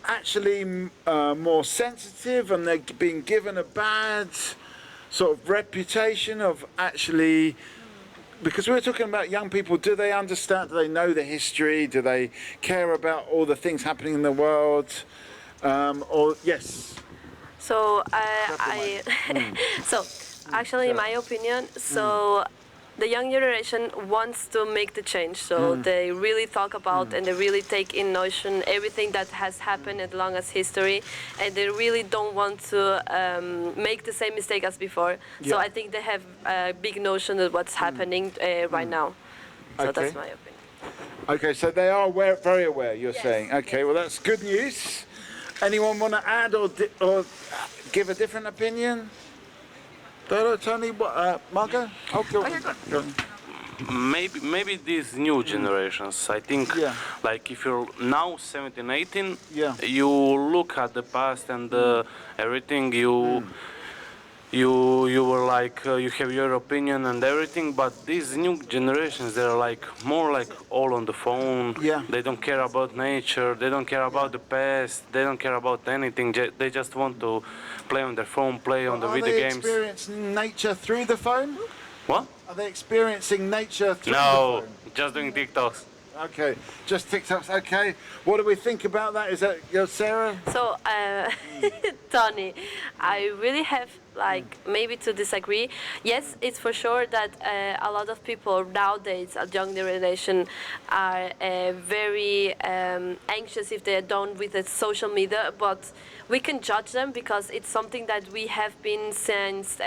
actually more sensitive, and they're being given a bad sort of reputation of actually... Because we were talking about young people, do they understand, do they know the history, do they care about all the things happening in the world, or yes? So actually, in my opinion, the young generation wants to make the change. So they really talk about and they really take in notion everything that has happened as long as history, and they really don't want to make the same mistake as before. So I think they have a big notion of what's happening right now. So that's my opinion. Okay, so they are very aware, you're saying. Okay, well that's good news. Anyone want to add or give a different opinion? Tony, Margot? Okay, go. Maybe these new generations, I think, like if you're now 17, 18, you look at the past and everything, you were like, you have your opinion and everything, but these new generations, they're like more like all on the phone. They don't care about nature, they don't care about the past, they don't care about anything, they just want to play on their phone, play on the video games. Are they experiencing nature through the phone? What? Are they experiencing nature through the phone? No, just doing TikToks. Okay, just TikToks. Okay, what do we think about that? Is that your Sarah? So, Tony, I really have maybe to disagree. Yes, it's for sure that a lot of people nowadays, a young generation, are very anxious if they're done with the social media. But we can judge them because it's something that we have been since.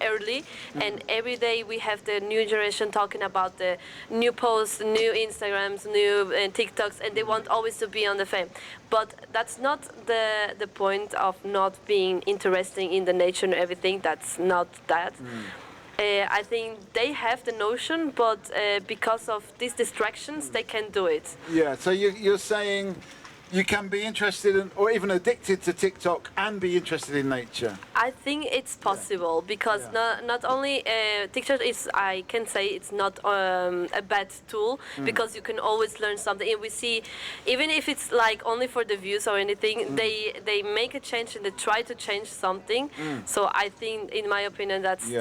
Early, and every day we have the new generation talking about the new posts, new Instagrams, new TikToks, and they want always to be on the fame. But that's not the point of not being interested in the nature and everything. That's not that. I think they have the notion, but because of these distractions, they can't do it. Yeah, so you're saying you can be interested in, or even addicted to TikTok and be interested in nature? I think it's possible because not only TikTok is, I can say it's not a bad tool because you can always learn something. And we see, even if it's like only for the views or anything, they make a change and they try to change something. So I think, in my opinion, that's.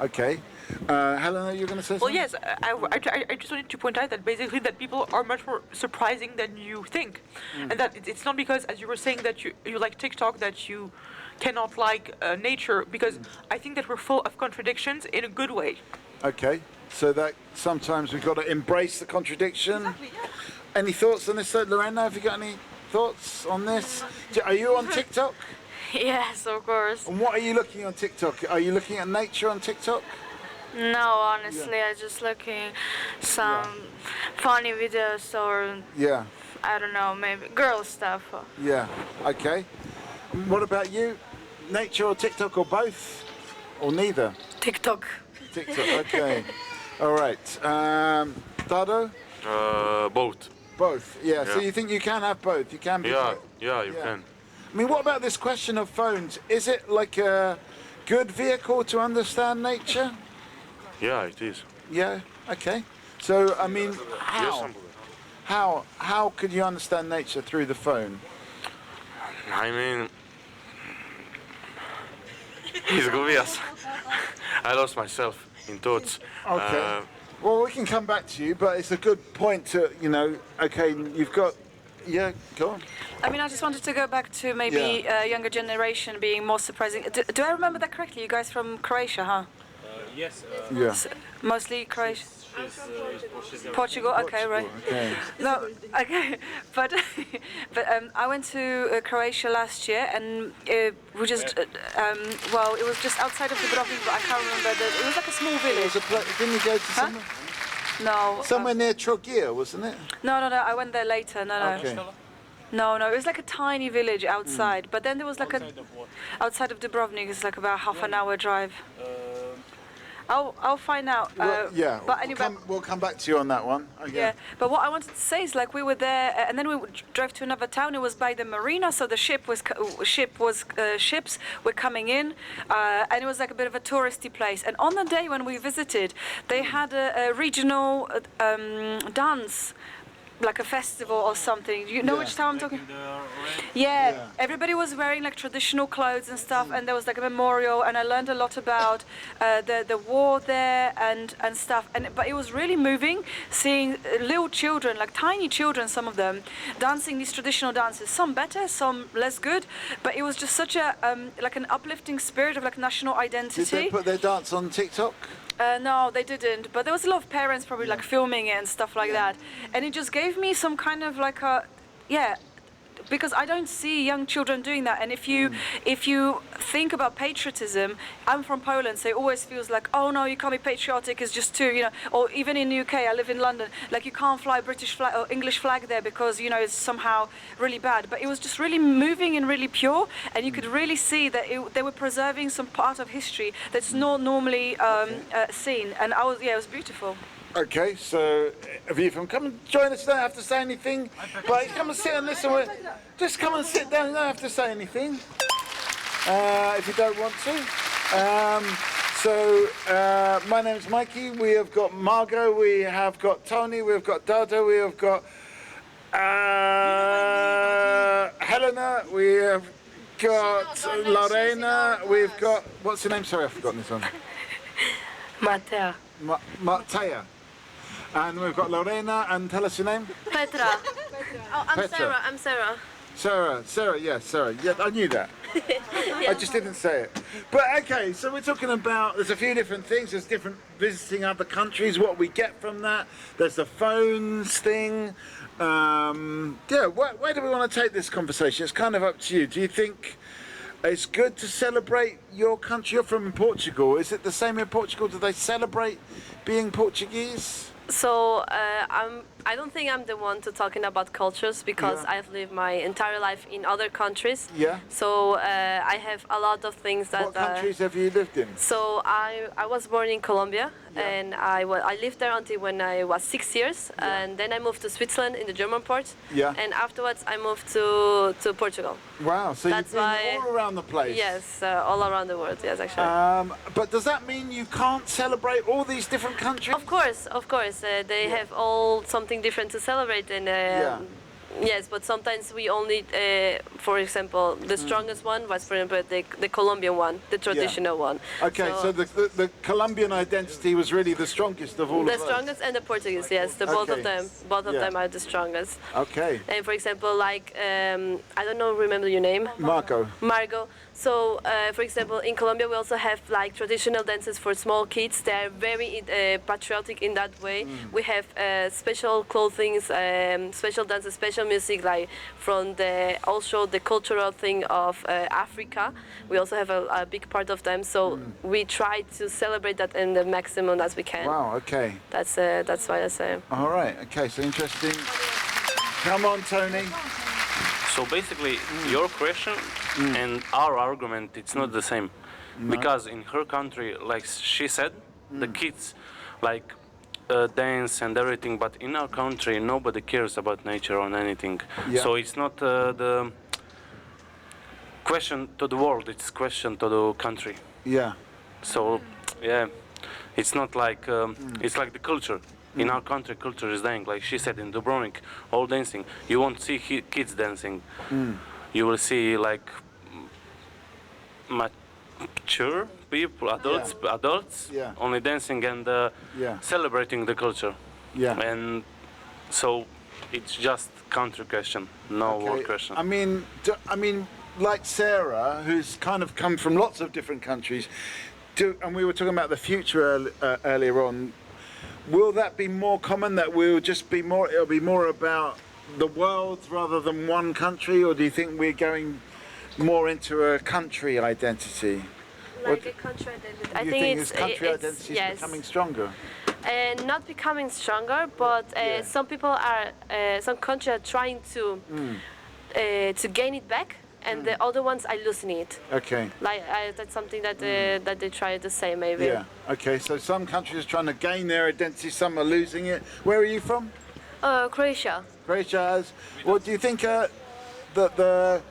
Okay. Helena, you're going to say something? Well, yes, I just wanted to point out that basically that people are much more surprising than you think. And that it's not because, as you were saying, that you like TikTok, that you cannot like nature, because I think that we're full of contradictions in a good way. Okay, so that sometimes we've got to embrace the contradiction. Exactly, Any thoughts on this, Lorena? Have you got any thoughts on this? Are you on TikTok? Yes, of course. And what are you looking on TikTok? Are you looking at nature on TikTok? No, honestly, I'm just looking some funny videos or I don't know, maybe girl stuff. Yeah. Okay. What about you? Nature or TikTok or both, or neither? TikTok. TikTok. Okay. All right. Dado? Both. Both. Yeah. So you think you can have both? You can be. Yeah, you can. I mean, what about this question of phones? Is it like a good vehicle to understand nature? Yeah, it is. Yeah. Okay. So, I mean, how could you understand nature through the phone? I mean, it's obvious. I lost myself in thoughts. Okay. Well, we can come back to you, but it's a good point to, okay, you've got. Yeah, go on. I mean, I just wanted to go back to maybe younger generation being more surprising. Do I remember that correctly? You guys from Croatia, huh? Yes. Yeah. Mostly Croatia. Portugal. Okay, right. Okay. No, okay, but I went to Croatia last year, and we just well, it was just outside of Dubrovnik, but I can't remember. It was like a small village. Didn't you go to somewhere? No. Somewhere near Trogir, wasn't it? No. I went there later. No. Okay. No, it was like a tiny village outside, but then there was like outside of Dubrovnik. It's like about half an hour drive. I'll find out. Yeah, but anyway, we'll come back to you on that one. Okay. yeah. But what I wanted to say is, like, we were there, and then we drove to another town. It was by the marina, so the ships were coming in, and it was like a bit of a touristy place. And on the day when we visited, they had a regional dance. Like a festival or something. You know which town I'm talking? Yeah. Everybody was wearing like traditional clothes and stuff, and there was like a memorial, and I learned a lot about the war there and stuff. But it was really moving seeing little children, like tiny children, some of them, dancing these traditional dances. Some better, some less good, but it was just such a like an uplifting spirit of like national identity. Did they put their dance on TikTok? No, they didn't. But there was a lot of parents probably like filming it and stuff like that. And it just gave me some kind of like a, because I don't see young children doing that. And if you think about patriotism, I'm from Poland, so it always feels like, oh no, you can't be patriotic, it's just too, you know, or even in the UK, I live in London, like you can't fly British flag or English flag there because, you know, it's somehow really bad. But it was just really moving and really pure, and you could really see that they were preserving some part of history that's not normally seen. And it was beautiful. Okay, so Aviva, come and join us. You don't have to say anything, but come and sit and listen. Just come and sit down. You don't have to say anything if you don't want to. My name's Mikey. We have got Margot. We have got Tony. We have got Dada. We have got Helena. We have got Lorena. We've got, what's your name? Sorry, I've forgotten this one. Matea. Matea. And we've got Lorena, and tell us your name. Petra. Oh, I'm Petra. Sarah. I'm Sarah. Sarah, yeah, I knew that. I just didn't say it. But okay, so we're talking about, there's a few different things. There's different visiting other countries, what we get from that. There's the phones thing. Where do we want to take this conversation? It's kind of up to you. Do you think it's good to celebrate your country? You're from Portugal. Is it the same in Portugal? Do they celebrate being Portuguese? So I don't think I'm the one to talking about cultures because I've lived my entire life in other countries. Yeah. So I have a lot of things that. What countries have you lived in? So I was born in Colombia, and I lived there until when I was 6 years, and then I moved to Switzerland in the German part. Yeah. And afterwards I moved to Portugal. Wow. So you've been all around the place. Yes, all around the world. Yes, actually. But does that mean you can't celebrate all these different countries? Of course. They have all something different to celebrate, and yes, but sometimes we only, for example, the strongest one was, for example, the Colombian one, the traditional one. Okay, so the Colombian identity was really the strongest of all of those? The strongest and the Portuguese, yes, both of them are the strongest. Okay. And for example, like, I don't know, remember your name? Margot. So, for example, in Colombia we also have like traditional dances for small kids. They're very patriotic in that way. We have special clothing, special dances, special music, like from also the cultural thing of Africa. We also have a big part of them. So we try to celebrate that in the maximum as we can. Wow. Okay. That's why I say. All right. Okay. So interesting. Come on, Tony. So basically, your question and our argument, it's not the same. No. Because in her country, like she said, the kids like dance and everything, but in our country, nobody cares about nature or anything. Yeah. So it's not the question to the world, it's question to the country. Yeah. So, it's not like, it's like the culture. In our country, culture is dying. Like she said, in Dubrovnik, all dancing. You won't see kids dancing. You will see like mature people, adults, only dancing and celebrating the culture. Yeah. And so it's just country question, no world question. I mean, like Sarah, who's kind of come from lots of different countries, and we were talking about the future earlier on. will that be more common, that it'll be more about the world rather than one country, or do you think we're going more into a country identity? Like a country identity. I think it's country identity is becoming stronger? Not becoming stronger, but some people are, some countries are trying to gain it back, and the other ones are losing it. Okay. Like that's something that that they try to say maybe. Yeah. Okay. So some countries are trying to gain their identity, some are losing it. Where are you from? Croatia. Croatia has. What do you think that the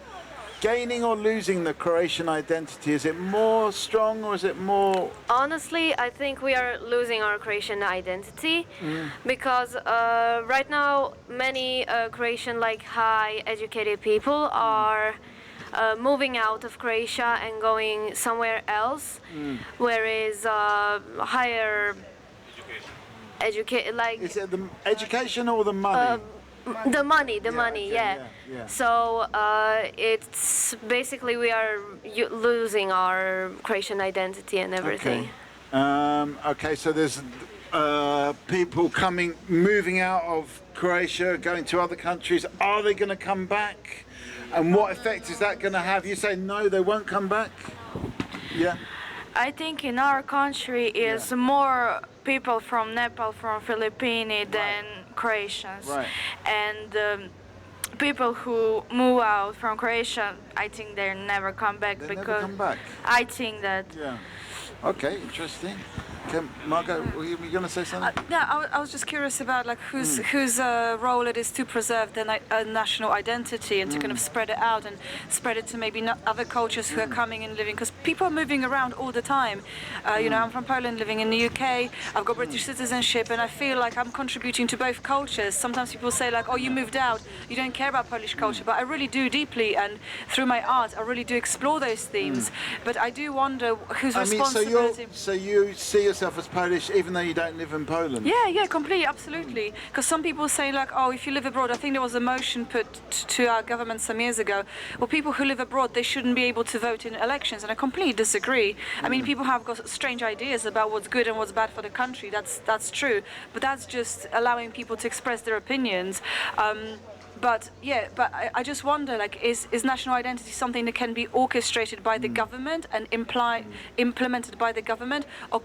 gaining or losing the Croatian identity, is it more strong or is it more? Honestly, I think we are losing our Croatian identity because right now many Croatian like high educated people are moving out of Croatia and going somewhere else, whereas higher education like. Is it the education or the money? The money, yeah. So it's basically we are losing our Croatian identity and everything. Okay, so there's people moving out of Croatia, going to other countries. Are they going to come back? And what effect is that going to have? You say no, they won't come back? Yeah. I think in our country is more people from Nepal, from Philippines than Croatians. Right. And people who move out from Croatia, I think they never come back Never come back. I think that. Yeah. Okay, interesting. Okay, Margot, were you going to say something? I was just curious about like whose role it is to preserve the national identity and to kind of spread it out and spread it to maybe not other cultures who are coming and living, because people are moving around all the time. You know, I'm from Poland, living in the UK. I've got British citizenship, and I feel like I'm contributing to both cultures. Sometimes people say like, "Oh, you moved out, you don't care about Polish culture," but I really do deeply, and through my art, I really do explore those themes. But I do wonder whose responsibility. So you see yourself as Polish, even though you don't live in Poland? Yeah, completely, absolutely. Because some people say like, oh, if you live abroad, I think there was a motion put to our government some years ago, well, people who live abroad, they shouldn't be able to vote in elections, and I completely disagree. I mean, people have got strange ideas about what's good and what's bad for the country, that's true, but that's just allowing people to express their opinions. But I just wonder, like, is national identity something that can be orchestrated by the government and implemented by the government, or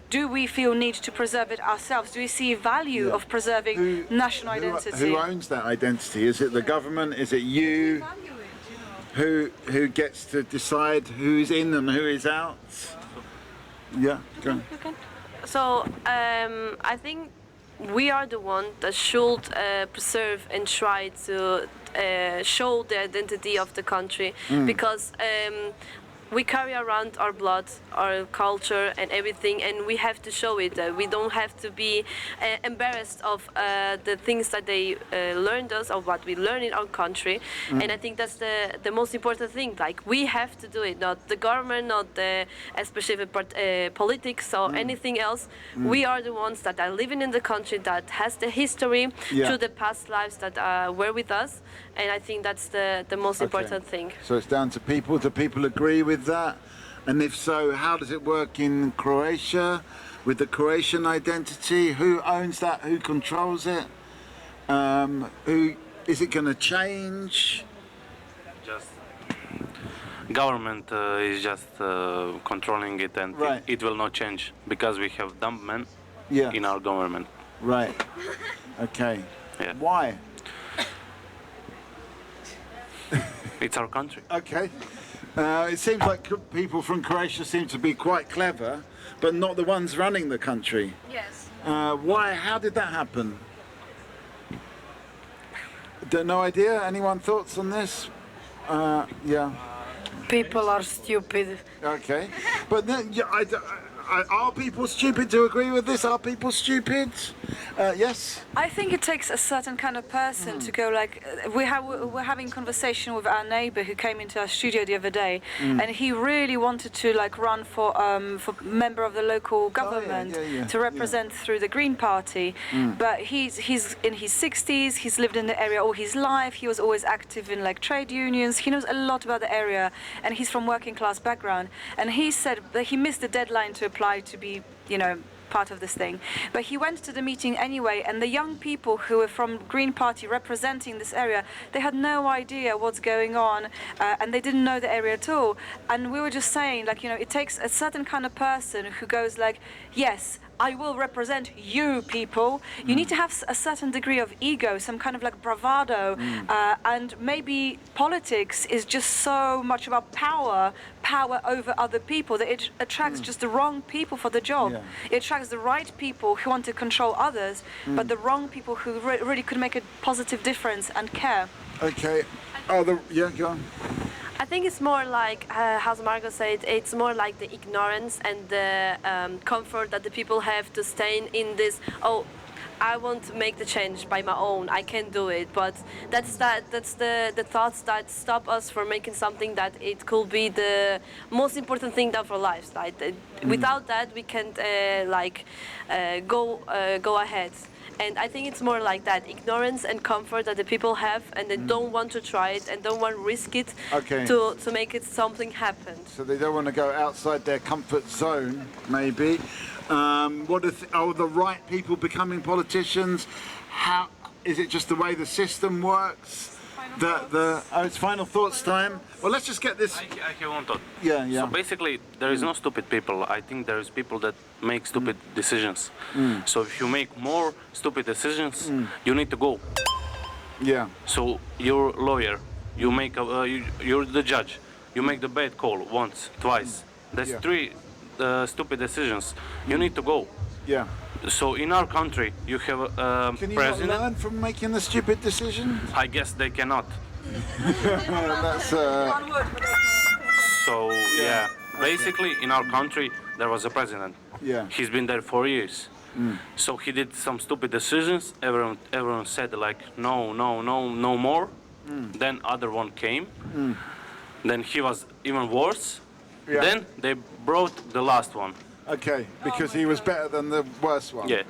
do we feel need to preserve it ourselves? Do we see value of preserving national identity? Who owns that identity? Is it the government? Is it you? Who gets to decide who's in and who is out? Yeah, go on. So I think we are the one that should preserve and try to show the identity of the country, because we carry around our blood, our culture and everything, and we have to show it. We don't have to be embarrassed of the things that they learned us, or what we learn in our country. And I think that's the most important thing. Like, we have to do it, not the government, not the specific politics or anything else. We are the ones that are living in the country, that has the history through the past lives that were with us. And I think that's the most important thing. So it's down to people. Do people agree with that? And if so, how does it work in Croatia with the Croatian identity? Who owns that? Who controls it? Who is it going to change? Just government is just controlling it, and it will not change because we have dumb men in our government. Right. Okay. Yeah. Why? It's our country. Okay. It seems like people from Croatia seem to be quite clever, but not the ones running the country. Yes. Why? How did that happen? No idea. Anyone thoughts on this? Yeah. People are stupid. Okay. But then, are people stupid to agree with this? Are people stupid? Yes? I think it takes a certain kind of person to go like... We're having conversation with our neighbour who came into our studio the other day, and he really wanted to like run for member of the local government to represent through the Green Party. But he's in his 60s, he's lived in the area all his life, he was always active in like trade unions, he knows a lot about the area, and he's from working class background. And he said that he missed the deadline to apply to be, part of this thing. But he went to the meeting anyway, and the young people who were from Green Party representing this area, they had no idea what's going on, and they didn't know the area at all. And we were just saying, like, you know, it takes a certain kind of person who goes like, yes, I will represent you people. You need to have a certain degree of ego, some kind of like bravado, and maybe politics is just so much about power over other people that it attracts just the wrong people for the job. Yeah. It attracts the right people who want to control others, but the wrong people who really could make a positive difference and care. Okay. Yeah, go on. I think it's more like, as Margot said, it's more like the ignorance and the comfort that the people have to stay in this, oh, I want to make the change by my own, I can do it. But that's the thoughts that stop us from making something that it could be the most important thing done for lives. Like, without that, we can't go ahead. And I think it's more like that, ignorance and comfort that the people have, and they don't want to try it and don't want to risk it to make it something happen. So they don't want to go outside their comfort zone, maybe. Are the right people becoming politicians? How is it just the way the system works? It's final thoughts time. Well, let's just get this. I have one thought. Yeah. So basically, there is no stupid people. I think there is people that make stupid decisions. So if you make more stupid decisions, you need to go. Yeah. So you're a lawyer. You make you're the judge. You make the bad call once, twice. That's 3 stupid decisions. You need to go. Yeah. So in our country, you have a Can you president. not learn from making the stupid decision? I guess they cannot. That's. So yeah, basically in our country there was a president. Yeah. He's been there 4 years. So he did some stupid decisions. Everyone said like no more. Then other one came. Then he was even worse. Yeah. Then they brought the last one. Okay, because he was better than the worst one. Yeah.